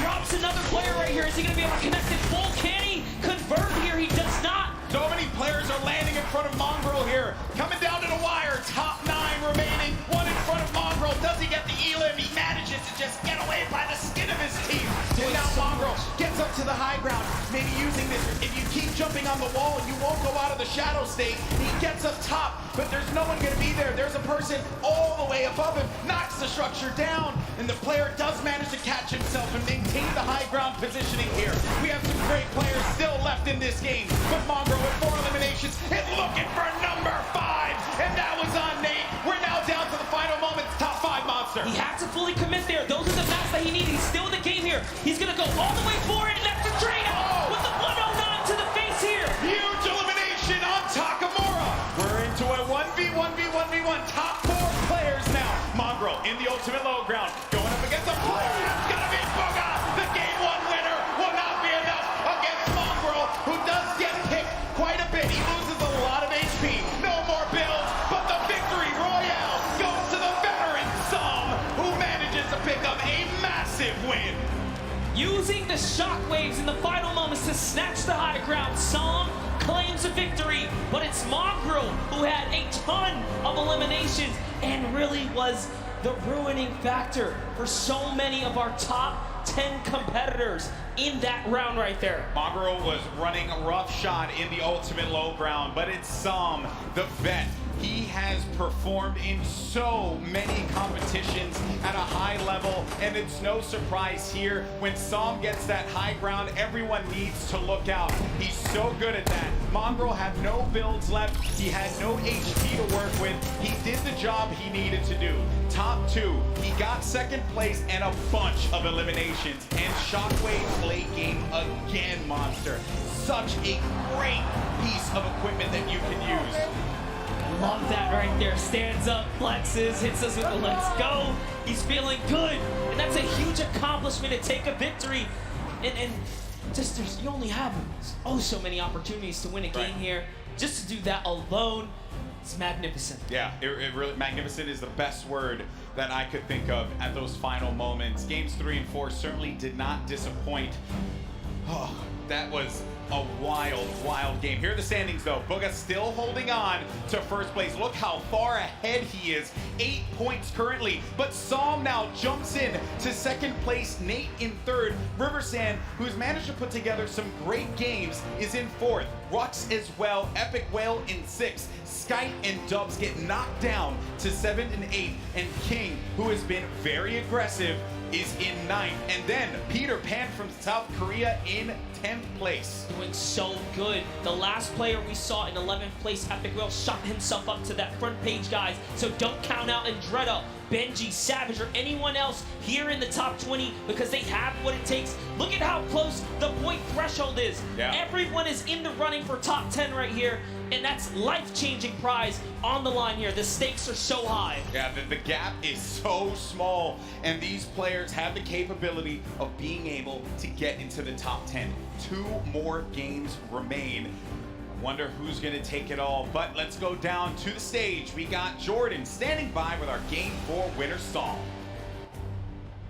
Drops another player right here. Is he going to be able to connect it full? Can he convert here? He does not. So many players are landing in front of Mongrel here. Coming down to the wire. Top 9 remaining. 1 in front of Mongrel. Does he get the elim? He manages to just get away by the skin of his teeth. And now Mongrel gets up to the high ground. Maybe using this. If you keep jumping on the wall, you won't go out of the shadow state. He gets up top, but there's no one going to be there. There's a person all the way above him. Knocks the structure down. And the player does manage to catch himself and maintain the high ground positioning here. We have some great players still left in this game. But Mongrel with 4 eliminations and looking for number 5. And that was on Nate. We're now down to the final moments. Top 5 Monster. He has to fully commit there. Those are the maps that he needs. He's still in the game here. He's going to go all the way forward and that's the trade out with the 109 to the face here. Huge elimination on Takamura. We're into a 1v1v1v1. Top 4 players now. Mongrel in the ultimate low ground. Going up against a player that's going to be Boga. The game 1 winner will not be enough against Mongrel, who does get picked quite a bit. He loses a lot of HP. No more builds, but the victory royale goes to the veteran Som, who manages to pick up a massive win. Using the shockwaves in the final moments to snatch the high ground, Som claims a victory, but it's Mongrel who had a ton of eliminations and really was the ruining factor for so many of our top 10 competitors in that round right there. Mongrel was running roughshod in the ultimate low ground, but it's Som, the vet. He has performed in so many competitions at a high level, and it's no surprise here. When Som gets that high ground, everyone needs to look out. He's so good at that. Mongrel had no builds left. He had no HP to work with. He did the job he needed to do. Top 2, he got 2nd place and a bunch of eliminations. And Shockwave's late game again, Monster. Such a great piece of equipment that you can use. Love that right there. Stands up, flexes, hits us with the let's go. He's feeling good. And that's a huge accomplishment to take a victory. And just you only have so many opportunities to win a game here. Just to do that alone, it's magnificent. Yeah, it really, magnificent is the best word that I could think of at those final moments. Games 3 and 4 certainly did not disappoint. Oh, that was a wild, wild game. Here are the standings, though. Boga still holding on to 1st place. Look how far ahead he is. 8 points currently. But Som now jumps in to 2nd place. Nate in 3rd. Riversand, who's managed to put together some great games, is in 4th. Rux as well. Epic Whale in 6th. Skype and Dubs get knocked down to 7th and 8th. And King, who has been very aggressive, is in 9th. And then Peter Pan from South Korea in 10th place. Doing so good. The last player we saw in 11th place, Epic Whale, shot himself up to that front page, guys. So don't count out Andretta, Benji, Savage, or anyone else here in the top 20 because they have what it takes. Look at how close the point threshold is. Yeah. Everyone is in the running for top 10 right here, and that's life-changing prize on the line here. The stakes are so high. Yeah, the gap is so small, and these players have the capability of being able to get into the top 10. 2 more games remain. Wonder who's going to take it all, but let's go down to the stage. We got Jordan standing by with our Game 4 winner, Som.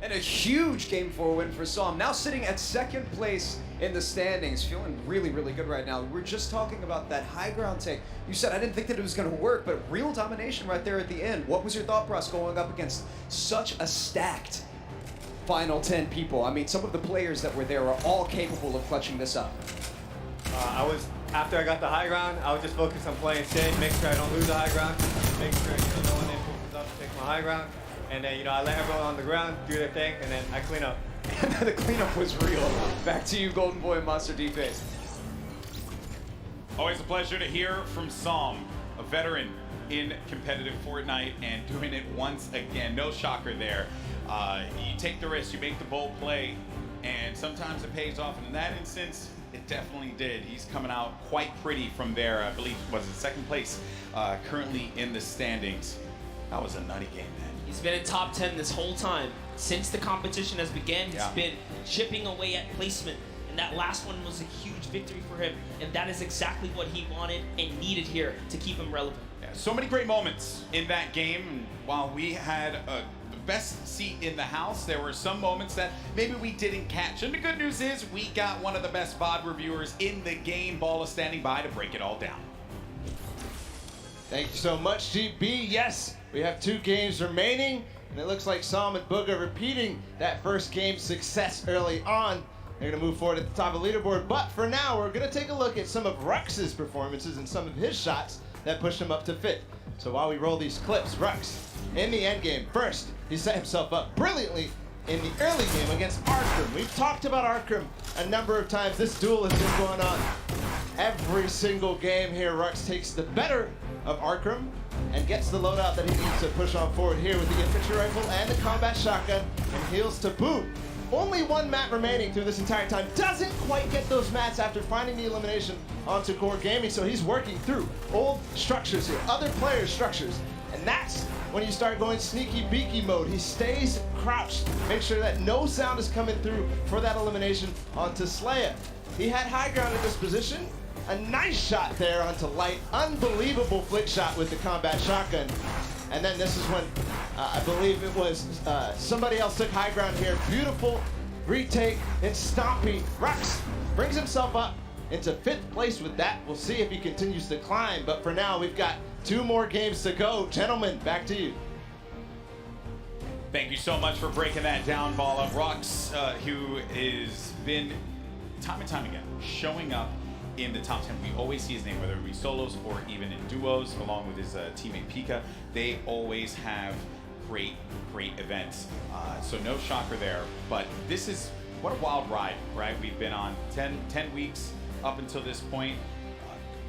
And a huge Game 4 win for Som. Now sitting at 2nd place in the standings. Feeling really, really good right now. We were just talking about that high ground take. You said, I didn't think that it was going to work, but real domination right there at the end. What was your thought process going up against such a stacked final 10 people? I mean, some of the players that were there are all capable of clutching this up. After I got the high ground, I was just focused on playing safe, make sure I don't lose the high ground, make sure no one influences up to take my high ground. And then, you know, I let everyone on the ground do their thing, and then I clean up. The cleanup was real. Back to you, Golden Boy and Monster D-Face. Always a pleasure to hear from Psalm, a veteran in competitive Fortnite and doing it once again. No shocker there. You take the risk, you make the bold play, and sometimes it pays off. And in that instance, it definitely did. He's coming out quite pretty from there. I believe, was it second place, currently in the standings. That was a nutty game, man. He's been in top 10 this whole time. Since the competition has begun, he's been chipping away at placement. And that last one was a huge victory for him. And that is exactly what he wanted and needed here to keep him relevant. Yeah, so many great moments in that game. And while we had the best seat in the house, there were some moments that maybe we didn't catch. And the good news is we got one of the best VOD reviewers in the game. Ball is standing by to break it all down. Thank you so much, GB. Yes, we have 2 games remaining, and it looks like Psalm and Boog are repeating that first game success early on. They're going to move forward at the top of the leaderboard, but for now, we're going to take a look at some of Rux's performances and some of his shots that pushed him up to 5th. So while we roll these clips, Rux, in the end game, first, he set himself up brilliantly in the early game against Arkham. We've talked about Arkham a number of times. This duel has been going on every single game here. Rux takes the better of Arkham and gets the loadout that he needs to push on forward here with the infantry rifle and the combat shotgun and heals to boot. Only 1 mat remaining through this entire time. Doesn't quite get those mats after finding the elimination onto Core Gaming, so he's working through old structures here, other players' structures. And that's when you start going sneaky beaky mode. He stays crouched, make sure that no sound is coming through for that elimination onto Slayer. He had high ground at this position. A nice shot there onto Light. Unbelievable flick shot with the combat shotgun. And then this is when I believe it was somebody else took high ground here. Beautiful retake and stompy. Rux brings himself up into 5th place with that. We'll see if he continues to climb. But for now, we've got 2 more games to go. Gentlemen, back to you. Thank you so much for breaking that down, Balla. Rux, who has been time and time again showing up in the top 10. We always see his name, whether it be solos or even in duos, along with his teammate Pika. They always have great events. So no shocker there. But this is, what a wild ride, right? We've been on 10 weeks up until this point.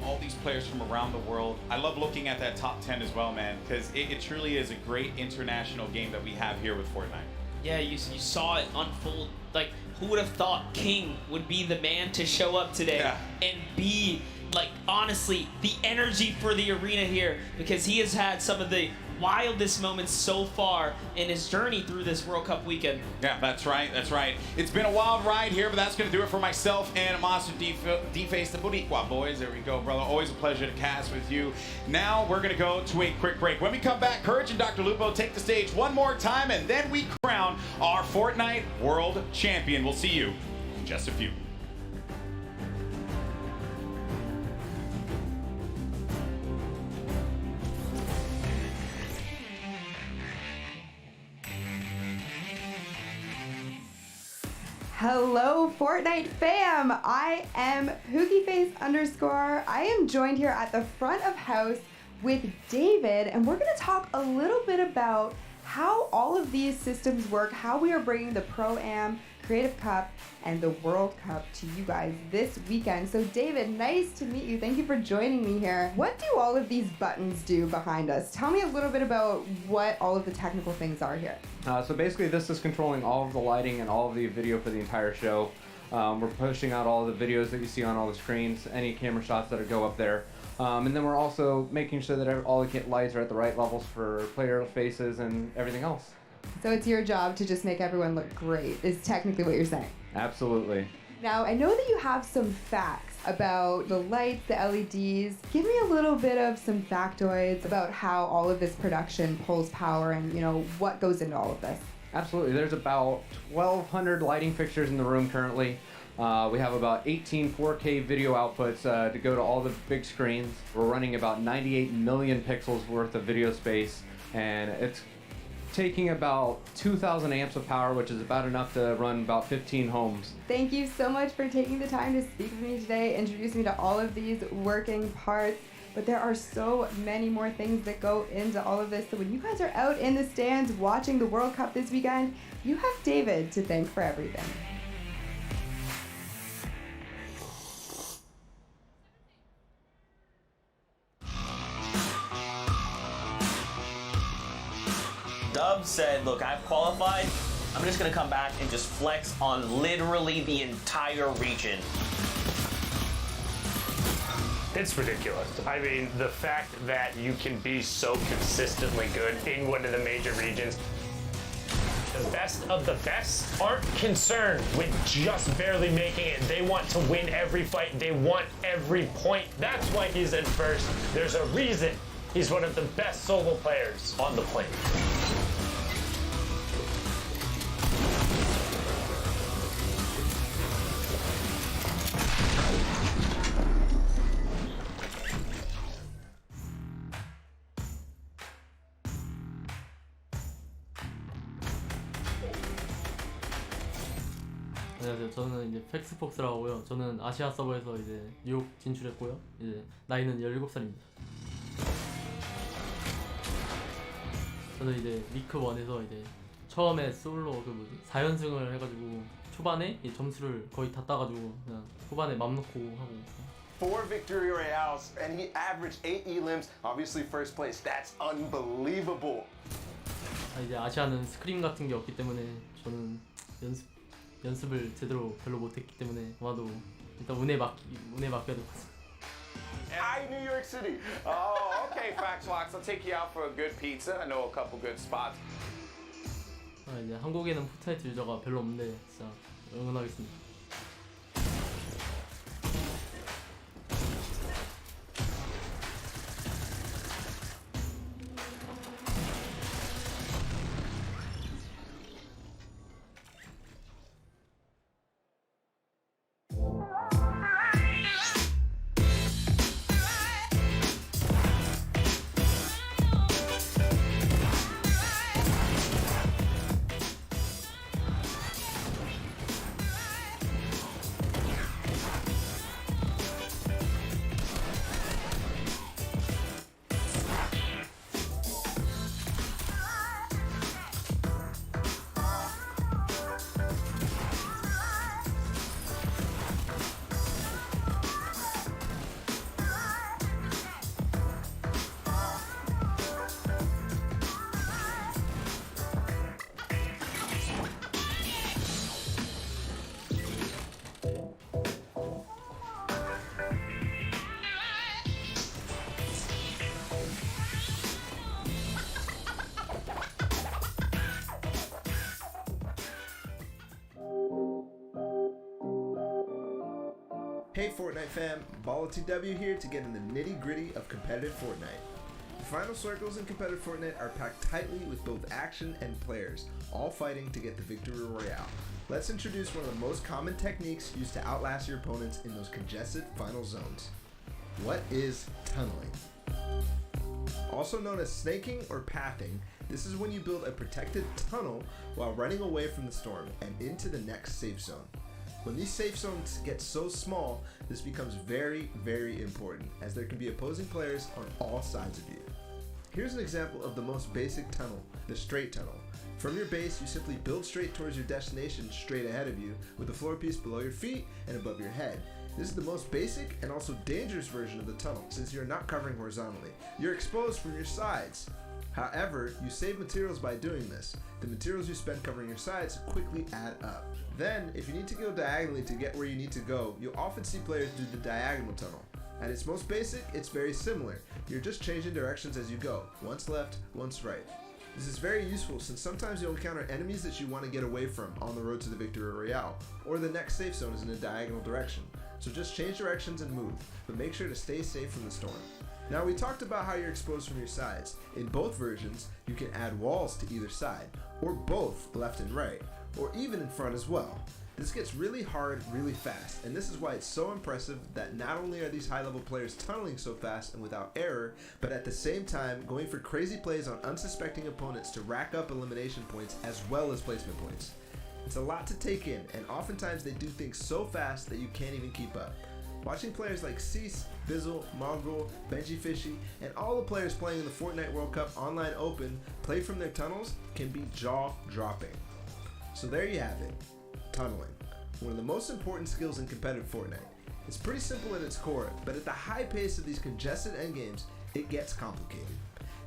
All these players from around the world. I love looking at that top 10 as well, man, because it truly is a great international game that we have here with Fortnite. Yeah, you saw it unfold. Like, who would have thought King would be the man to show up today and be, like, honestly, the energy for the arena here, because he has had some of the wildest moments so far in his journey through this World Cup weekend. Yeah, that's right, that's right. It's been a wild ride here, but that's going to do it for myself and Monster D-Face, the Boricua boys. There we go, brother. Always a pleasure to cast with you. Now we're going to go to a quick break. When we come back, Courage and Dr. Lupo take the stage one more time, and then we crown our Fortnite World Champion. We'll see you in just a few. Hello, Fortnite fam! I am HookieFace_. I am joined here at the front of house with David, and we're going to talk a little bit about how all of these systems work, how we are bringing the Pro-Am, Creative Cup, and the World Cup to you guys this weekend. So David, nice to meet you. Thank you for joining me here. What do all of these buttons do behind us? Tell me a little bit about what all of the technical things are here. So basically this is controlling all of the lighting and all of the video for the entire show. We're pushing out all of the videos that you see on all the screens, any camera shots that go up there. And then we're also making sure that all the lights are at the right levels for player faces and everything else. So it's your job to just make everyone look great, is technically what you're saying. Absolutely. Now, I know that you have some facts about the lights, the LEDs. Give me a little bit of some factoids about how all of this production pulls power and, you know, what goes into all of this. Absolutely. There's about 1,200 lighting fixtures in the room currently. We have about 18 4K video outputs to go to all the big screens. We're running about 98 million pixels worth of video space, and it's taking about 2,000 amps of power, which is about enough to run about 15 homes. Thank you so much for taking the time to speak with me today, introduce me to all of these working parts. but there are so many more things that go into all of this. So when you guys are out in the stands watching the World Cup this weekend, you have David to thank for everything. Dub said, look, I've qualified. I'm just gonna come back and just flex on literally the entire region. It's ridiculous. I mean, the fact that you can be so consistently good in one of the major regions. The best of the best aren't concerned with just barely making it. They want to win every fight. They want every point. That's why he's in first. There's a reason he's one of the best solo players on the planet. 안녕하세요. 저는 이제 팩스폭스라고 하고요. 저는 아시아 서버에서 이제 뉴욕 진출했고요. 이제 나이는 17살입니다. 저는 이제 리크 1에서 이제 처음에 솔로 그 뭐지 4연승을 해가지고 초반에 이 점수를 거의 다 따가지고 그냥 후반에 맘 놓고 하고. 4 victory royales and he averaged 8 elims. Obviously first place. That's unbelievable. 이제 아시아는 스크림 같은 게 없기 때문에 저는 연습을 제대로 별로 못했기 때문에 아마도 일단 운에 맡겨야 될 것 같습니다. Hi, New York City. Oh, okay, Faxlox. I'll take you out for a good pizza. I know a couple good spots. 이제 한국에는 포트나이트 유저가 별로 없는데 진짜 응원하겠습니다. Hey Fortnite fam, Ball2W here to get in the nitty gritty of competitive Fortnite. The final circles in competitive Fortnite are packed tightly with both action and players, all fighting to get the victory royale. Let's introduce one of the most common techniques used to outlast your opponents in those congested final zones. What is tunneling? Also known as snaking or pathing, this is when you build a protected tunnel while running away from the storm and into the next safe zone. When these safe zones get so small, this becomes very, very important, as there can be opposing players on all sides of you. Here's an example of the most basic tunnel, the straight tunnel. From your base, you simply build straight towards your destination straight ahead of you, with a floor piece below your feet and above your head. This is the most basic and also dangerous version of the tunnel, since you're not covering horizontally. You're exposed from your sides. However, you save materials by doing this. The materials you spend covering your sides quickly add up. Then, if you need to go diagonally to get where you need to go, you'll often see players do the diagonal tunnel. At its most basic, it's very similar. You're just changing directions as you go, once left, once right. This is very useful since sometimes you'll encounter enemies that you want to get away from on the road to the victory royale, or the next safe zone is in a diagonal direction. So just change directions and move, but make sure to stay safe from the storm. Now we talked about how you're exposed from your sides. In both versions, you can add walls to either side, or both left and right, or even in front as well. This gets really hard really fast, and this is why it's so impressive that not only are these high-level players tunneling so fast and without error, but at the same time going for crazy plays on unsuspecting opponents to rack up elimination points as well as placement points. It's a lot to take in, and oftentimes they do things so fast that you can't even keep up. Watching players like Cease, Bizzle, Mongrel, Benji Fishy, and all the players playing in the Fortnite World Cup Online Open play from their tunnels can be jaw-dropping. So there you have it, tunneling. One of the most important skills in competitive Fortnite. It's pretty simple at its core, but at the high pace of these congested endgames, it gets complicated.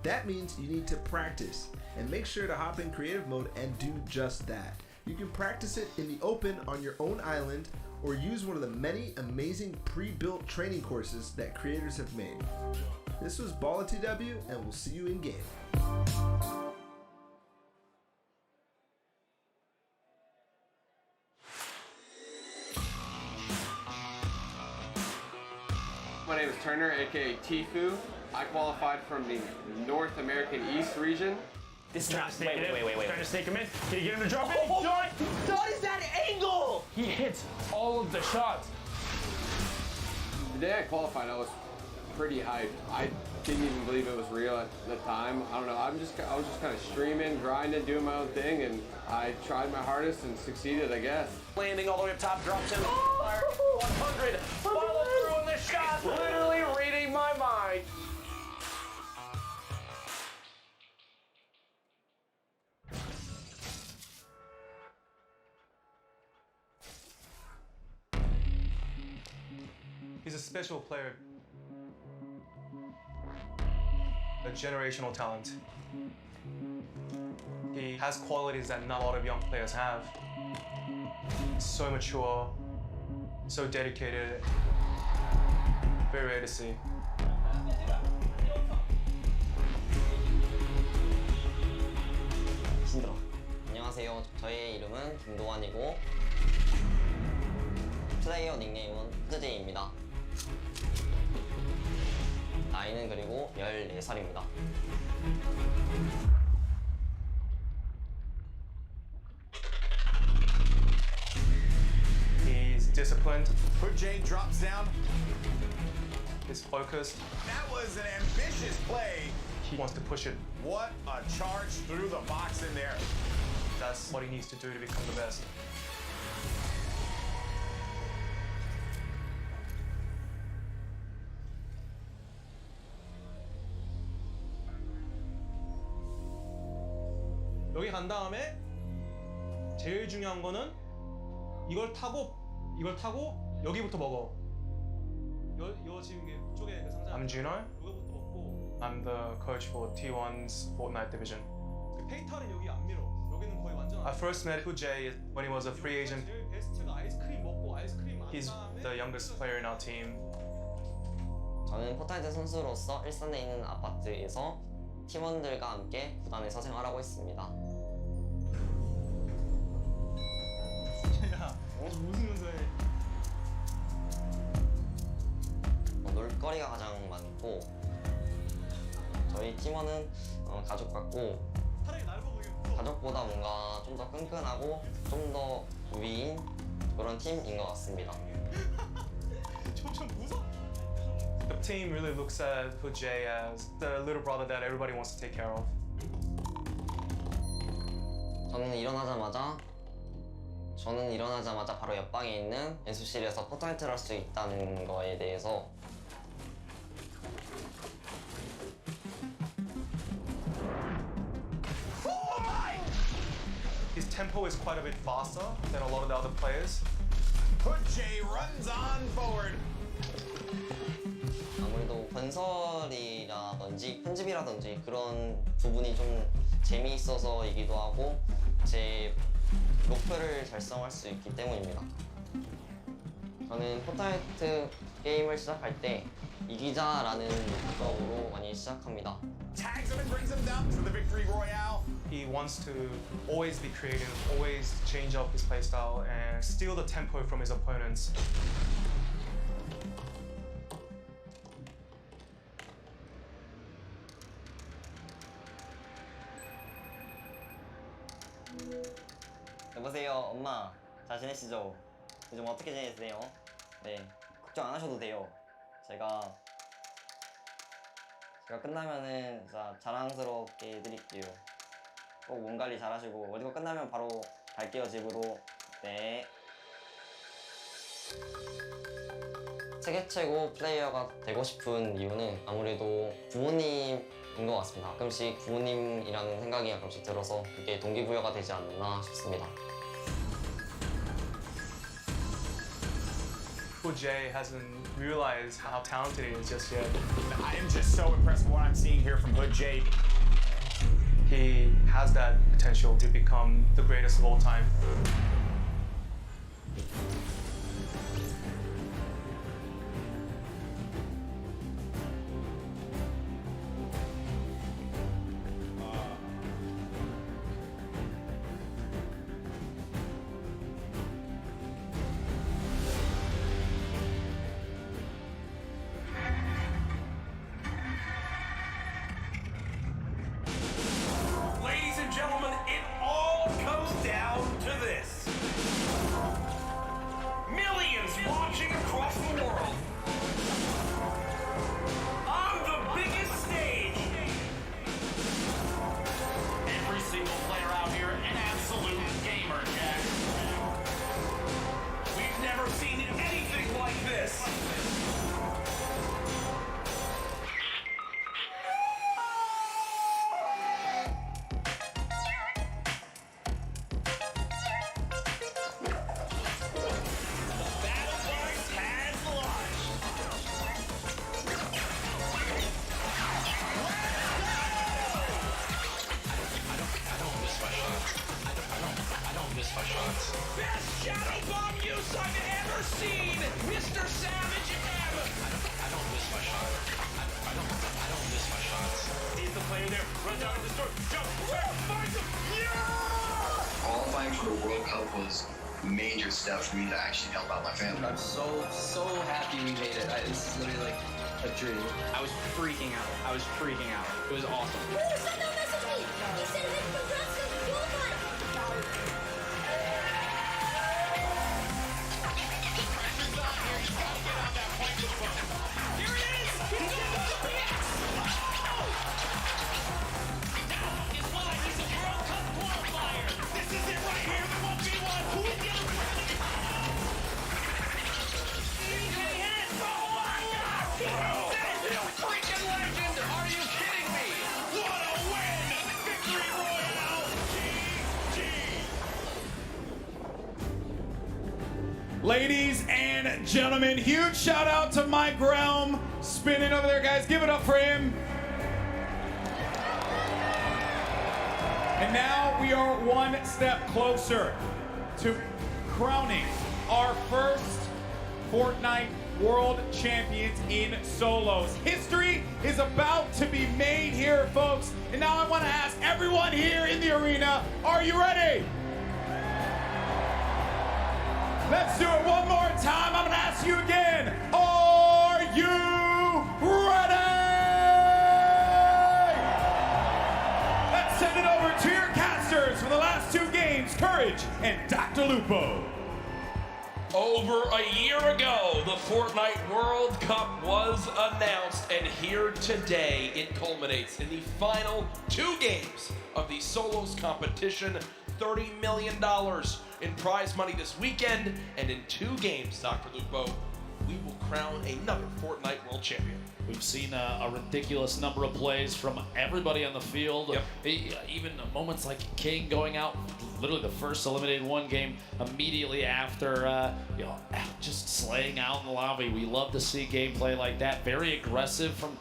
That means you need to practice, and make sure to hop in creative mode and do just that. You can practice it in the open on your own island, or use one of the many amazing pre-built training courses that creators have made. This was BallaTW, and we'll see you in game. My name is Turner, aka Tifu. I qualified from the North American East region. This trying to snake him in. Trying to snake him in. Can you get him to drop it? Oh, What is that angle? He hits all of the shots. The day I qualified, I was pretty hyped. I didn't even believe it was real at the time. I don't know. I was just kind of streaming, grinding, doing my own thing, and I tried my hardest and succeeded, I guess. Landing all the way up top, drops him. 100. Follow through on the shot. Literally reading my mind. He's a special player. A generational talent. He has qualities that not a lot of young players have. He's so mature, so dedicated, very rare to see. 힘들어. 안녕하세요. 저의 이름은 김도환이고 플레이어 닉네임은 흐드제이입니다. 나이는 그리고 14살입니다. He's disciplined. J drops down. He's focused. That was an ambitious play. He wants to push it. What a charge through the box in there. That's what he needs to do to become the best. 여기 간 다음에 제일 중요한 거는 이걸 타고 여기부터 먹어. 요 지금 이쪽에 그 상자. I'm Juno. 이거부터 먹고. I'm the coach for T1's Fortnite division. 페이탈은 여기 안 밀어. 여기는 거의 완전. I first met Jay when he was a free agent. 제일 베스트가 아이스크림 먹고 아이스크림 안 He's the youngest player in our team. 저는 포트나이트 선수로서 일산에 있는 아파트에서 팀원들과 함께 구단에서 생활하고 있습니다. 야, 웃으면서 해. 놀거리가 가장 많고 저희 팀원은 가족 같고 가족보다 뭔가 좀 더 끈끈하고 좀 더 위인 그런 팀인 것 같습니다. The team really looks at Jay as the little brother that everybody wants to take care of. 저는 일어나자마자 바로 옆방에 있는 연습실에서 포트나이트를 할 수 있다는 거에 대해서 His tempo is quite a bit faster than a lot of the other players. Jay runs on forward. 아무래도 건설이라든지 편집이라든지 그런 부분이 좀 재미있어서이기도 하고 제 목표를 달성할 수 있기 때문입니다. 저는 포트나이트 게임을 시작할 때 이기자라는 목적으로 많이 시작합니다. Tags him and brings him down to the victory royale. He wants to always be creative, always change up his playstyle and steal the tempo from his opponents. 여보세요, 엄마. 잘 지내시죠? 요즘 어떻게 지내세요? 네, 걱정 안 하셔도 돼요. 제가 끝나면은 진짜 자랑스럽게 해드릴게요. 꼭 몸 관리 잘하시고 어디가 끝나면 바로 갈게요, 집으로. 네. 세계 최고 플레이어가 되고 싶은 이유는 아무래도 부모님인 것 같습니다. 가끔씩 부모님이라는 생각이 가끔씩 들어서 그게 동기부여가 되지 않나 싶습니다. Jay hasn't realized how talented he is just yet. I am just so impressed with what I'm seeing here from Hood Jay. He has that potential to become the greatest of all time. Ladies and gentlemen, it all comes down to this. Millions watching across the world. On the biggest stage. Every single player out here, an absolute gamer, Jack. We've never seen anything like this. Best shadow bomb use I've ever seen, Mr. Savage M. I don't miss my shot. I don't miss my shots. He's the player there. Runs out of the store. Jump. Finds him. Yeah! Qualifying for the World Cup was a major step for me to actually help out my family. I'm so happy we made it. This is literally like a dream. I was freaking out. It was awesome. Who sent that message to me? He said that congrats on qualifying. Ladies and gentlemen, huge shout out to Mike Realm spinning over there, guys. Give it up for him. And now we are one step closer to crowning our first Fortnite World Champions in solos. History is about to be made here, folks. And now I want to ask everyone here in the arena, are you ready? Let's do it one more time. I'm gonna ask you again. Are you ready? Let's send it over to your casters for the last two games, Courage and Dr. Lupo. Over a year ago, the Fortnite World Cup was announced, and here today it culminates in the final two games of the solos competition. $30 million in prize money this weekend, and in two games, Dr. Lupo, we will crown another Fortnite World Champion. We've seen a ridiculous number of plays from everybody on the field. Yep. Even moments like King going out, literally the first eliminated one game immediately after, just slaying out in the lobby. We love to see gameplay like that. Very aggressive from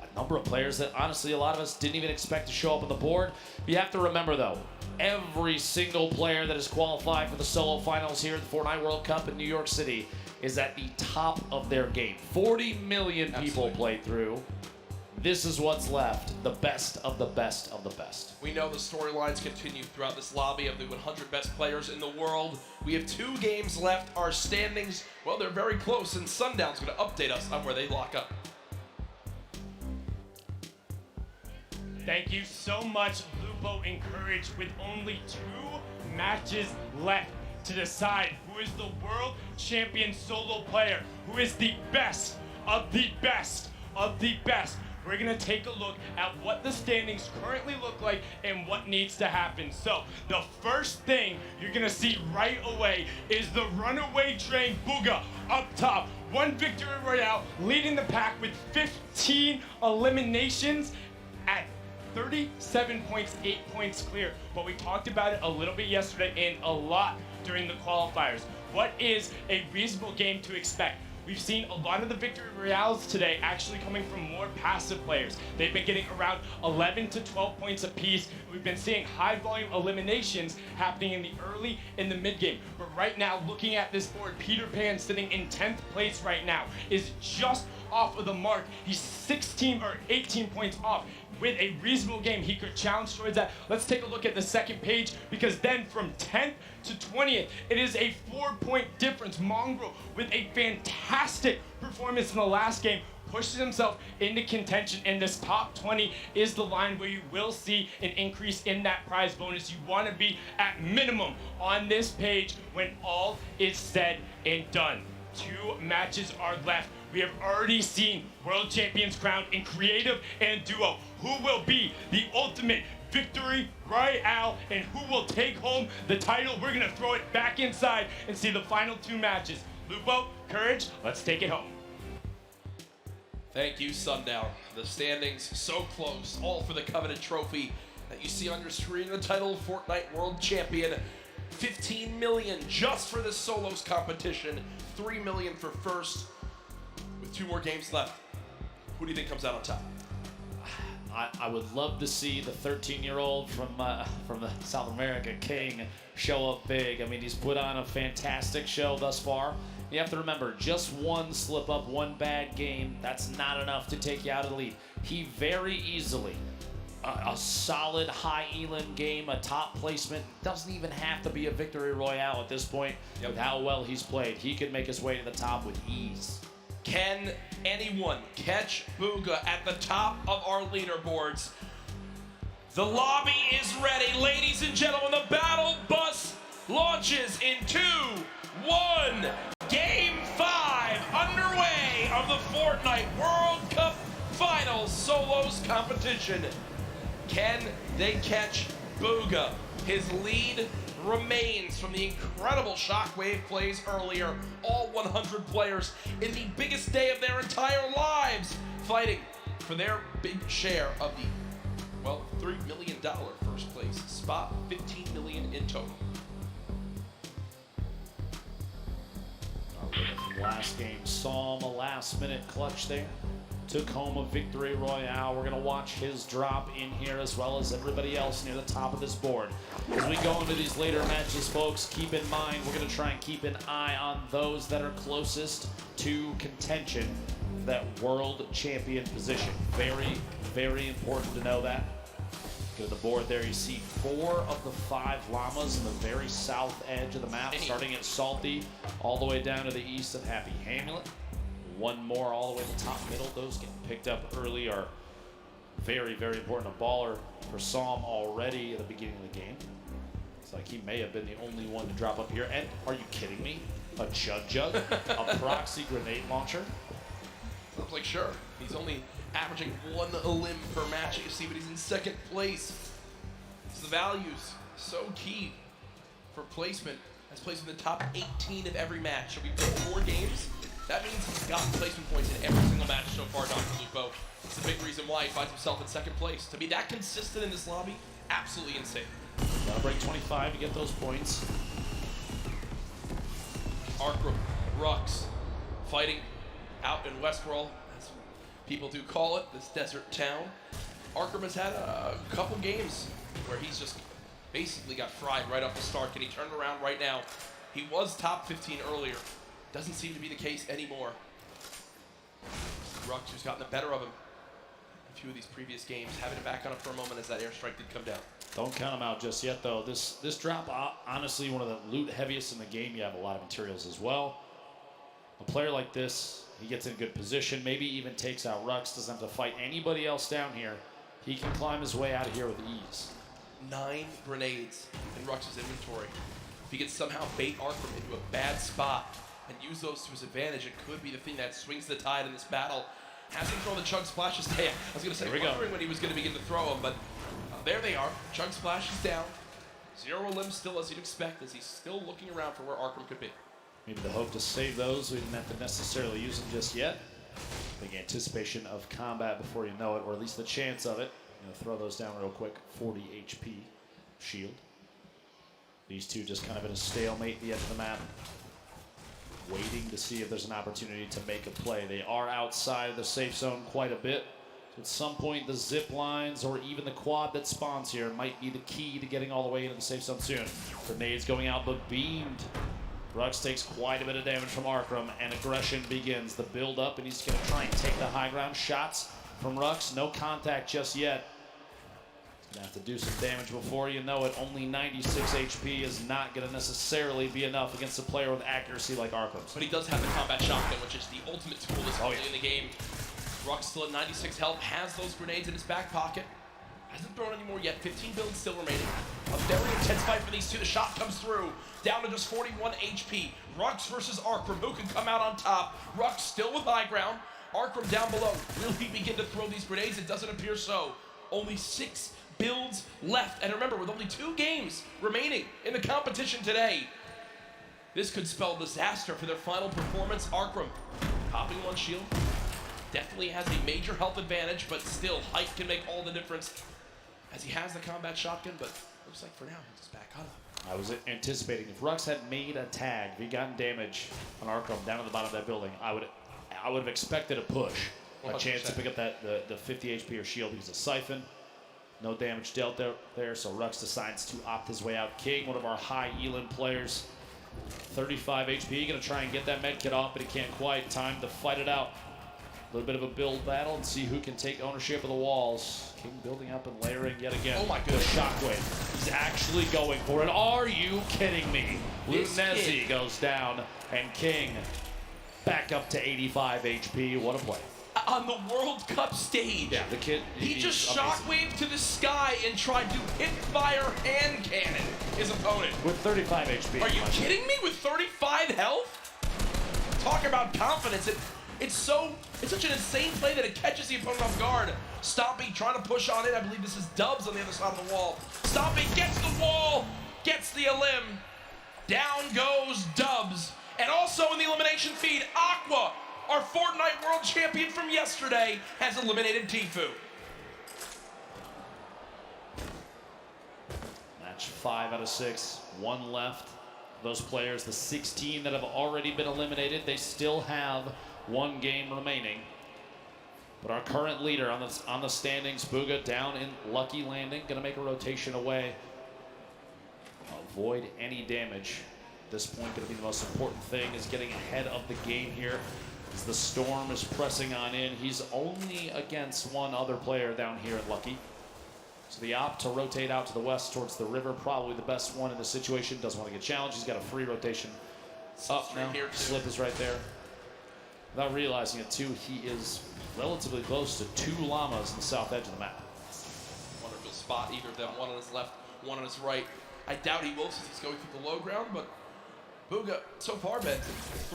a number of players that honestly a lot of us didn't even expect to show up on the board. You have to remember though, every single player that has qualified for the solo finals here at the Fortnite World Cup in New York City is at the top of their game. 40 million people played through. This is what's left, the best of the best of the best. We know the storylines continue throughout this lobby of the 100 best players in the world. We have two games left. Our standings, well, they're very close, and Sundown's going to update us on where they lock up. Thank you so much, Lupo and Courage, with only 2 matches left to decide who is the world champion solo player, who is the best of the best of the best. we're gonna take a look at what the standings currently look like and what needs to happen. So the first thing you're gonna see right away is the runaway train Bugha up top. One victory royale leading the pack with 15 eliminations at 37 points, 8 points clear. But we talked about it a little bit yesterday and a lot during the qualifiers. What is a reasonable game to expect? We've seen a lot of the victory royales today actually coming from more passive players. They've been getting around 11 to 12 points apiece. We've been seeing high volume eliminations happening in the early and the mid game. But right now, looking at this board, Peter Pan sitting in 10th place right now is just off of the mark. He's 16 or 18 points off. With a reasonable game, he could challenge towards that. Let's take a look at the second page, because then from 10th to 20th, it is a 4-point difference. Mongrel, with a fantastic performance in the last game, pushes himself into contention, and this top 20 is the line where you will see an increase in that prize bonus. You want to be at minimum on this page when all is said and done. 2 matches are left. We have already seen world champions crowned in creative and duo. Who will be the ultimate victory royale and who will take home the title? We're gonna throw it back inside and see the final 2 matches. Lupo, Courage, let's take it home. Thank you, Sundown. The standings so close, all for the coveted trophy that you see on your screen. The title, Fortnite World Champion. 15 million just for this solos competition. 3 million for first. With 2 more games left, who do you think comes out on top? I would love to see the 13-year-old from the South America, King, show up big. I mean, he's put on a fantastic show thus far. You have to remember, just one slip up, one bad game, that's not enough to take you out of the lead. He very easily, a solid high elim game, a top placement, doesn't even have to be a victory royale at this point. With how well he's played, he could make his way to the top with ease. Can anyone catch Bugha at the top of our leaderboards? The lobby is ready. Ladies and gentlemen, the battle bus launches in 2, 1. Game 5 underway of the Fortnite World Cup Finals Solos competition. Can they catch Bugha? His lead remains from the incredible shockwave plays earlier. All 100 players in the biggest day of their entire lives fighting for their big share of the, well, $3 million first place spot, 15 million in total. Last game, saw him a last-minute clutch there. Took home a victory royale. We're going to watch his drop in here as well as everybody else near the top of this board. As we go into these later matches, folks, keep in mind we're going to try and keep an eye on those that are closest to contention for that world champion position. Very, very important to know that. Go to the board there, you see 4 of the 5 llamas in the very south edge of the map, starting at Salty, all the way down to the east of Happy Hamlet. 1 more all the way to the top middle. Those getting picked up early are very, very important. A baller for Psalm already at the beginning of the game. It's like he may have been the only one to drop up here. And are you kidding me? A Jug, a proxy grenade launcher. Sounds like sure. He's only averaging 1 limb per match. You see, but he's in 2nd place. It's the values so key for placement. Has placed in the top 18 of every match. So we played 4 games. That means he's gotten placement points in every single match so far, Dr. Lupo. It's a big reason why he finds himself in 2nd place. To be that consistent in this lobby, absolutely insane. Gotta break 25 to get those points. Arkham, Rux, fighting out in Westworld, as people do call it, this desert town. Arkham has had a couple games where he's just basically got fried right off the start. Can he turn it around right now? He was top 15 earlier. Doesn't seem to be the case anymore. Rux, who's gotten the better of him in a few of these previous games, having it back on him for a moment as that airstrike did come down. Don't count him out just yet, though. This drop, honestly, one of the loot heaviest in the game. You have a lot of materials as well. A player like this, he gets in a good position, maybe even takes out Rux, doesn't have to fight anybody else down here. He can climb his way out of here with ease. 9 grenades in Rux's inventory. If he could somehow bait Arkham into a bad spot and use those to his advantage, it could be the thing that swings the tide in this battle. Hasn't thrown the chug splashes down. I was going to say, wondering when he was going to begin to throw them, but there they are. Chug splash is down. 0 limbs still, as you'd expect, as he's still looking around for where Arkham could be. Maybe the hope to save those. We didn't have to necessarily use them just yet. Big anticipation of combat before you know it, or at least the chance of it. I'm going to throw those down real quick. 40 HP shield. These two just kind of in a stalemate at the edge of the map, waiting to see if there's an opportunity to make a play. They are outside of the safe zone quite a bit. So at some point, the zip lines or even the quad that spawns here might be the key to getting all the way into the safe zone soon. Grenades going out, but beamed. Rux takes quite a bit of damage from Arkham, and aggression begins. The build up, and he's going to try and take the high ground. Shots from Rux, no contact just yet. He's going to have to do some damage before you know it. Only 96 HP is not going to necessarily be enough against a player with accuracy like Arkham's. But he does have the combat shotgun, which is the ultimate tool this early in the game. Rux still at 96 health, has those grenades in his back pocket. Hasn't thrown any more yet. 15 builds still remaining. A very intense fight for these two. The shot comes through. Down to just 41 HP. Rux versus Arkham. Who can come out on top? Rux still with high ground. Arkham down below. Will he begin to throw these grenades? It doesn't appear so. Only 6 builds left. And remember, with only 2 games remaining in the competition today, this could spell disaster for their final performance. Arkham popping 1 shield. Definitely has a major health advantage, but still, height can make all the difference as he has the combat shotgun, but looks like for now, he'll just back up. I was anticipating if Rux had made a tag, if he'd gotten damage on Arkham down at the bottom of that building, I would have expected a push, a chance to pick up the 50 HP or shield because of Siphon. No damage dealt there, so Rux decides to opt his way out. King, one of our high Elin players, 35 HP, gonna try and get that med kit off, but he can't quite. Time to fight it out. A little bit of a build battle and see who can take ownership of the walls. King building up and layering yet again. Oh my goodness. The shockwave. He's actually going for it. Are you kidding me? Lunesi goes down and King back up to 85 HP. What a play. On the World Cup stage. Yeah, the kid. He just shockwaved to the sky and tried to hip fire hand cannon his opponent. With 35 HP. Are you kidding me? With 35 health? Talk about confidence. It's such an insane play that it catches the opponent off guard. Stompy trying to push on it. I believe this is Dubs on the other side of the wall. Stompy gets the wall, gets the elim. Down goes Dubs. And also in the elimination feed, Aqua, our Fortnite world champion from yesterday, has eliminated Tfue. Match 5 out of 6. 1 left. Those players, the 16 that have already been eliminated, they still have 1 game remaining. But our current leader on the standings, Booga, down in Lucky Landing, gonna make a rotation away. Avoid any damage. At this point, gonna be the most important thing is getting ahead of the game here. As the storm is pressing on in, he's only against 1 other player down here at Lucky. So the opt to rotate out to the west towards the river, probably the best one in the situation. Doesn't want to get challenged. He's got a free rotation up now. Slip is right there. Without realizing it too, he is relatively close to 2 llamas in the south edge of the map. Wonderful spot, either of them, 1 on his left, 1 on his right. I doubt he will since he's going through the low ground, but Booga, so far, Ben,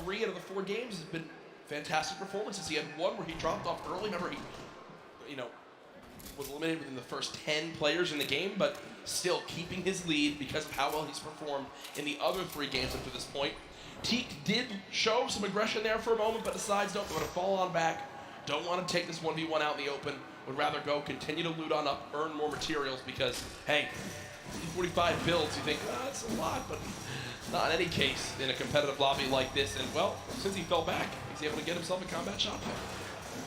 3 out of the 4 games has been fantastic performances. He had 1 where he dropped off early. Remember, he, was eliminated within the first 10 players in the game, but still keeping his lead because of how well he's performed in the other 3 games up to this point. Teak did show some aggression there for a moment, but decides, nope, I'm going to fall on back. Don't want to take this 1v1 out in the open. Would rather go continue to loot on up, earn more materials because, hey, 45 builds, you think, that's a lot, but not in any case in a competitive lobby like this. And, well, since he fell back, he's able to get himself a combat shotgun.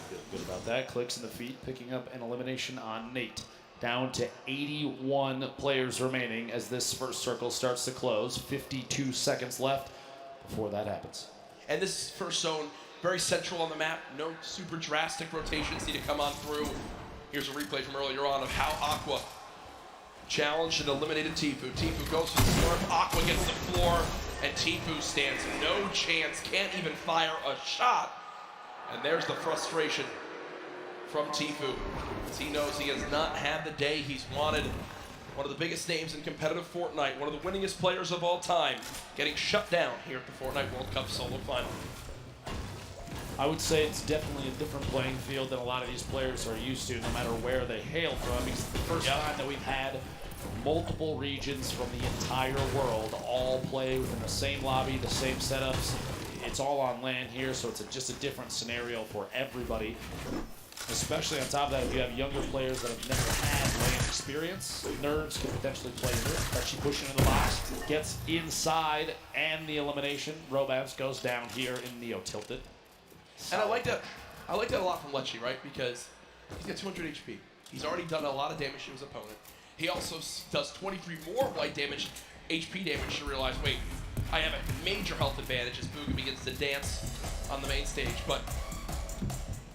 Feel good about that. Clicks in the feed, picking up an elimination on Nate. Down to 81 players remaining as this first circle starts to close. 52 seconds left before that happens. And this first zone, very central on the map. No super drastic rotations need to come on through. Here's a replay from earlier on of how Aqua challenged and eliminated Tfue. Tfue goes to the north, Aqua gets the floor, and Tfue stands no chance, can't even fire a shot. And there's the frustration from Tfue, as he knows he has not had the day he's wanted. One of the biggest names in competitive Fortnite, one of the winningest players of all time, getting shut down here at the Fortnite World Cup Solo Final. I would say it's definitely a different playing field than a lot of these players are used to, no matter where they hail from. It's the first time that we've had multiple regions from the entire world all play within the same lobby, the same setups. It's all on land here, so it's just a different scenario for everybody. Especially on top of that, if you have younger players that have never had land experience, nerves can potentially play into it. Especially pushing in the box, gets inside, and the elimination. Robabs goes down here in Neo tilted. And I like that a lot from Lecce, right? Because he's got 200 HP. He's already done a lot of damage to his opponent. He also does 23 more white damage, HP damage to realize, wait, I have a major health advantage as Booga begins to dance on the main stage. But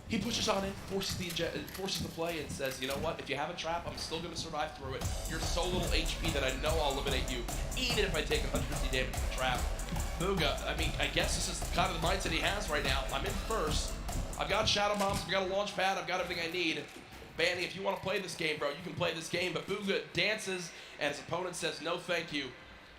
he pushes on in, forces the play, and says, you know what, if you have a trap, I'm still going to survive through it. You're so little HP that I know I'll eliminate you, even if I take 150 damage from the trap. Booga, I mean, I guess this is kind of the mindset he has right now. I'm in first. I've got shadow bombs, I've got a launch pad, I've got everything I need. Banny, if you want to play this game, bro, you can play this game. But Booga dances, and his opponent says, no thank you.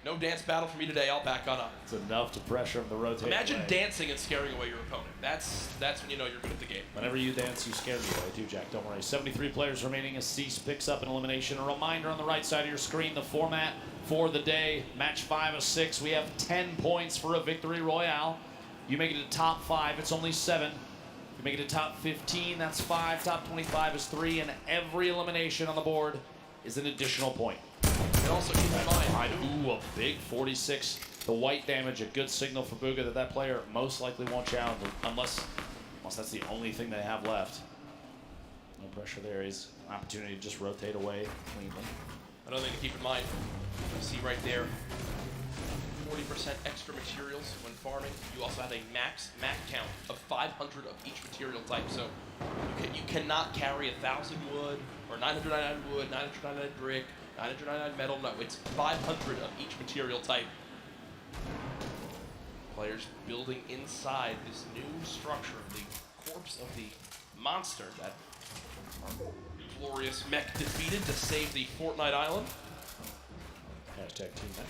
No dance battle for me today, I'll back on up. It's enough to pressure him to rotate. Imagine dancing and scaring away your opponent. That's when you know you're good at the game. Whenever you dance, you scare me away too, Jack. Don't worry. 73 players remaining as Cease picks up an elimination. A reminder on the right side of your screen, the format for the day. Match 5 of 6. We have 10 points for a victory royale. You make it to top 5, it's only 7. You make it to top 15, that's 5. Top 25 is 3, and every elimination on the board is an additional point. And also keep in mind, ooh, a big 46. The white damage, a good signal for Booga that player most likely won't challenge unless that's the only thing they have left. No pressure there. He's an opportunity to just rotate away cleanly. Another thing to keep in mind, you see right there, 40% extra materials when farming. You also have a max count of 500 of each material type. So you cannot carry 1,000 wood or 999 wood, 999 brick, 999 metal. No, it's 500 of each material type. Players building inside this new structure, the corpse of the monster that our glorious mech defeated to save the Fortnite island. Hashtag team mech.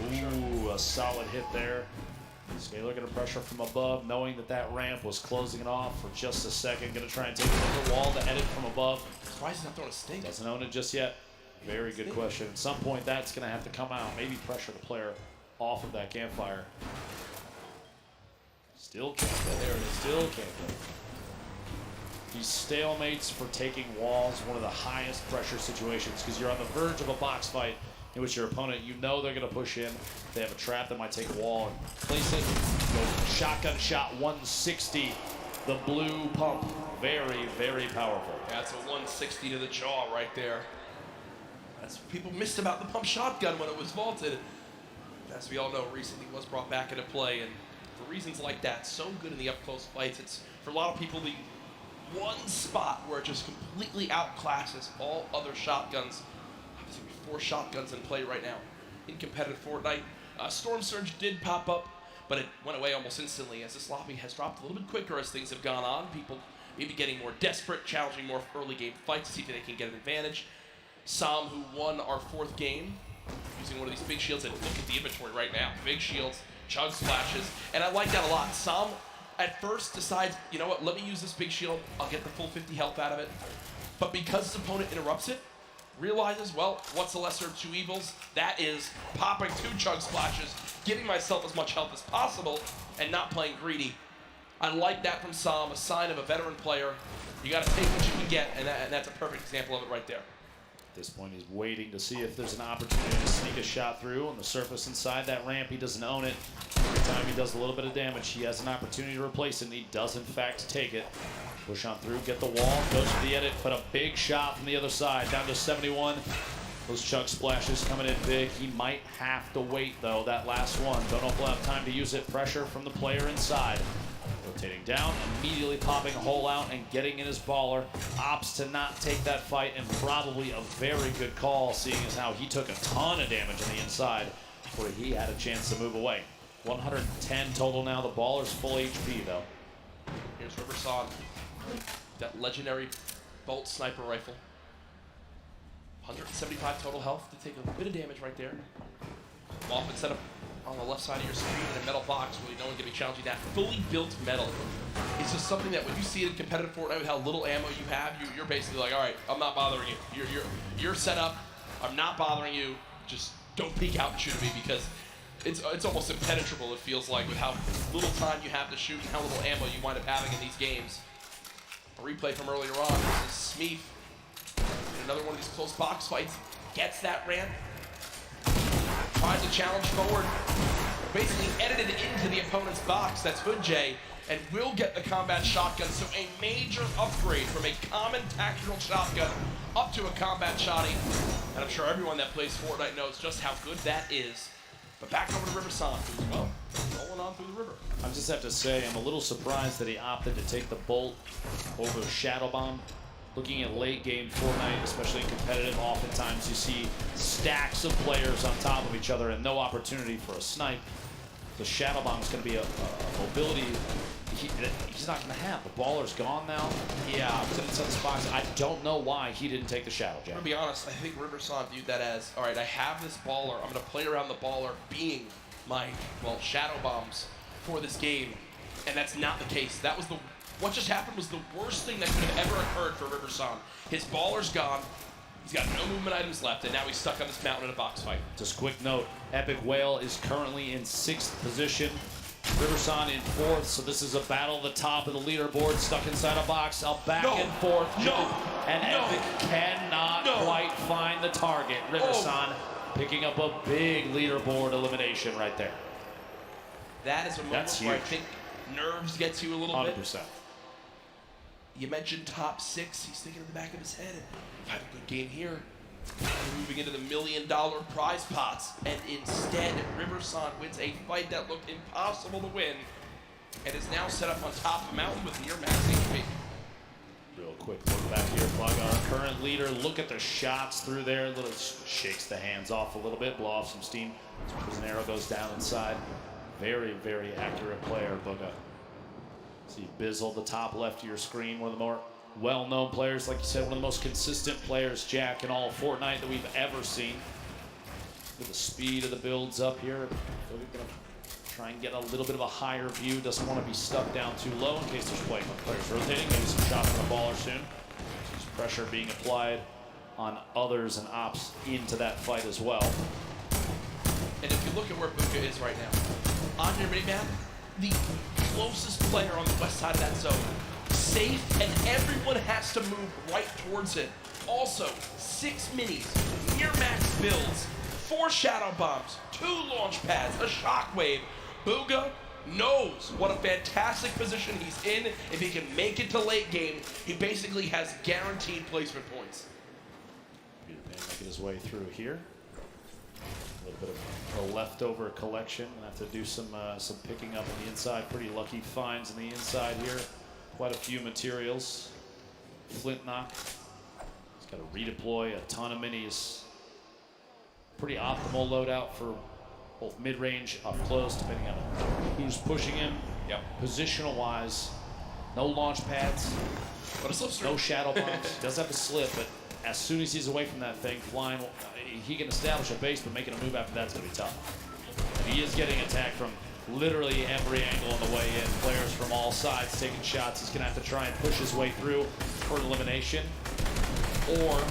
Ooh, a solid hit there. Scalar gonna pressure from above, knowing that ramp was closing it off for just a second. Gonna try and take another wall to edit from above. Why is he not throwing a stink? Doesn't own it just yet. Very good question. At some point, that's gonna have to come out. Maybe pressure the player off of that campfire. Still can't get there. Still can't get. These stalemates for taking walls, one of the highest pressure situations, because you're on the verge of a box fight in which your opponent, you know they're going to push in. They have a trap that might take a wall and place it. Go shotgun shot, 160. The blue pump, very, very powerful. That's a 160 to the jaw right there. That's what people missed about the pump shotgun when it was vaulted. As we all know, recently was brought back into play, and for reasons like that, so good in the up-close fights. It's, for a lot of people, the one spot where it just completely outclasses all other shotguns. Obviously, 4 shotguns in play right now in competitive Fortnite. Storm Surge did pop up, but it went away almost instantly as this lobby has dropped a little bit quicker as things have gone on. People maybe getting more desperate, challenging more early game fights to see if they can get an advantage. Sam, who won our 4th game, using one of these big shields, and look at the inventory right now. Big shields, chug splashes, and I like that a lot. Sam at first decides, you know what, let me use this big shield, I'll get the full 50 health out of it. But because his opponent interrupts it, realizes, well, what's the lesser of 2 evils? That is popping 2 chug splashes, giving myself as much health as possible, and not playing greedy. I like that from Sam, a sign of a veteran player. You gotta take what you can get, and that's a perfect example of it right there. At this point, he's waiting to see if there's an opportunity to sneak a shot through on the surface inside that ramp. He doesn't own it. Every time he does a little bit of damage, he has an opportunity to replace it, and he does, in fact, take it. Push on through, get the wall, goes for the edit, but a big shot from the other side, down to 71. Those chug splashes coming in big. He might have to wait, though, that last one. Don't know if we'll have time to use it. Pressure from the player inside. Rotating down, immediately popping a hole out and getting in his baller. Opts to not take that fight, and probably a very good call, seeing as how he took a ton of damage on the inside before he had a chance to move away. 110 total now. The baller's full HP, though. Here's Riverson. That legendary bolt sniper rifle. 175 total health to take a bit of damage right there. Off instead of on the left side of your screen in a metal box where no one can be challenging that. Fully built metal. It's just something that when you see it in competitive Fortnite with how little ammo you have, you're basically like, all right, I'm not bothering you. You're set up. I'm not bothering you. Just don't peek out and shoot at me because it's almost impenetrable, it feels like, with how little time you have to shoot and how little ammo you wind up having in these games. A replay from earlier on. This is Smeef in another one of these close box fights. Gets that ramp. Tries to challenge forward. Basically edited into the opponent's box. That's Hood J. And will get the combat shotgun. So a major upgrade from a common tactical shotgun up to a combat shotty. And I'm sure everyone that plays Fortnite knows just how good that is. But back over to Riverson, who's, well, rolling on through the river. I just have to say, I'm a little surprised that he opted to take the bolt over Shadow Bomb. Looking at late game Fortnite, especially in competitive, oftentimes you see stacks of players on top of each other and no opportunity for a snipe. The Shadow Bomb is going to be a mobility he's not going to have. The baller's gone now. Yeah. He's in the box. I don't know why he didn't take the Shadow Jab. I'm going to be honest, I think Riverson viewed that as, all right, I have this baller. I'm going to play around the baller being my, well, Shadow Bombs for this game. And that's not the case. That was what just happened was the worst thing that could have ever occurred for Riverson. His baller's gone. He's got no movement items left, and now he's stuck on this mountain in a box fight. Just quick note, Epic Whale is currently in 6th position. Riverson in 4th, so this is a battle at the top of the leaderboard, stuck inside a box, back and forth. And Epic cannot quite find the target. Riverson picking up a big leaderboard elimination right there. That is a moment where I think nerves gets you a little 100%. bit. You mentioned top 6. He's thinking in the back of his head, if I have a good game here, we're moving into the $1 million prize pots. And instead, Riverson wins a fight that looked impossible to win and is now set up on top of a mountain with near max HP. Real quick look back here, Plug, our current leader. Look at the shots through there. Little shakes the hands off a little bit, blow off some steam. As an arrow goes down inside. Very, very accurate player, Booga. See Bizzle, the top left of your screen, one of the more well-known players, like you said, one of the most consistent players, Jack, in all of Fortnite that we've ever seen. With the speed of the builds up here, so we're gonna try and get a little bit of a higher view. Doesn't want to be stuck down too low in case there's players rotating. Maybe some shots from the baller soon. There's pressure being applied on others and ops into that fight as well. And if you look at where Buka is right now, on your minimap, the closest player on the west side of that zone, safe, and everyone has to move right towards it. Also, 6 minis, near max builds, 4 shadow bombs, 2 launch pads, a shockwave. Booga knows what a fantastic position he's in. If he can make it to late game, he basically has guaranteed placement points. Peter Pan making his way through here. A little bit of a leftover collection. We'll have to do some picking up on the inside. Pretty lucky finds on the inside here. Quite a few materials. Flint knock. He's got to redeploy a ton of minis. Pretty optimal loadout for both mid-range, up close, depending on who's pushing him. Yep. Positional wise, no launch pads. But a slipstream. No shadow bombs. He does have a slip, but as soon as he's away from that thing, flying, he can establish a base, but making a move after that's going to be tough. He is getting attacked from literally every angle on the way in. Players from all sides taking shots. He's going to have to try and push his way through for an elimination or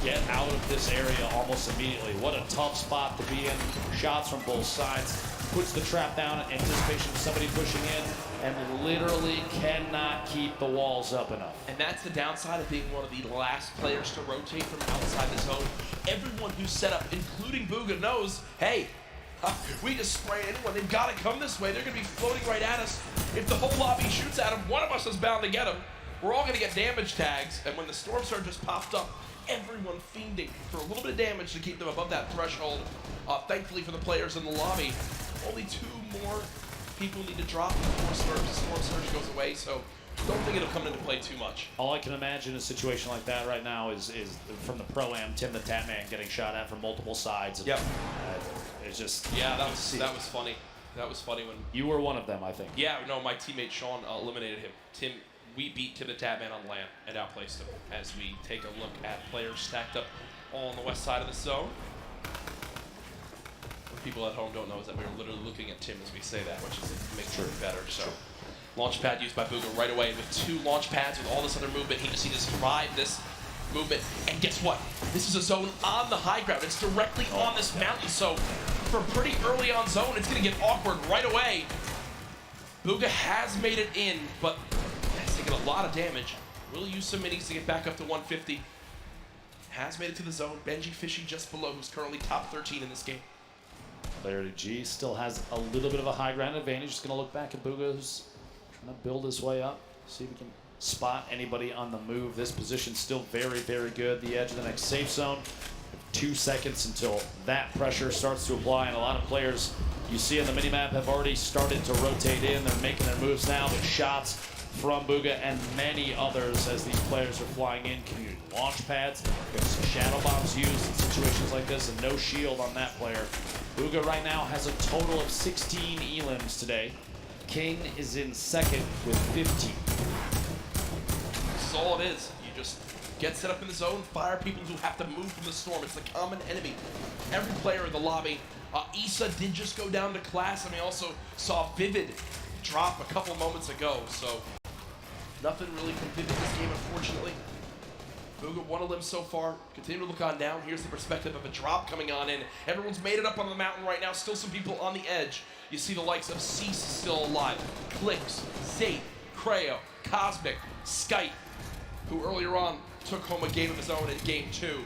get out of this area almost immediately. What a tough spot to be in. Shots from both sides. Puts the trap down in anticipation of somebody pushing in and literally cannot keep the walls up enough. And that's the downside of being one of the last players to rotate from outside the zone. Everyone who's set up, including Booga, knows, hey, we just spray anyone. They've got to come this way. They're going to be floating right at us. If the whole lobby shoots at them, one of us is bound to get them. We're all going to get damage tags. And when the storm surge just popped up, everyone fiending for a little bit of damage to keep them above that threshold. Thankfully for the players in the lobby, only 2 more people need to drop before storm surge goes away. So don't think it'll come into play too much. All I can imagine in a situation like that right now is from the Pro-Am, Tim the Tatman getting shot at from multiple sides. Yep. It's just... Yeah, that was funny. That was funny when... You were one of them, I think. Yeah, no, my teammate Sean eliminated him. Tim, we beat Tim the Tatman on land and outplaced him as we take a look at players stacked up all on the west side of the zone. people at home don't know is that we were literally looking at Tim as we say that, which is makes it better. So, launch pad used by Bugha right away with 2 launch pads with all this other movement. He just tried this movement, and guess what? This is a zone on the high ground. It's directly on this mountain, so from pretty early on zone, it's going to get awkward right away. Bugha has made it in, but has taken a lot of damage. Will use some minis to get back up to 150. Has made it to the zone. Benji Fishy just below, who's currently top 13 in this game. Player to G still has a little bit of a high ground advantage. Just going to look back at Bugha, who's trying to build his way up. See if we can spot anybody on the move. This position's still very, very good. The edge of the next safe zone. 2 seconds until that pressure starts to apply, and a lot of players you see on the minimap have already started to rotate in. They're making their moves now with shots from Bugha and many others as these players are flying in. Community launch pads, there's shadow bombs used in situations like this, and no shield on that player. Bugha right now has a total of 16 elims today. King is in second with 15. This is all it is. You just get set up in the zone, fire people who have to move from the storm. It's the common enemy. Every player in the lobby. Issa did just go down to class, and we also saw Vivid drop a couple moments ago, so nothing really completed this game, unfortunately. Bugha 1 elim so far. Continue to look on down. Here's the perspective of a drop coming on in. Everyone's made it up on the mountain right now. Still some people on the edge. You see the likes of Cease still alive. Clicks, Zate, Creo, Cosmic, Skype, who earlier on took home a game of his own in game 2.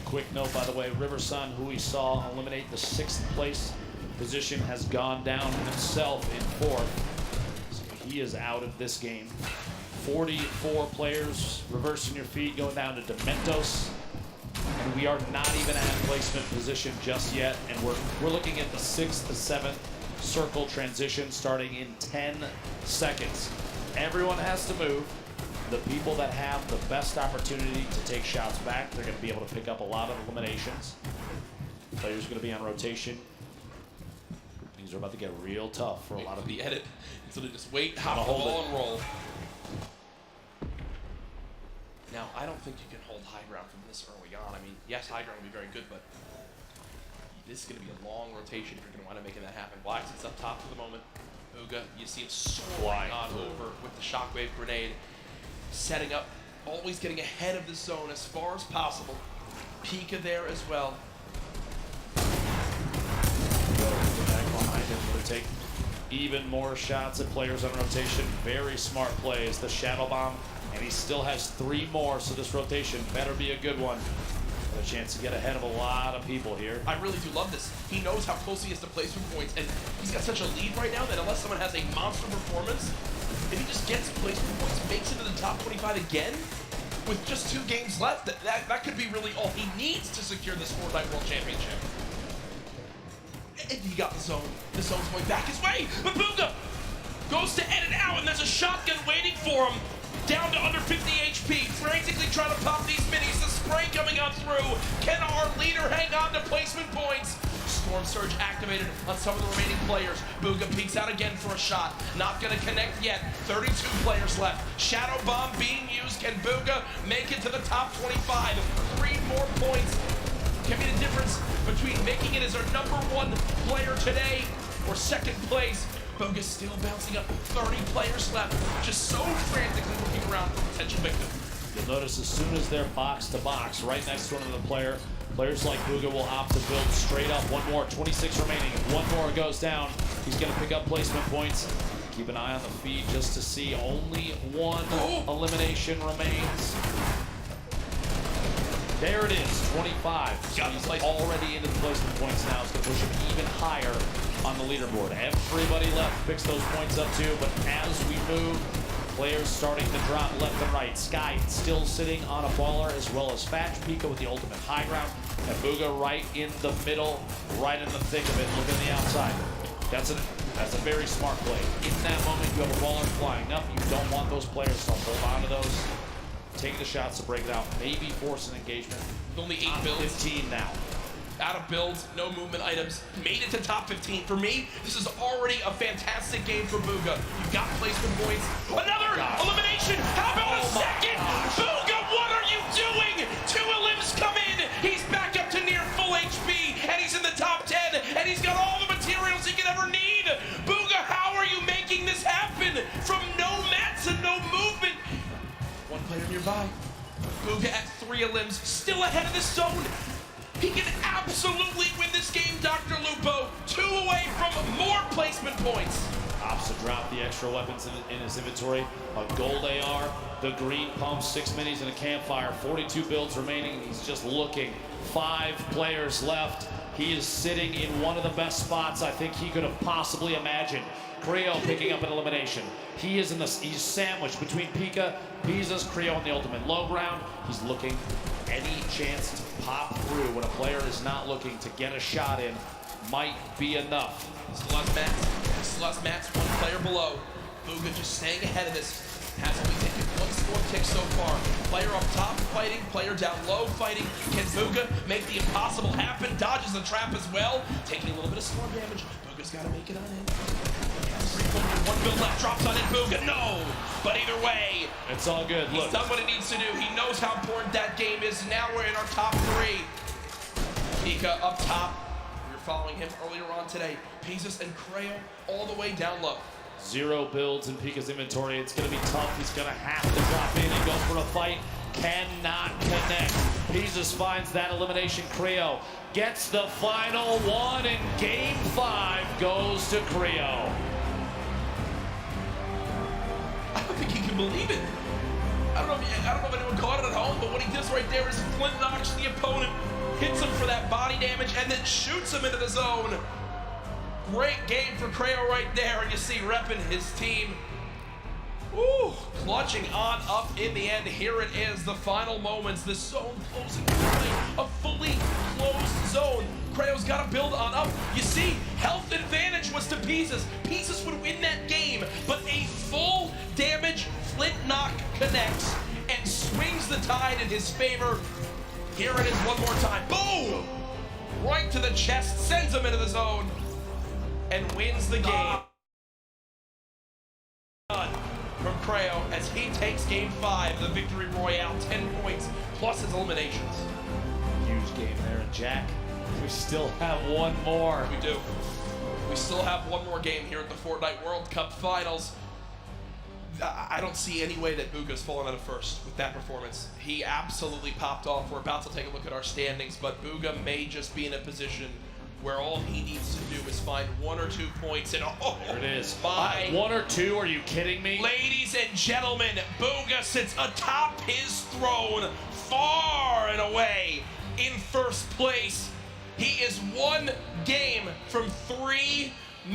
Quick note, by the way, Riversun, who we saw eliminate the 6th place position, has gone down himself in 4th. So he is out of this game. 44 players reversing your feet, going down to Dementos. And we are not even at placement position just yet. And we're looking at the 6th to 7th circle transition starting in 10 seconds. Everyone has to move. The people that have the best opportunity to take shots back, they're going to be able to pick up a lot of eliminations. Players are going to be on rotation. Things are about to get real tough for a lot of the people. edit. So they just wait, hop the ball, and roll. Now, I don't think you can hold high ground from this early on. I mean, yes, high ground will be very good, but this is going to be a long rotation if you're going to want to make that happen. Black sits up top for the moment. Bugha, you see it soaring on over with the shockwave grenade. Setting up, always getting ahead of the zone as far as possible. Pika there as well. Back behind him to take even more shots at players on rotation. Very smart plays. The shadow bomb, and he still has 3 more, so this rotation better be a good one. Got a chance to get ahead of a lot of people here. I really do love this. He knows how close he is to placement points, and he's got such a lead right now that unless someone has a monster performance, if he just gets placement points, makes it to the top 25 again, with just 2 games left, that could be really all he needs to secure this Fortnite World Championship. And he got the zone. The zone's going back his way, but Bugha goes to edit out, and there's a shotgun waiting for him. Down to under 50 HP, frantically trying to pop these minis. The spray coming on through. Can our leader hang on to placement points? Storm Surge activated on some of the remaining players. Bugha peeks out again for a shot. Not gonna connect yet. 32 players left. Shadow Bomb being used. Can Bugha make it to the top 25? 3 more points can be the difference between making it as our #1 player today or 2nd place. Bugha still bouncing up. 30 players left. Just so frantically looking around for potential victim. You'll notice as soon as they're box to box, right next to another player, players like Bugha will opt to build straight up. 1 more, 26 remaining. If 1 more goes down, he's going to pick up placement points. Keep an eye on the feed just to see only 1 elimination remains. There it is, 25. So he's already into the placement points now. It's going to push him even higher on the leaderboard. Everybody left picks those points up too, but as we move, players starting to drop left and right. Sky still sitting on a baller, as well as Fatch. Pika with the ultimate high ground, and Bugha right in the middle, right in the thick of it, looking the outside. That's a very smart play. In that moment, you have a baller flying up. You don't want those players to hold on to those. Taking the shots to break it out, maybe force an engagement. Only 8 builds. 15 now. Out of builds, no movement items, made it to top 15. For me, this is already a fantastic game for Bugha. You've got placement points. Another elimination! How about a second? Bugha, what are you doing? 2 elims come in. He's back up to near full HP, and he's in the top Booga at 3 elims, still ahead of the zone. He can absolutely win this game, Dr. Lupo. 2 away from more placement points. Opts to drop the extra weapons in his inventory. A gold AR, the green pump, 6 minis, and a campfire. 42 builds remaining. He's just looking. 5 players left. He is sitting in one of the best spots I think he could have possibly imagined. Creo picking up an elimination. He's sandwiched between Pika, Pisa's, Creo on the ultimate low ground. He's looking any chance to pop through when a player is not looking to get a shot in might be enough. Still has Mats, 1 player below. Booga just staying ahead of this. Has only taken 1 score tick so far. Player up top fighting, player down low fighting. Can Booga make the impossible happen? Dodges the trap as well. Taking a little bit of storm damage. Booga's got to make it on in. 1 build left, drops on in. Booga, no! But either way, it's all good. He's done what he needs to do. He knows how important that game is. Now we're in our top 3. Pika up top. We were following him earlier on today. Pizzas and Creo all the way down low. 0 builds in Pika's inventory. It's going to be tough. He's going to have to drop in and go for a fight. Cannot connect. Pizzas finds that elimination. Creo gets the final one, and game 5 goes to Creo. I don't think he can believe it. I don't know if anyone caught it at home, but what he does right there is flint knocks the opponent, hits him for that body damage, and then shoots him into the zone. Great game for Creo right there, and you see repping his team. Ooh, clutching on up in the end. Here it is, the final moments. The zone closing play, a fully closed zone. Creo's got to build on up. You see, health advantage was to Pizzas. Pizzas would win that game, but a full damage flint knock connects and swings the tide in his favor. Here it is one more time. Boom! Right to the chest, sends him into the zone, and wins the game. From Creo as he takes game 5, the victory royale, 10 points plus his eliminations. Huge game there, and Jack, we still have one more. We do. We still have one more game here at the Fortnite World Cup Finals. I don't see any way that Booga's fallen out of first with that performance. He absolutely popped off. We're about to take a look at our standings, but Booga may just be in a position where all he needs to do is find 1 or 2 points, and there it is. By 1 or 2, are you kidding me? Ladies and gentlemen, Booga sits atop his throne, far and away in first place. He is 1 game from $3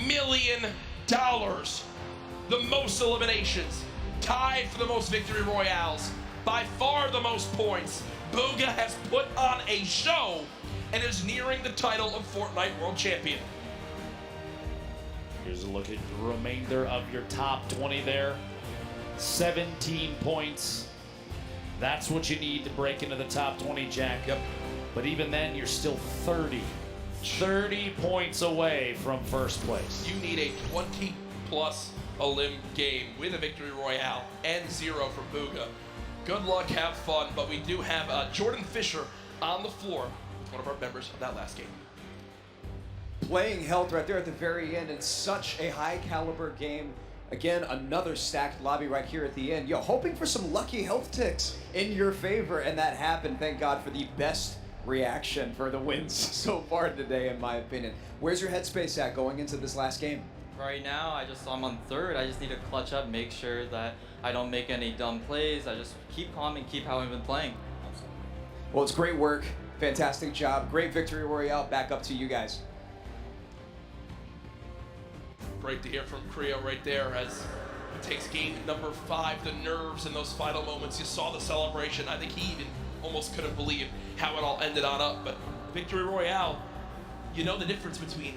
million. The most eliminations, tied for the most victory royales, by far the most points. Booga has put on a show and is nearing the title of Fortnite World Champion. Here's a look at the remainder of your top 20 there. 17 points. That's what you need to break into the top 20, Jack. Yep. But even then, you're still 30 points away from first place. You need a 20-plus elim game with a victory royale and 0 from Booga. Good luck, have fun, but we do have Jordan Fisher on the floor, one of our members of that last game. Playing health right there at the very end in such a high caliber game. Again, another stacked lobby right here at the end. Yo, hoping for some lucky health ticks in your favor, and that happened. Thank God for the best reaction for the wins so far today, in my opinion. Where's your headspace at going into this last game? Right now, I'm on 3rd. I just need to clutch up, make sure that I don't make any dumb plays. I just keep calm and keep how I've been playing. Well, it's great work. Fantastic job. Great victory royale. Back up to you guys. Great to hear from Creo right there as he takes game number 5, the nerves in those final moments. You saw the celebration. I think he even almost couldn't believe how it all ended on up. But victory royale, you know the difference between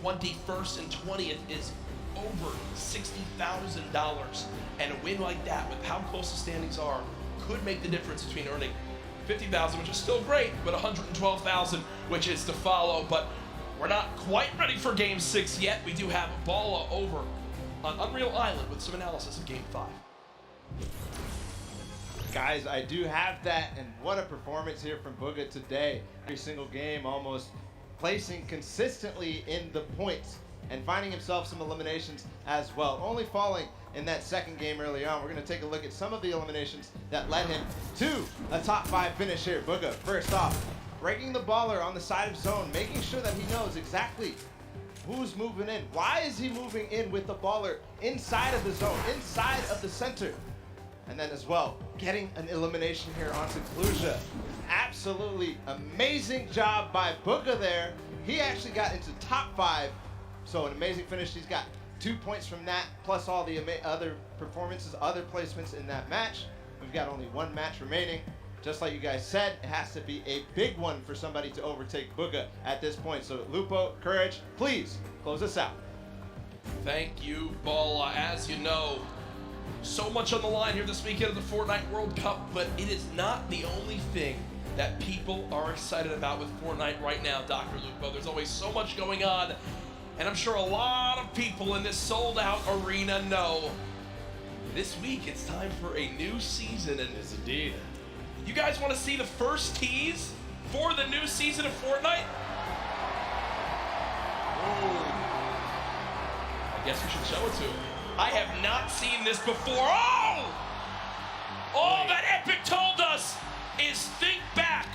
21st and 20th is over $60,000. And a win like that, with how close the standings are, could make the difference between earning $50,000, which is still great, but $112,000, which is to follow. But we're not quite ready for Game 6 yet. We do have Balla over on Unreal Island with some analysis of Game 5. Guys, I do have that, and what a performance here from Booga today. Every single game almost placing consistently in the points and finding himself some eliminations as well. Only falling in that second game early on. We're going to take a look at some of the eliminations that led him to a top 5 finish here. Bugha, first off, breaking the baller on the side of zone, making sure that he knows exactly who's moving in. Why is he moving in with the baller inside of the zone, inside of the center? And then as well, getting an elimination here onto Kluja. Absolutely amazing job by Bugha there. He actually got into top 5. So an amazing finish. He's got 2 points from that, plus all the other performances, other placements in that match. We've got only 1 match remaining. Just like you guys said, it has to be a big one for somebody to overtake Bugha at this point. So Lupo, Courage, please close us out. Thank you, Bala. As you know, so much on the line here this weekend of the Fortnite World Cup, but it is not the only thing that people are excited about with Fortnite right now, Dr. Lupo. There's always so much going on. And I'm sure a lot of people in this sold-out arena know this week it's time for a new season. And yes, indeed. You guys want to see the first tease for the new season of Fortnite? Ooh. I guess we should show it to him. I have not seen this before. Oh! All that Epic told us is think back.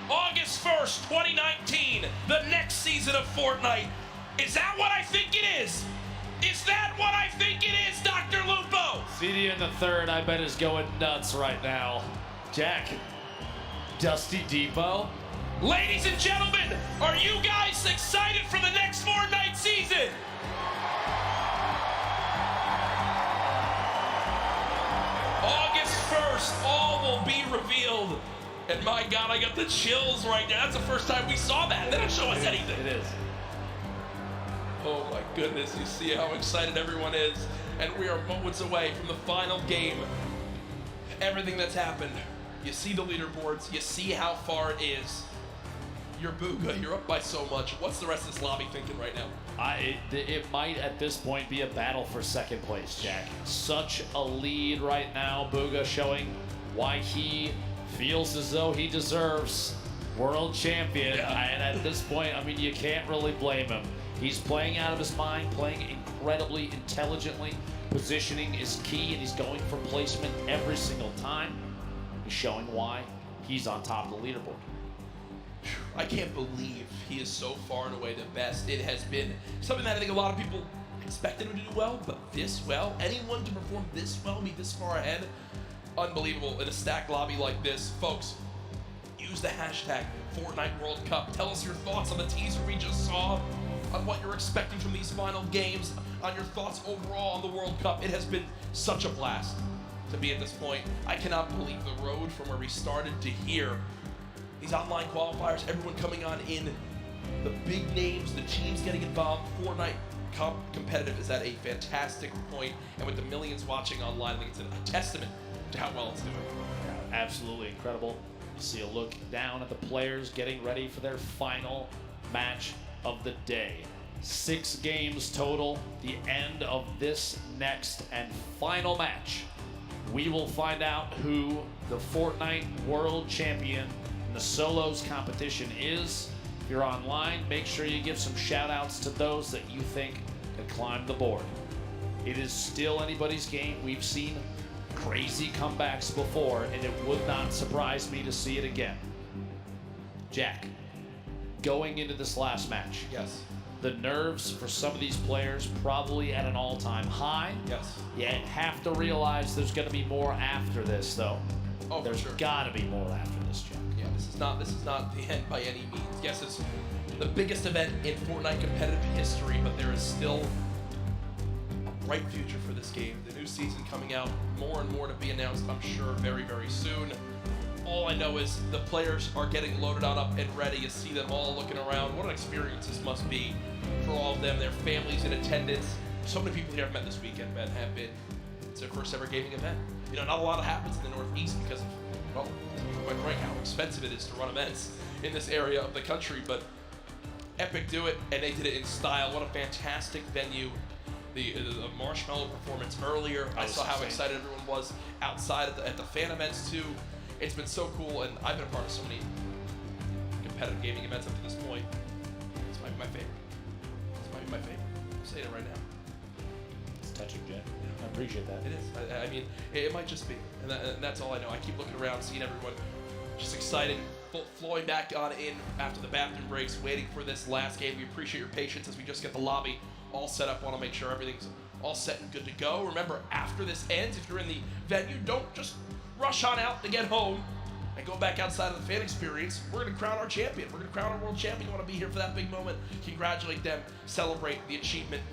August 1st, 2019, the next season of Fortnite. Is that what I think it is? Is that what I think it is, Dr. Lupo? CD in the third, I bet, is going nuts right now. Jack, Dusty Depot. Ladies and gentlemen, are you guys excited for the next Fortnite season? August 1st, all will be revealed. And my God, I got the chills right now. That's the first time we saw that. They didn't show us anything. It is. Oh my goodness, you see how excited everyone is. And we are moments away from the final game. Everything that's happened. You see the leaderboards, you see how far it is. You're Bugha, you're up by so much. What's the rest of this lobby thinking right now? It might at this point be a battle for second place, Jack. Such a lead right now. Bugha showing why he feels as though he deserves world champion. Yeah. And at this point, I mean, you can't really blame him. He's playing out of his mind, playing incredibly intelligently. Positioning is key, and he's going for placement every single time. He's showing why he's on top of the leaderboard. I can't believe he is so far and away the best. It has been something that I think a lot of people expected him to do well, but this well, anyone to perform this well, be this far ahead, unbelievable in a stacked lobby like this. Folks, use the hashtag Fortnite World Cup. Tell us your thoughts on the teaser we just saw, on what you're expecting from these final games, on your thoughts overall on the World Cup. It has been such a blast to be at this point. I cannot believe the road from where we started to here. These online qualifiers, everyone coming on in, the big names, the teams getting involved. Fortnite competitive is at a fantastic point, and with the millions watching online, I think it's a testament to how well it's doing. Yeah, absolutely incredible. You see a look down at the players getting ready for their final match of the day. 6 games total, the end of this next and final match. We will find out who the Fortnite World Champion in the solos competition is. If you're online, make sure you give some shout outs to those that you think can climb the board. It is still anybody's game. We've seen crazy comebacks before, and it would not surprise me to see it again. Jack, going into this last match. Yes. The nerves for some of these players probably at an all-time high. Yes. You have to realize there's going to be more after this, though. Oh, there's for sure. got to be more after this, Jack. Yeah, this is not the end by any means. Yes, it's the biggest event in Fortnite competitive history, but there is still a bright future for this game. The new season coming out, more and more to be announced, I'm sure, very, very soon. All I know is the players are getting loaded on up and ready. You see them all looking around. What an experience this must be for all of them, their families in attendance. So many people here I've met this weekend, Ben, have been. It's their first ever gaming event. You know, not a lot happens in the Northeast because of, well, quite frankly, how expensive it is to run events in this area of the country. But Epic do it, and they did it in style. What a fantastic venue. The Marshmallow performance earlier, I saw how excited everyone was outside at the fan events too. It's been so cool, and I've been a part of so many competitive gaming events up to this point. This might be my favorite. This might be my favorite. touching, Jen. I appreciate that. It is. I mean, it might just be, and that's all I know. I keep looking around, seeing everyone just excited, flowing back on in after the bathroom breaks, waiting for this last game. We appreciate your patience as we just get the lobby all set up. Want to make sure everything's all set and good to go. Remember, after this ends, if you're in the venue, don't just rush on out to get home and go back outside of the fan experience. We're going to crown our champion. We're going to crown our world champion. You want to be here for that big moment. Congratulate them. Celebrate the achievement.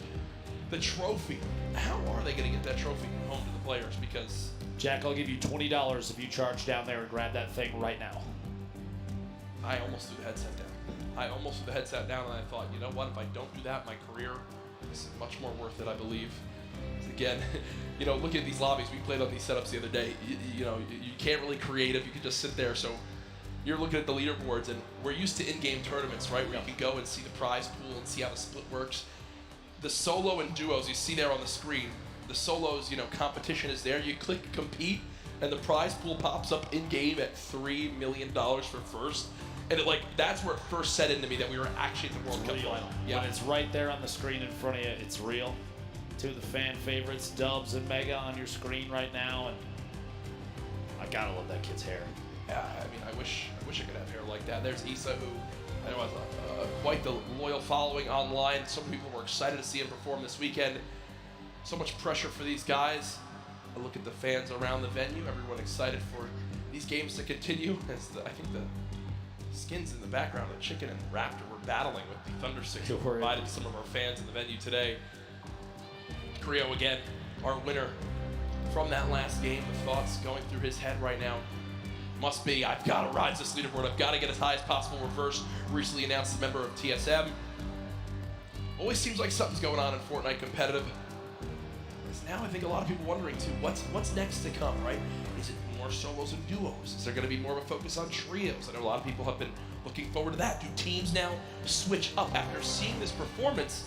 The trophy. How are they going to get that trophy home to the players? Because Jack, I'll give you $20 if you charge down there and grab that thing right now. I almost threw the headset down. I almost threw the headset down, and I thought, you know what? If I don't do that, my career is much more worth it, I believe. Again, you know, look at these lobbies. We played on these setups the other day. You know, you can't really create it. You can just sit there. So you're looking at the leaderboards, and we're used to in-game tournaments, right? Where you can go and see the prize pool and see how the split works. The solo and duos you see there on the screen. The solos, you know, competition is there. You click compete, and the prize pool pops up in-game at $3 million for first. And it, like, that's where it first set into me that we were actually at the World Cup final. Yeah, when it's right there on the screen in front of you, it's real. Two of the fan favorites, Dubs and Mega, on your screen right now, and I gotta love that kid's hair. Yeah, I mean, I wish I could have hair like that. There's Issa, who I know has quite the loyal following online. Some people were excited to see him perform this weekend. So much pressure for these guys. I look at the fans around the venue. Everyone excited for these games to continue. I think the skins in the background, the Chicken and the Raptor, were battling with the Thundersticks that provided to some of our fans in the venue today. Creo again, our winner from that last game. The thoughts going through his head right now must be, I've got to rise this leaderboard. I've got to get as high as possible. Reverse, recently announced a member of TSM. Always seems like something's going on in Fortnite competitive. Now I think a lot of people wondering too, what's next to come, right? Is it more solos and duos? Is there going to be more of a focus on trios? I know a lot of people have been looking forward to that. Do teams now switch up after seeing this performance?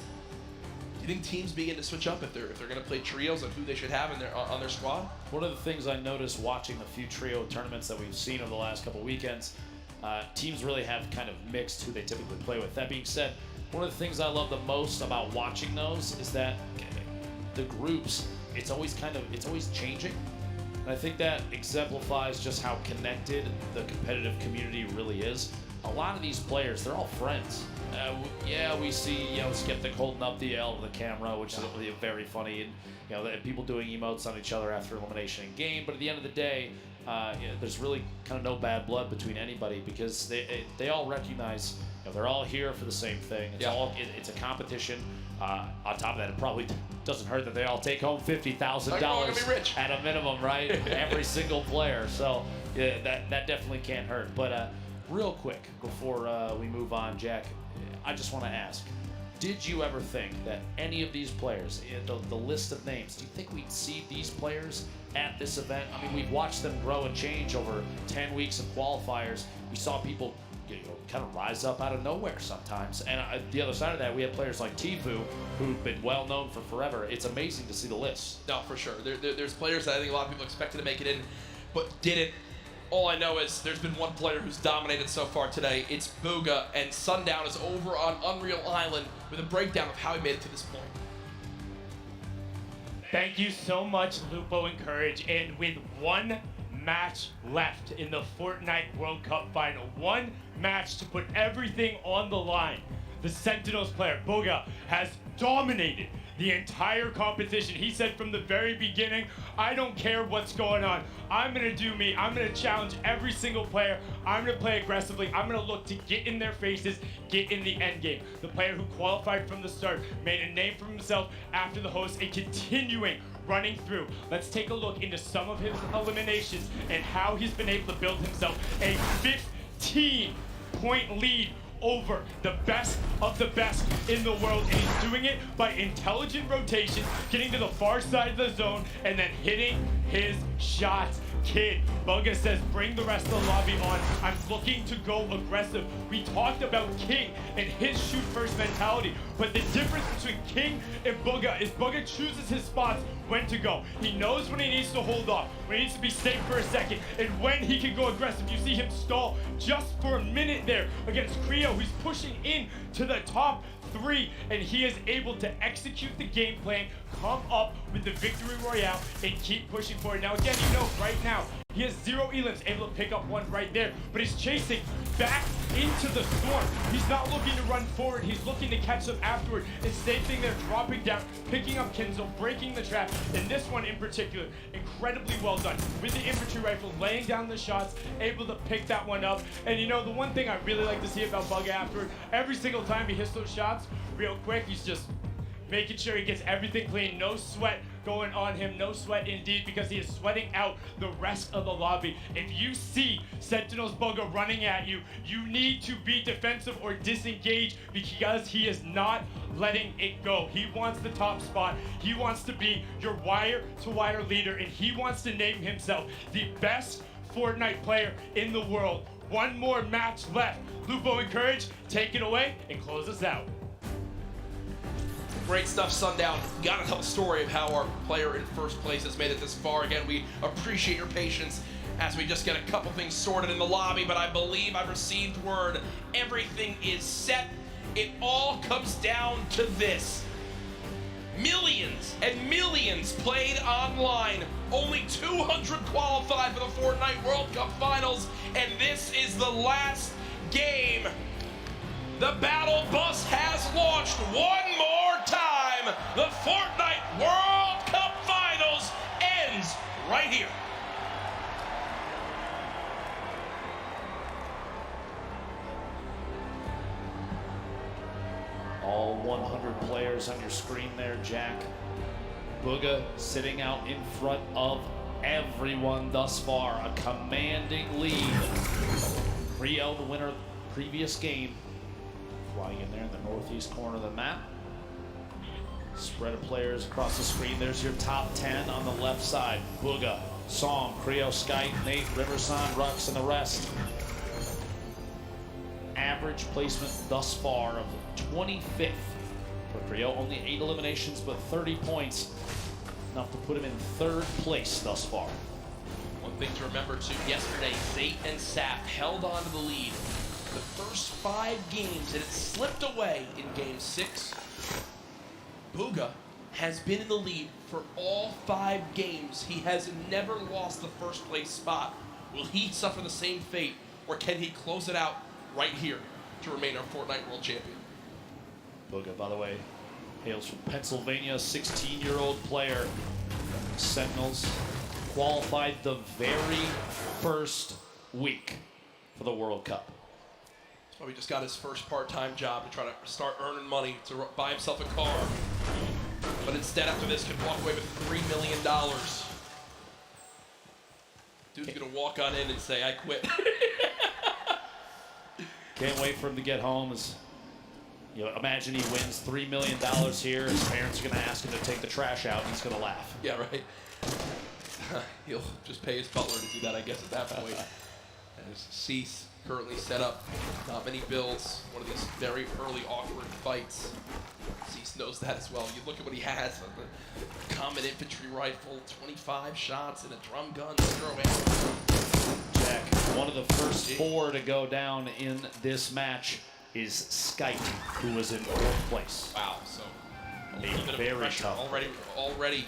Do you think teams begin to switch up if they're going to play trios on who they should have in on their squad? One of the things I noticed watching the few trio tournaments that we've seen over the last couple weekends, teams really have kind of mixed who they typically play with. That being said, one of the things I love the most about watching those is that the groups, it's always changing. And I think that exemplifies just how connected the competitive community really is. A lot of these players, they're all friends. Yeah, we see, you know, Skeptic holding up the L to the camera, which is very funny, and you know, people doing emotes on each other after elimination in game. But at the end of the day, there's really kind of no bad blood between anybody, because they all recognize, you know, they're all here for the same thing. It's a competition. On top of that, it probably doesn't hurt that they all take home $50,000 at a minimum, right? Every single player. So yeah, that definitely can't hurt. But real quick before we move on, Jack, I just want to ask, did you ever think that any of these players, the list of names, do you think we'd see these players at this event? I mean, we've watched them grow and change over 10 weeks of qualifiers. We saw people, you know, kind of rise up out of nowhere sometimes. And the other side of that, we have players like Tifu, who've been well known for forever. It's amazing to see the list. No, for sure. There's players that I think a lot of people expected to make it in, but didn't. All I know is there's been one player who's dominated so far today. It's Booga, and Sundown is over on Unreal Island with a breakdown of how he made it to this point. Thank you so much, Lupo and Courage. And with one match left in the Fortnite World Cup final, one match to put everything on the line, the Sentinels player, Booga, has dominated the entire competition. He said from the very beginning, I don't care what's going on. I'm gonna do me. I'm gonna challenge every single player. I'm gonna play aggressively. I'm gonna look to get in their faces, get in the end game. The player who qualified from the start, made a name for himself after the host, and continuing running through. Let's take a look into some of his eliminations and how he's been able to build himself a 15-point lead over the best of the best in the world, and he's doing it by intelligent rotation, getting to the far side of the zone, and then hitting his shots. Kid, Bugga says, bring the rest of the lobby on. I'm looking to go aggressive. We talked about King and his shoot first mentality, but the difference between King and Bugga is Bugga chooses his spots when to go. He knows when he needs to hold off, when he needs to be safe for a second, and when he can go aggressive. You see him stall just for a minute there against Creo, who's pushing in to the top 3, and he is able to execute the game plan, come up with the victory royale, and keep pushing forward. Now again, you know, right now, he has 0 elims, able to pick up one right there, but he's chasing back into the storm. He's not looking to run forward, he's looking to catch them afterward. And same thing there, dropping down, picking up Kinzo, breaking the trap. And this one in particular, incredibly well done. With the infantry rifle, laying down the shots, able to pick that one up. And you know, the one thing I really like to see about Bugga afterward, every single time he hits those shots, real quick, he's just making sure he gets everything clean. No sweat going on him, no sweat indeed, because he is sweating out the rest of the lobby. If you see Sentinel's Bugga running at you, you need to be defensive or disengage, because he is not letting it go. He wants the top spot. He wants to be your wire-to-wire leader, and he wants to name himself the best Fortnite player in the world. One more match left. Lupo and Courage, take it away and close us out. Great stuff, Sundown. Gotta tell a story of how our player in first place has made it this far. Again, we appreciate your patience as we just get a couple things sorted in the lobby, but I believe I've received word. Everything is set. It all comes down to this. Millions and millions played online. Only 200 qualified for the Fortnite World Cup Finals, and this is the last game. The battle bus has launched one more time. The Fortnite World Cup Finals ends right here. All 100 players on your screen there, Jack. Bugga sitting out in front of everyone thus far. A commanding lead. Creo, the winner of the previous game, flying in there in the northeast corner of the map. Spread of players across the screen. There's your top 10 on the left side. Bugga, Song, Creo, Skype, Nate, Riverson, Rux, and the rest. Average placement thus far of 25th for Creo. Only 8 eliminations, but 30 points. Enough to put him in 3rd place thus far. One thing to remember too, yesterday, Zate and Sap held on to the lead the first 5 games, and it slipped away in game 6. Bugga has been in the lead for all 5 games. He has never lost the first place spot. Will he suffer the same fate, or can he close it out right here to remain our Fortnite World Champion? Bugga, by the way, hails from Pennsylvania, 16-year-old player. Sentinels qualified the very first week for the World Cup. So he just got his first part-time job to try to start earning money to buy himself a car. But instead, after this, could walk away with $3 million. Dude's gonna walk on in and say, I quit. Can't wait for him to get home. As you know, imagine he wins $3 million here. His parents are gonna ask him to take the trash out, and he's gonna laugh. Yeah, right. He'll just pay his butler to do that, I guess, at that point. As Cease currently set up, not many builds. One of these very early awkward fights. Cease knows that as well. You look at what he has: a common infantry rifle, 25 shots, and a drum gun, 0 ammo. Jack, one of the first 4 to go down in this match is Skype, who was in 4th place. Wow, so a little bit of pressure already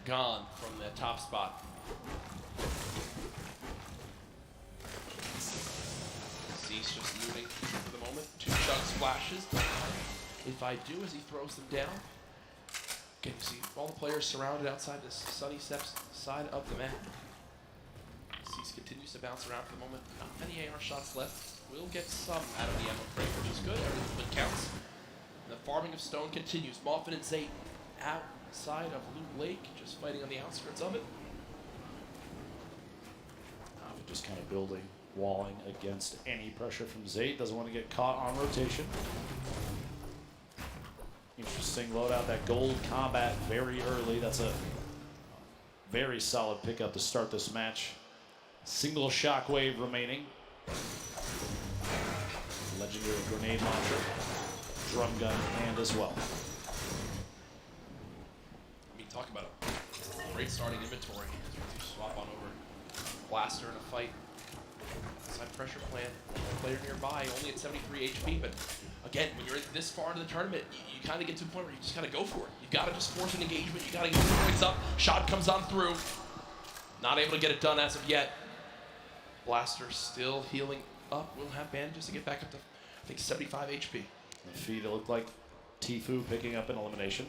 gone from the top spot. Cease just looting for the moment. 2 chug splashes. If I do as he throws them down. Again, you see all the players surrounded outside the sunny steps side of the map. Cease continues to bounce around for the moment. Not many AR shots left. Will get some out of the ammo crate, which is good. Everything counts. And the farming of stone continues. Moffin and Zate outside of Loot Lake, just fighting on the outskirts of it. Just kind of building, walling against any pressure from Zate. Doesn't want to get caught on rotation. Interesting loadout, that gold combat very early. That's a very solid pickup to start this match. Single shockwave remaining. Legendary grenade launcher, drum gun in hand as well. I mean, talk about a great starting inventory. You swap on over blaster in a fight. Side pressure plan, player nearby, only at 73 HP, but again, when you're this far into the tournament, you kind of get to a point where you just gotta go for it. You gotta just force an engagement, you gotta get the points up, shot comes on through. Not able to get it done as of yet. Blaster still healing up, will have bandages to get back up to, I think, 75 HP. The feed, it looked like Tfue picking up an elimination.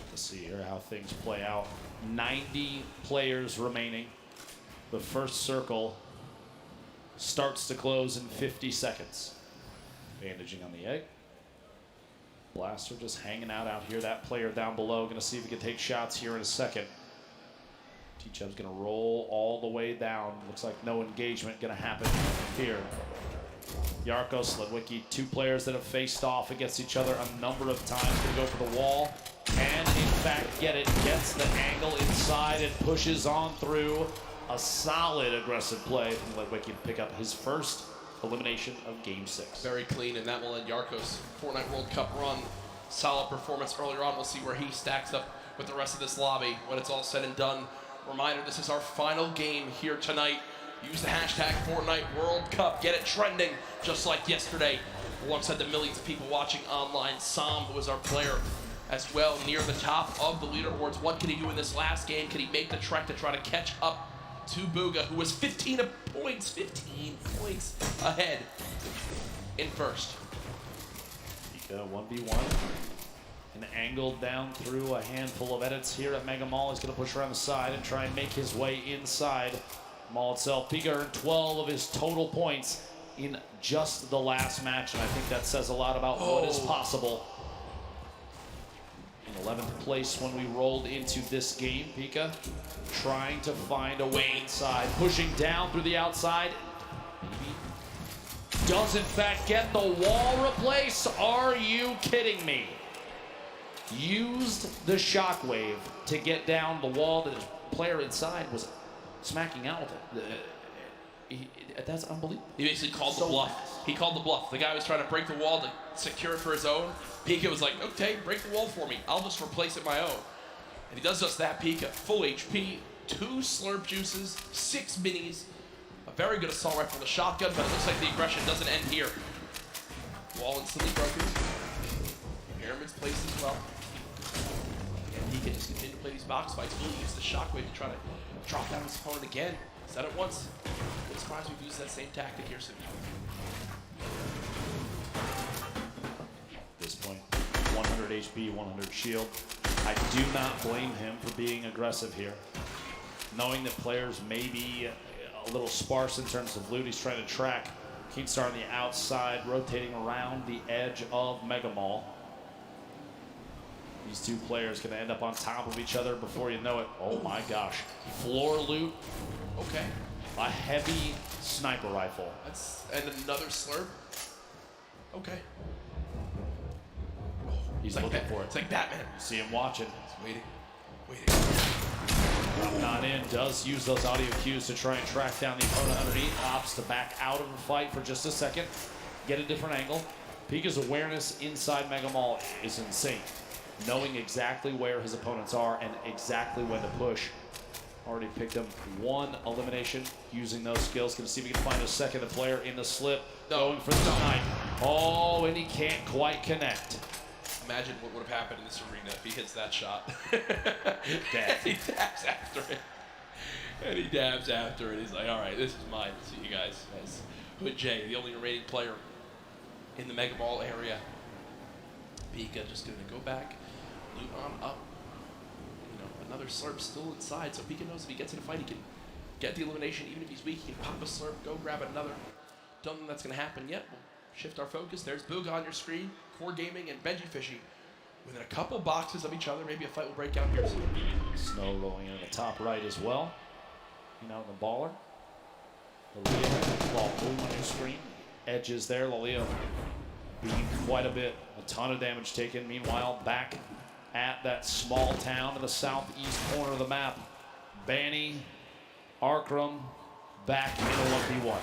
Let's see here how things play out. 90 players remaining. The first circle starts to close in 50 seconds. Bandaging on the egg. Blaster just hanging out here. That player down below. Gonna see if he can take shots here in a second. T-Chub's gonna roll all the way down. Looks like no engagement gonna happen here. Yarko, Sledwicki, two players that have faced off against each other a number of times. Gonna go for the wall. Can in fact get it. Gets the angle inside and pushes on through. A solid aggressive play from Sledwicki to pick up his first elimination of Game 6. Very clean, and that will end Yarko's Fortnite World Cup run. Solid performance earlier on. We'll see where he stacks up with the rest of this lobby when it's all said and done. Reminder, this is our final game here tonight. Use the hashtag Fortnite World Cup. Get it trending just like yesterday. Alongside the millions of people watching online. Sam, who was our player as well, near the top of the leaderboards. What can he do in this last game? Can he make the trek to try to catch up to Booga, who was 15 points ahead in first? 1v1. An angle down through a handful of edits here at Mega Mall. He's going to push around the side and try and make his way inside Mall itself. Pika earned 12 of his total points in just the last match, and I think that says a lot about what is possible. In 11th place when we rolled into this game, Pika trying to find a way inside, pushing down through the outside. Maybe does in fact get the wall replace. Are you kidding me? Used the shockwave to get down the wall that his player inside was smacking out with it. That's unbelievable. He basically called the bluff. He called the bluff. The guy was trying to break the wall to secure it for his own. Pika was like, okay, break the wall for me. I'll just replace it my own. And he does just that. Pika, full HP, 2 slurp juices, 6 minis, a very good assault rifle with a shotgun, but it looks like the aggression doesn't end here. Wall instantly broken. Pyramid's placed as well. And he can just continue to play these box fights. Really use the shockwave to try to drop down his opponent again. Said it once. I'm surprised we've used that same tactic here soon. At this point, 100 HP, 100 shield. I do not blame him for being aggressive here. Knowing that players may be a little sparse in terms of loot, he's trying to track Keemstar on the outside, rotating around the edge of Mega Mall. These two players going to end up on top of each other before you know it. Oh my gosh. Floor loot. Okay. A heavy sniper rifle. And another slurp. Okay. He's like looking for it. It's like Batman. See him watching. He's waiting. Not in. Does use those audio cues to try and track down the opponent underneath. Opts to back out of the fight for just a second. Get a different angle. Pika's awareness inside Mega Mall is insane. Knowing exactly where his opponents are and exactly when to push. Already picked up 1 elimination using those skills. Gonna see if we can find a second player in the slip. Going for the snipe. Oh, and he can't quite connect. Imagine what would have happened in this arena if he hits that shot. He dabs after it. And he dabs after it. He's like, all right, this is mine. See you guys. As Hood J, the only remaining player in the Mega Ball area. Pika just gonna go back, loot on up. You know, another slurp still inside, so Pika knows if he gets in a fight, he can get the elimination. Even if he's weak, he can pop a slurp, go grab another. Don't think that's gonna happen yet. We'll shift our focus. There's Booga on your screen, Core Gaming and Benji Fishy. Within a couple boxes of each other, maybe a fight will break out here soon. Snow rolling in the top right as well. You know, the baller. Liké, ball boom on your screen. Edges there, Liké beat quite a bit. A ton of damage taken. Meanwhile, back at that small town in the southeast corner of the map. Banny, Arkram, back in a 1v1.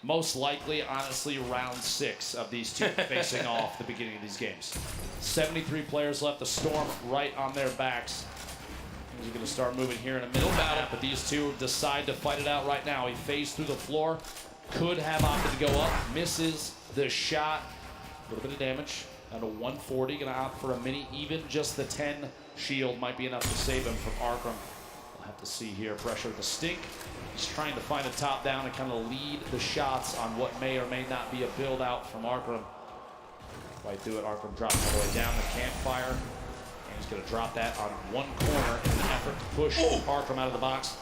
Most likely, honestly, round 6 of these two facing off the beginning of these games. 73 players left. The Storm right on their backs. He's going to start moving here in a minute, but these two decide to fight it out right now. He phased through the floor, could have opted to go up, misses the shot. A little bit of damage, down to 140. Going to opt for a mini. Even just the 10 shield might be enough to save him from Arkram. We'll have to see here. Pressure at the stink. He's trying to find a top down and kind of lead the shots on what may or may not be a build out from Arkram. Right through it, Arkram dropping all the way down the campfire. And he's going to drop that on one corner in an effort to push Arkram out of the box.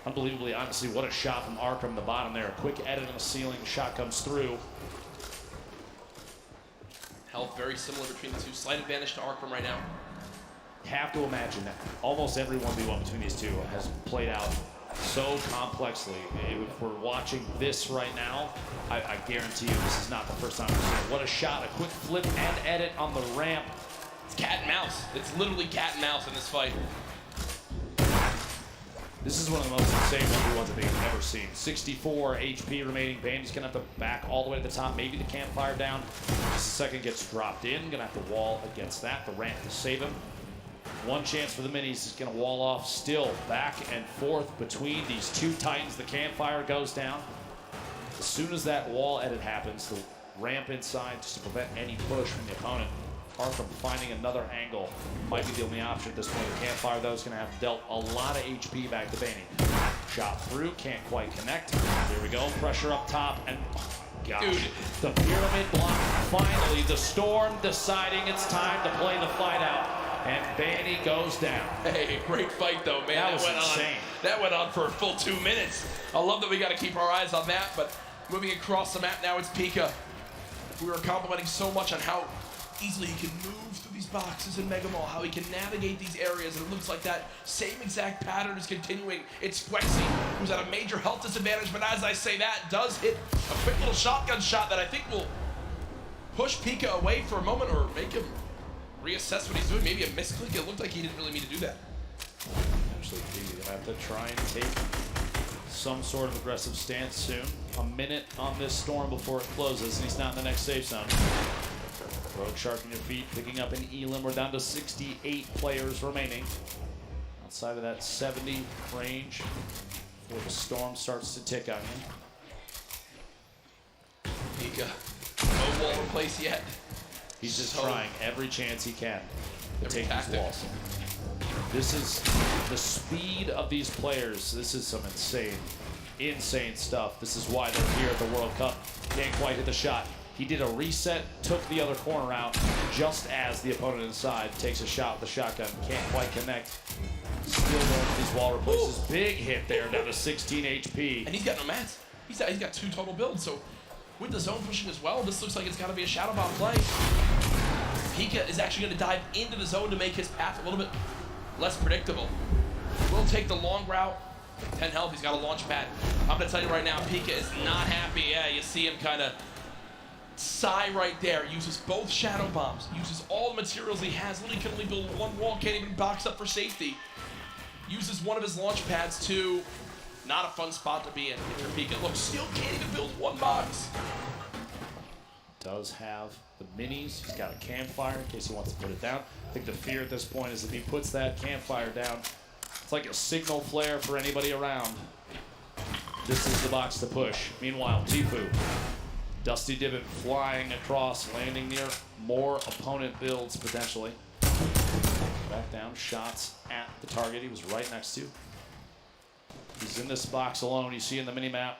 Unbelievably, honestly, what a shot from Arkram, the bottom there. A quick edit on the ceiling, shot comes through. Health very similar between the two. Slight advantage to Arkram right now. Have to imagine that almost every 1v1 between these two has played out so complexly. If we're watching this right now, I guarantee you this is not the first time we've seen it. What a shot, a quick flip and edit on the ramp. It's cat and mouse. It's literally cat and mouse in this fight. This is one of the most insane 1v1s that they've ever seen. 64 HP remaining. Bandy's gonna have to back all the way to the top. Maybe the campfire down. Just a second gets dropped in. Gonna have to wall against that. The ramp to save him. One chance for the minis. Is gonna wall off. Still back and forth between these two titans. The campfire goes down. As soon as that wall edit happens, the ramp inside just to prevent any push from the opponent. Arkram finding another angle might be the only option at this point. The campfire, though, is going to have dealt a lot of HP back to Banny. Shot through, can't quite connect. Here we go, pressure up top, and oh, gosh, dude, the pyramid block. Finally, the Storm deciding it's time to play the fight out, and Banny goes down. Hey, great fight, though, man. That was insane. That went on for a full 2 minutes. I love that we got to keep our eyes on that, but moving across the map now, it's Pika. We were complimenting so much on how easily he can move through these boxes in Mega Mall, how he can navigate these areas, and it looks like that same exact pattern is continuing. It's Swexy, who's at a major health disadvantage, but as I say that, does hit a quick little shotgun shot that I think will push Pika away for a moment or make him reassess what he's doing. Maybe a misclick. It looked like he didn't really mean to do that. Actually, Pika gonna have to try and take some sort of aggressive stance soon. A minute on this Storm before it closes, and he's not in the next safe zone. Rogue Shark on your feet, picking up an Elim. We're down to 68 players remaining. Outside of that 70 range before the Storm starts to tick on you. Pika, no wall in place yet. He's just trying every chance he can to take these walls. This is the speed of these players. This is some insane stuff. This is why they're here at the World Cup. Can't quite hit the shot. He did a reset, took the other corner out, just as the opponent inside takes a shot with the shotgun. Can't quite connect. Still going for these wall replaces. Big hit there, down to 16 HP. And he's got no mats. He's got 2 total builds, so with the zone pushing as well, this looks like it's got to be a Shadow Bomb play. Pika is actually going to dive into the zone to make his path a little bit less predictable. Will take the long route. 10 health, he's got a launch pad. I'm going to tell you right now, Pika is not happy. Yeah, you see him kind of sigh right there. Uses both Shadow Bombs. Uses all the materials he has. Literally can only build one wall. Can't even box up for safety. Uses one of his launch pads too. Not a fun spot to be in. If you're Pika, look, still can't even build one box. Does have the minis. He's got a campfire in case he wants to put it down. I think the fear at this point is if he puts that campfire down, it's like a signal flare for anybody around. This is the box to push. Meanwhile, Tifu, Dusty Divot flying across, landing near more opponent builds potentially. Back down, shots at the target he was right next to. He's in this box alone. You see in the mini-map,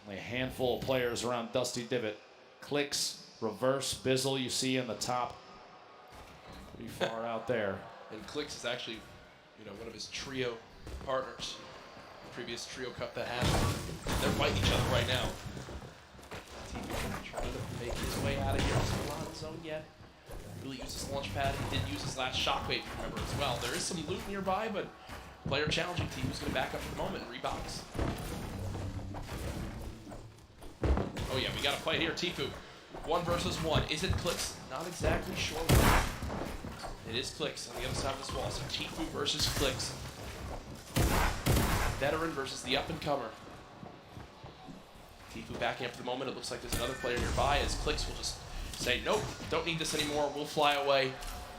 only a handful of players around Dusty Divot. Clicks, reverse, Bizzle you see in the top. Pretty far out there. And Clicks is actually, one of his trio partners. Previous trio cup that happened. They're fighting each other right now. Trying to make his way out of here. He's not in the zone yet. Really used his launch pad. He did use his last shockwave, remember, as well. There is some loot nearby, but player challenging team is going to back up for the moment and rebox. Oh yeah, we got a fight here. Tifu 1 versus 1. Is it Clicks? Not exactly sure. It is Clicks on the other side of this wall. So Tfue versus Clicks. Veteran versus the up-and-comer. Tfue backing up for the moment. It looks like there's another player nearby as Clicks will just say, nope, don't need this anymore. We'll fly away.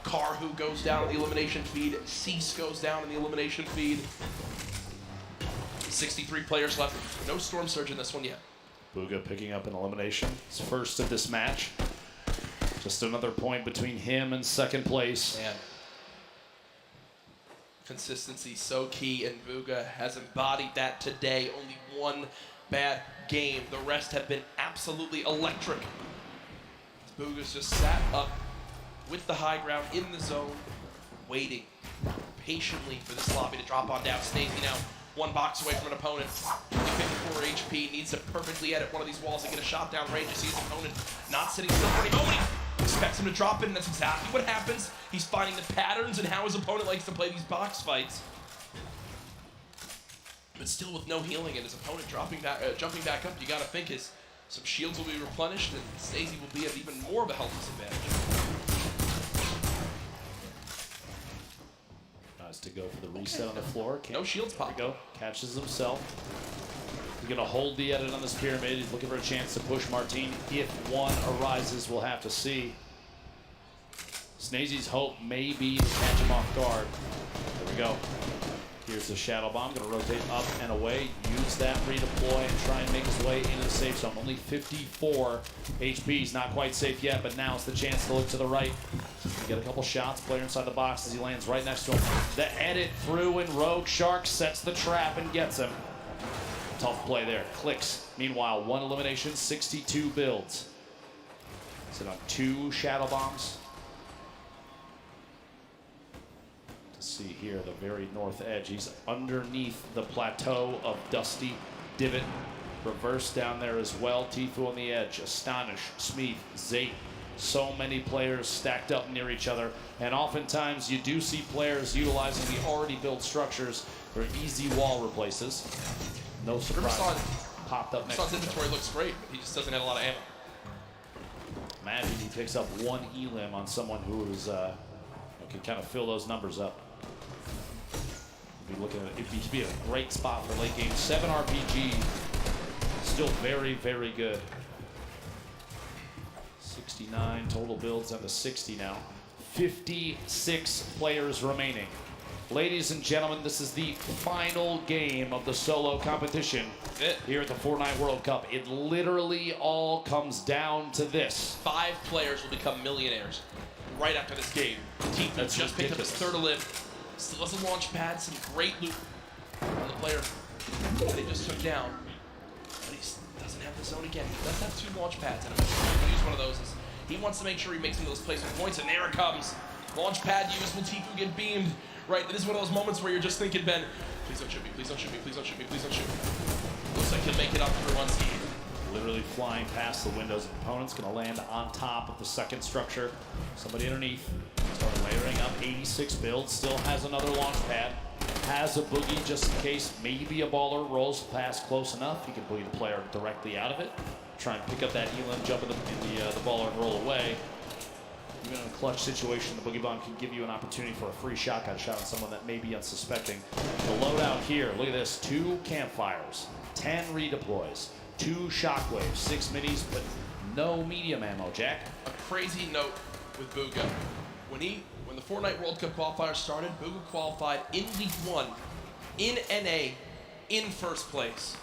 Karhu goes down on the elimination feed. Cease goes down in the elimination feed. 63 players left. No Storm Surge in this one yet. Bugha picking up an elimination. His first of this match. Just another point between him and second place. Man. Consistency so key, and Bugha has embodied that today. Only one bad game. The rest have been absolutely electric. Bugha's just sat up with the high ground in the zone, waiting patiently for this lobby to drop on down. Snazy now 1 box away from an opponent. 54 HP, needs to perfectly edit one of these walls and get a shot down range. You see his opponent not sitting still for any moment. He expects him to drop in, and that's exactly what happens. He's finding the patterns and how his opponent likes to play these box fights. But still with no healing and his opponent jumping back up, you gotta think some shields will be replenished and Snazy will be at even more of a health disadvantage. Tries to go for the reset on the floor. No shields pop. There we go. Catches himself. He's gonna hold the edit on this pyramid. He's looking for a chance to push Martine. If one arises, we'll have to see. Snazy's hope may be to catch him off guard. There we go. Here's the Shadow Bomb, gonna rotate up and away, use that redeploy and try and make his way into the safe zone. Only 54 HP, he's not quite safe yet, but now's the chance to look to the right. Get a couple shots, player inside the box as he lands right next to him. The edit through and Rogue Shark sets the trap and gets him. Tough play there, Clicks. Meanwhile, 1 elimination, 62 builds. Sit on 2 Shadow Bombs. See here, the very north edge. He's underneath the plateau of Dusty Divot. Reverse down there as well. Tfue on the edge. Astonish, Smeeth, Zate. So many players stacked up near each other. And oftentimes you do see players utilizing the already built structures for easy wall replaces. No surprise. Popped up next to him. Inventory looks great, but he just doesn't have a lot of ammo. Imagine he picks up 1 elim on someone who is can kind of fill those numbers up. Be looking at it'd be a great spot for late game. 7 RPG, still very, very good. 69 total builds down to 60 now. 56 players remaining. Ladies and gentlemen, this is the final game of the solo competition here at the Fortnite World Cup. It literally all comes down to this. 5 players will become millionaires right after this game. Tfue just picked up his 3rd elim. Still has a launch pad, some great loot on the player that he just took down. But he doesn't have the zone again. He does have 2 launch pads in him. He'll use one of those. He wants to make sure he makes some of those placement points, and there it comes. Launch pad used. Will Tfue get beamed? Right, this is one of those moments where you're just thinking, Ben, please don't shoot me, please don't shoot me, please don't shoot me, please don't shoot me. Looks like he'll make it up through unseen. Literally flying past the windows of opponents, gonna land on top of the second structure. Somebody underneath. Started layering up 86 builds, still has another launch pad. Has a boogie just in case maybe a baller rolls past close enough. He can boogie the player directly out of it. Try and pick up that elim, jump in the baller and roll away. Even in a clutch situation, the Boogie Bomb can give you an opportunity for a free shotgun shot on someone that may be unsuspecting. The loadout here, look at this, 2 campfires, 10 redeploys, 2 shockwaves, 6 minis, but no medium ammo, Jack. A crazy note with Bugha. When the Fortnite World Cup qualifier started, Bugha qualified in Week 1, in NA, in 1st place.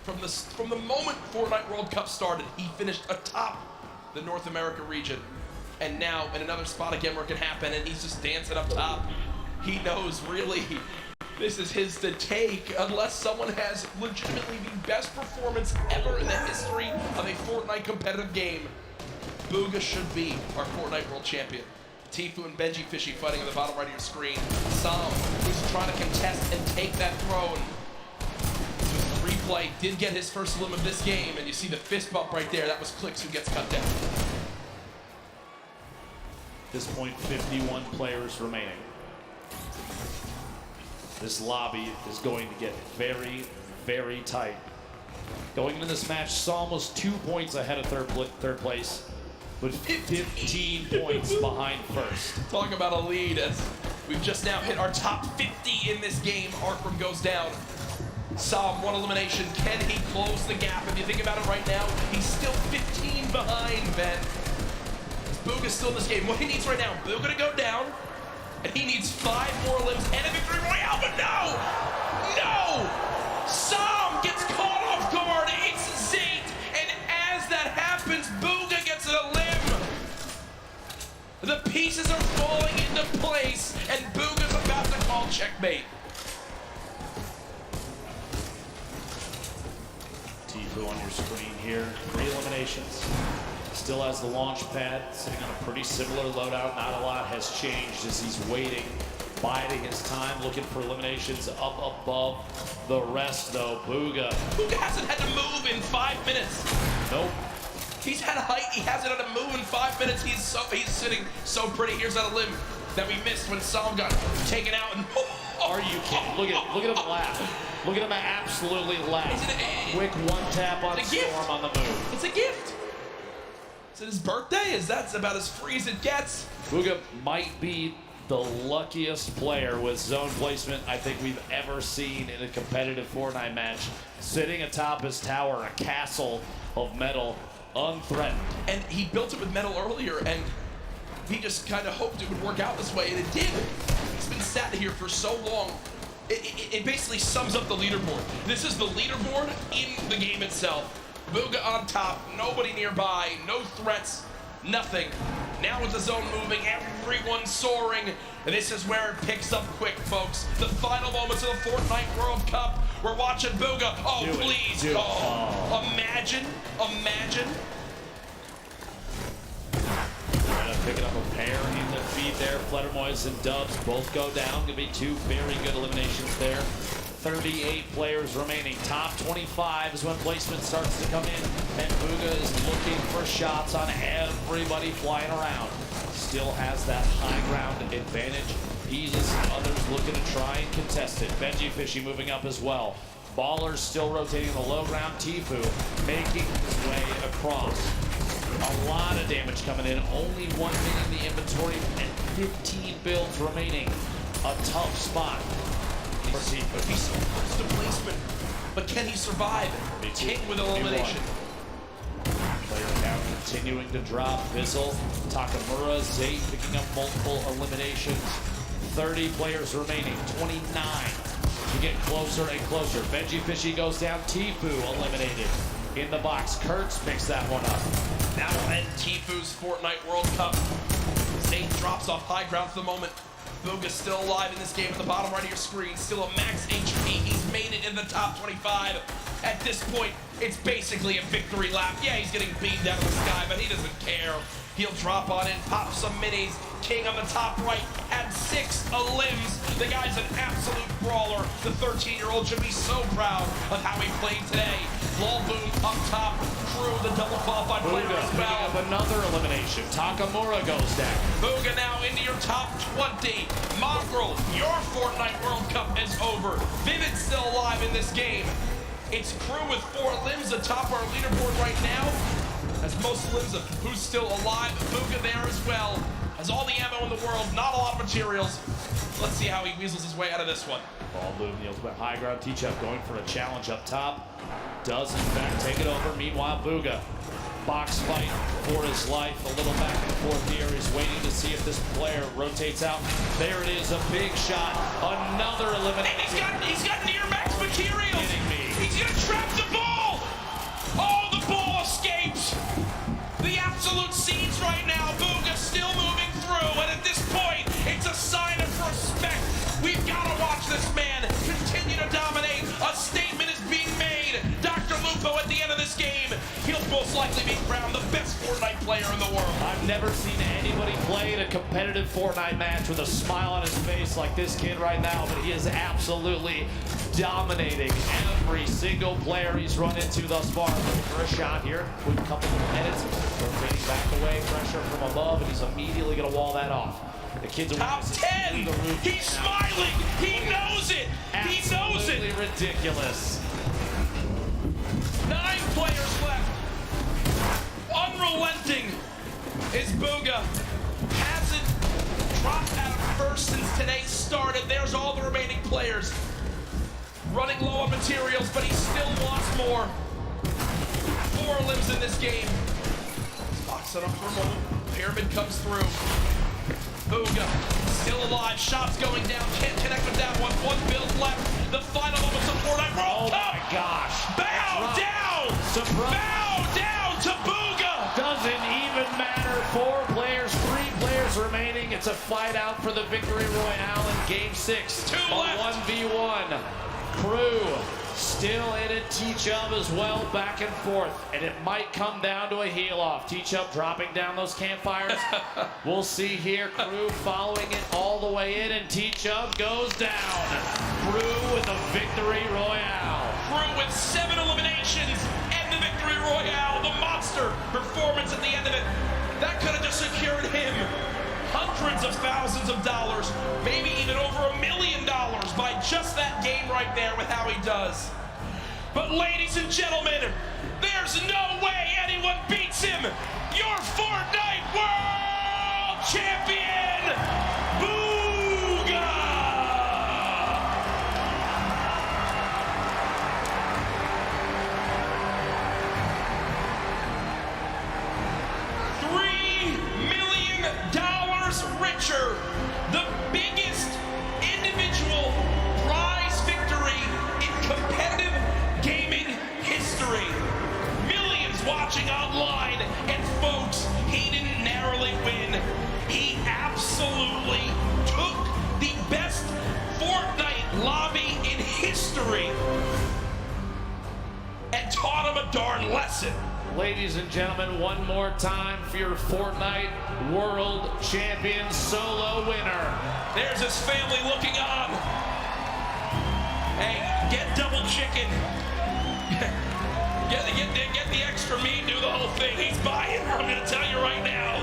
From the moment Fortnite World Cup started, he finished atop the North America region. And now in another spot again where it can happen, and he's just dancing up top. He knows really this is his to take unless someone has legitimately the best performance ever in the history of a Fortnite competitive game. Bugha should be our Fortnite World Champion. Tfue and Benji Fishy fighting on the bottom right of your screen. Sam, who's trying to contest and take that throne. Just the replay, did get his first elim of this game, and you see the fist bump right there. That was Clicks who gets cut down. At this point, 51 players remaining. This lobby is going to get very, very tight. Going into this match, Psalm was 2 points ahead of third place. but 15 points behind first. Talk about a lead as we've just now hit our top 50 in this game. Arkham goes down. Psalm, one elimination. Can he close the gap? If you think about it right now, he's still 15 behind, Ben. Booga's still in this game. What he needs right now, Booga to go down, and he needs 5 more limbs and a victory royale, but no! No! Psalm gets caught off guard. It's Hésite, and as that happens, Booga gets a limb. The pieces are falling into place, and Booga's about to call checkmate. Tifu on your screen here. 3 eliminations. Still has the launch pad, sitting on a pretty similar loadout. Not a lot has changed as he's waiting, biding his time, looking for eliminations up above the rest, though. Booga hasn't had to move in 5 minutes. Nope. He's had a height. He hasn't had to move in 5 minutes. He's sitting so pretty. Here's that limb that we missed when Psalm got taken out. And are you kidding? Look at him laugh. Look at him absolutely laugh. Quick one tap on Storm on the move. It's a gift. Is it his birthday? That's about as free as it gets. Booga might be the luckiest player with zone placement I think we've ever seen in a competitive Fortnite match. Sitting atop his tower, a castle of metal, unthreatened. And he built it with metal earlier, and he just kind of hoped it would work out this way, and it did. He's been sat here for so long. It basically sums up the leaderboard. This is the leaderboard in the game itself. Booga on top, nobody nearby, no threats, nothing. Now with the zone moving, everyone soaring. And this is where it picks up quick, folks. The final moments of the Fortnite World Cup. We're watching Booga. Oh, please. Imagine. Picking up a pair in the feed there. Fledermoys and Dubs both go down. Gonna be 2 very good eliminations there. 38 players remaining. Top 25 is when placement starts to come in, and Booga is looking for shots on everybody flying around. Still has that high ground advantage. He's others looking to try and contest it. Benji moving up as well. Ballers still rotating the low ground. Tifu making his way across. A lot of damage coming in. Only 1 minute in the inventory and 15 builds remaining. A tough spot. He's so close to placement, but can he survive? King with elimination. Player count continuing to drop. Bizzle, Takamura, Zate picking up multiple eliminations. 30 players remaining. 29 to get closer and closer. Benji goes down. Tifu eliminated in the box. Kurtz picks that one up. Now will end Tifu's Fortnite World Cup. Zate drops off high ground for the moment. Booga's still alive in this game at the bottom right of your screen. Still a max HP. He's made it in the top 25. At this point, it's basically a victory lap. Yeah, he's getting beamed out of the sky, but he doesn't care. He'll drop on in, pop some minis. King on the top right had 6 limbs. The guy's an absolute brawler. The 13-year-old should be so proud of how he played today. Lol Boom up top. Crew, the double qualified player as well. Up another elimination. Takamura goes down. Booga now into your top 20. Mongrel, your Fortnite World Cup is over. Vivid's still alive in this game. It's Crew with 4 limbs atop our leaderboard right now. Has most limbs of who's still alive. Booga there as well. Has all the ammo in the world, not a lot of materials. Let's see how he weasels his way out of this one. Ball move, the ultimate high ground. T-Chuck going for a challenge up top. Does in fact take it over. Meanwhile, Booga, box fight for his life. A little back and forth here. He's waiting to see if this player rotates out. There it is, a big shot. Another elimination. And he's got near max materials. Kidding me. He's gonna trap the ball. Oh, the ball escapes. The absolute scenes right now. Booga still moving through, and at this point, it's a sign of respect. We've got to watch this man continue to dominate. A statement is being made. Dr. Lupo at the end of this game, he'll most likely be crowned the best Fortnite player in the world. I've never seen anybody play in a competitive Fortnite match with a smile on his face like this kid right now, but he is absolutely dominating every single player he's run into thus far. Looking for a shot here with a couple of minutes. Rotating back away, pressure from above, and he's immediately going to wall that off. The kid's top 10. He's smiling. He knows it. He knows it. Absolutely ridiculous. 9 players left. Unrelenting. Booga hasn't dropped out of first since today started. There's all the remaining players running low on materials, but he still wants more. 4 limbs in this game. Box it up for a moment. Pyramid comes through. Booga still alive. Shots going down. Can't connect with that one. 1 build left. The final moments of Fortnite World Cup. Oh my gosh. Bow down. Bow down to Booga. Doesn't even matter. 4 players, 3 players remaining. It's a fight out for the victory royale in game 6. 2 left. 1v1. Crew still in it. T-Chub as well, back and forth. And it might come down to a heel off. T-Chub dropping down those campfires. We'll see here. Crew following it all the way in, and T-Chub goes down. Crew with a victory royale. Crew with 7 eliminations and the victory royale. The monster performance at the end of it. That could have just secured him hundreds of thousands of dollars, maybe even over $1 million by just that game right there with how he does. But ladies and gentlemen, there's no way anyone beats him. Your Fortnite World Champion, Booga! $3 million richer, the biggest individual prize victory in competitive gaming history. Millions watching online, and folks, he didn't narrowly win. He absolutely took the best Fortnite lobby in history and taught him a darn lesson. Ladies and gentlemen, one more time for your Fortnite World Champion solo winner. There's his family looking on. Hey, get double chicken. Get the extra meat, do the whole thing. He's buying, I'm gonna tell you right now.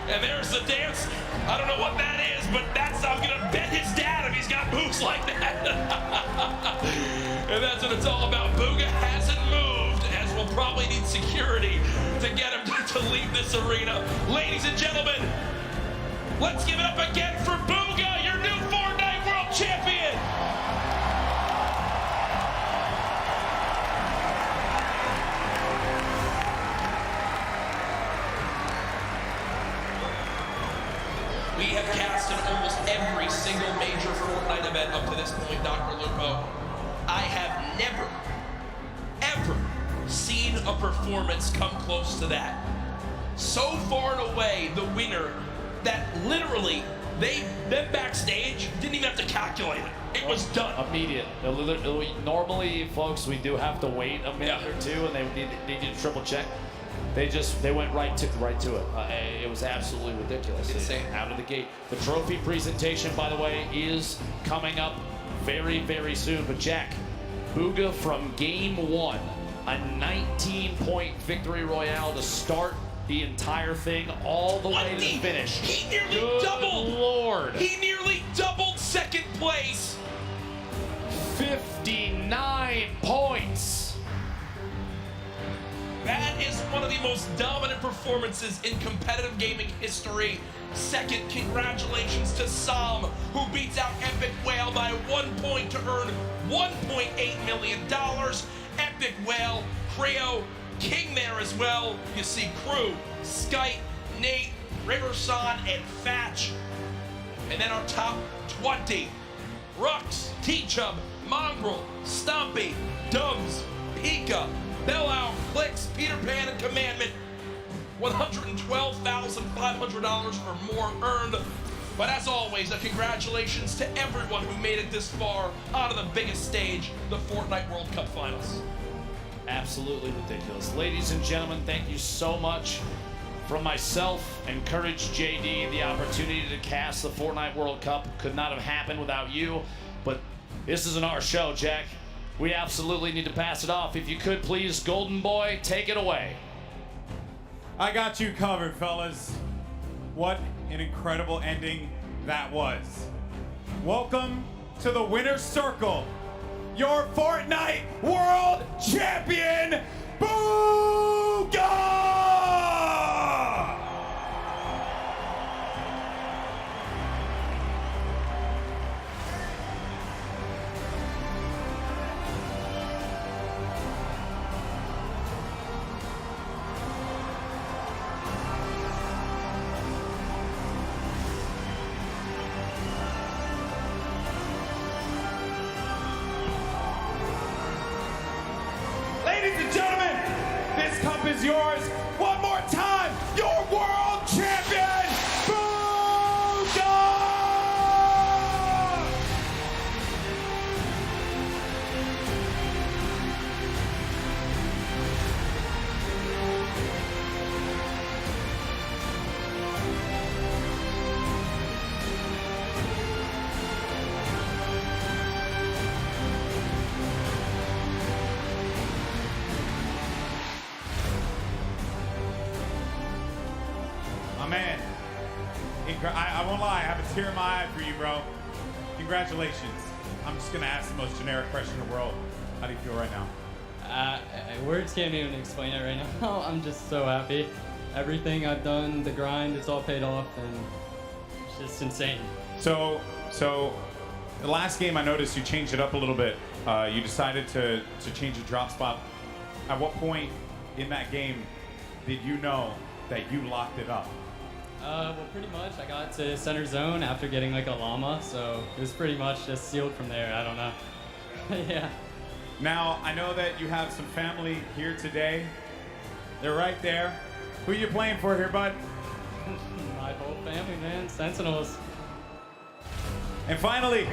And there's the dance. I don't know what that is, but I'm gonna bet his dad if he's got moves like that. And that's what it's all about. Booga hasn't moved, as we'll probably need security to get him to leave this arena. Ladies and gentlemen, let's give it up again for Booga, your new Fortnite World Champion. We have cast in almost every single major Fortnite event up to this point, Dr. Lupo. I have never, ever seen a performance come close to that. So far and away, the winner that literally, them backstage didn't even have to calculate it. It was done. Immediate. Normally, folks, we do have to wait a minute or two, and they need to triple check. They went right to it. It was absolutely ridiculous. Insane. Out of the gate. The trophy presentation, by the way, is coming up very, very soon. But Jack, Booga from game 1, a 19-point victory royale to start the entire thing all the way to the finish. He nearly Good doubled. Lord. He nearly doubled second place. 59 points. That is one of the most dominant performances in competitive gaming history. Second, congratulations to Sam, who beats out Epic Whale by 1 point to earn $1.8 million. Epic Whale, Creo, King there as well. You see Crew, Skype, Nate, Riverson, and Fatch. And then our top 20, Rux, T-Chub, Mongrel, Stompy, Dubs, Pika, Bellow, Clicks, Peter Pan, and Commandment. $112,500 or more earned. But as always, a congratulations to everyone who made it this far out of the biggest stage, the Fortnite World Cup Finals. Absolutely ridiculous. Ladies and gentlemen, thank you so much. From myself and Courage JD, the opportunity to cast the Fortnite World Cup could not have happened without you. But this isn't our show, Jack. We absolutely need to pass it off. If you could, please, Golden Boy, take it away. I got you covered, fellas. What an incredible ending that was. Welcome to the winner's circle. Your Fortnite World Champion, Booga! is yours. One more time, your world champion, Booga! Man, I won't lie, I have a tear in my eye for you, bro. Congratulations. I'm just gonna ask the most generic question in the world. How do you feel right now? Words can't even explain it right now. I'm just so happy. Everything I've done, the grind, it's all paid off, and it's just insane. So the last game I noticed you changed it up a little bit. You decided to change your drop spot. At what point in that game did you know that you locked it up? Well, pretty much. I got to center zone after getting like a llama, so it was pretty much just sealed from there. I don't know. Yeah. Now, I know that you have some family here today. They're right there. Who are you playing for here, bud? My whole family, man. Sentinels. And finally,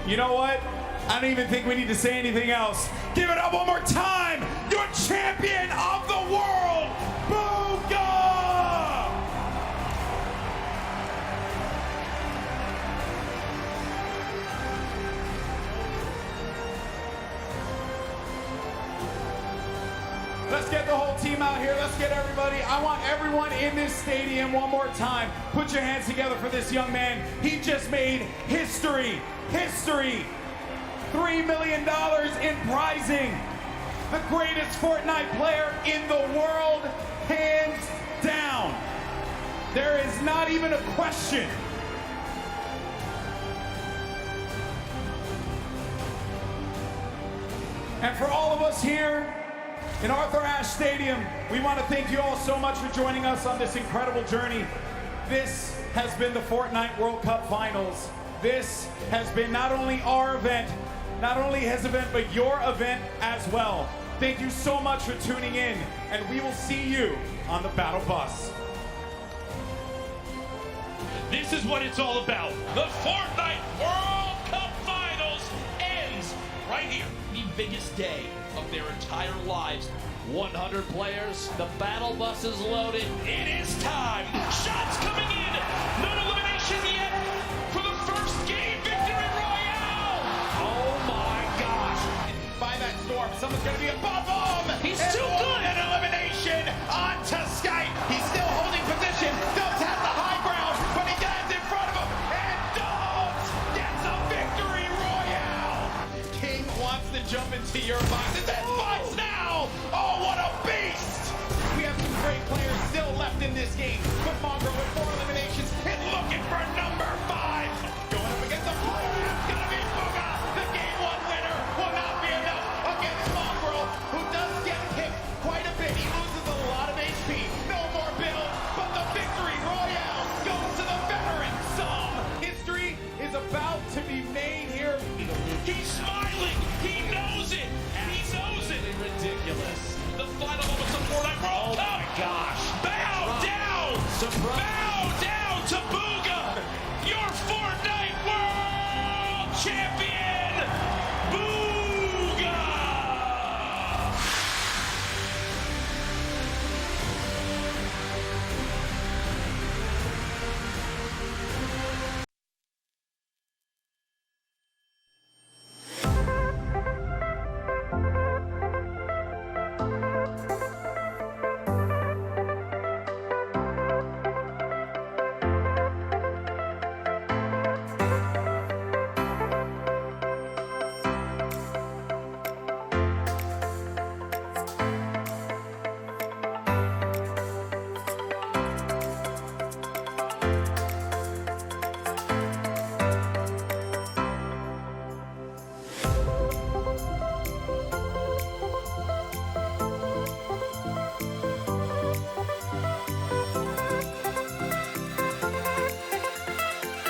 you know what? I don't even think we need to say anything else. Give it up one more time. Your champion of the world, Booga! Let's get the whole team out here. Let's get everybody. I want everyone in this stadium one more time. Put your hands together for this young man. He just made history. History. $3 million in prizing. The greatest Fortnite player in the world, hands down. There is not even a question. And for all of us here in Arthur Ashe Stadium, we want to thank you all so much for joining us on this incredible journey. This has been the Fortnite World Cup Finals. This has been not only our event, not only his event, but your event as well. Thank you so much for tuning in, and we will see you on the battle bus. This is what it's all about. The Fortnite World Cup Finals ends right here. The biggest day of their entire lives. 100 players, the battle bus is loaded. It is time. Shots coming in. No elimination yet for the first game victory royale. Oh my gosh. By that storm, someone's gonna be above them. He's too good.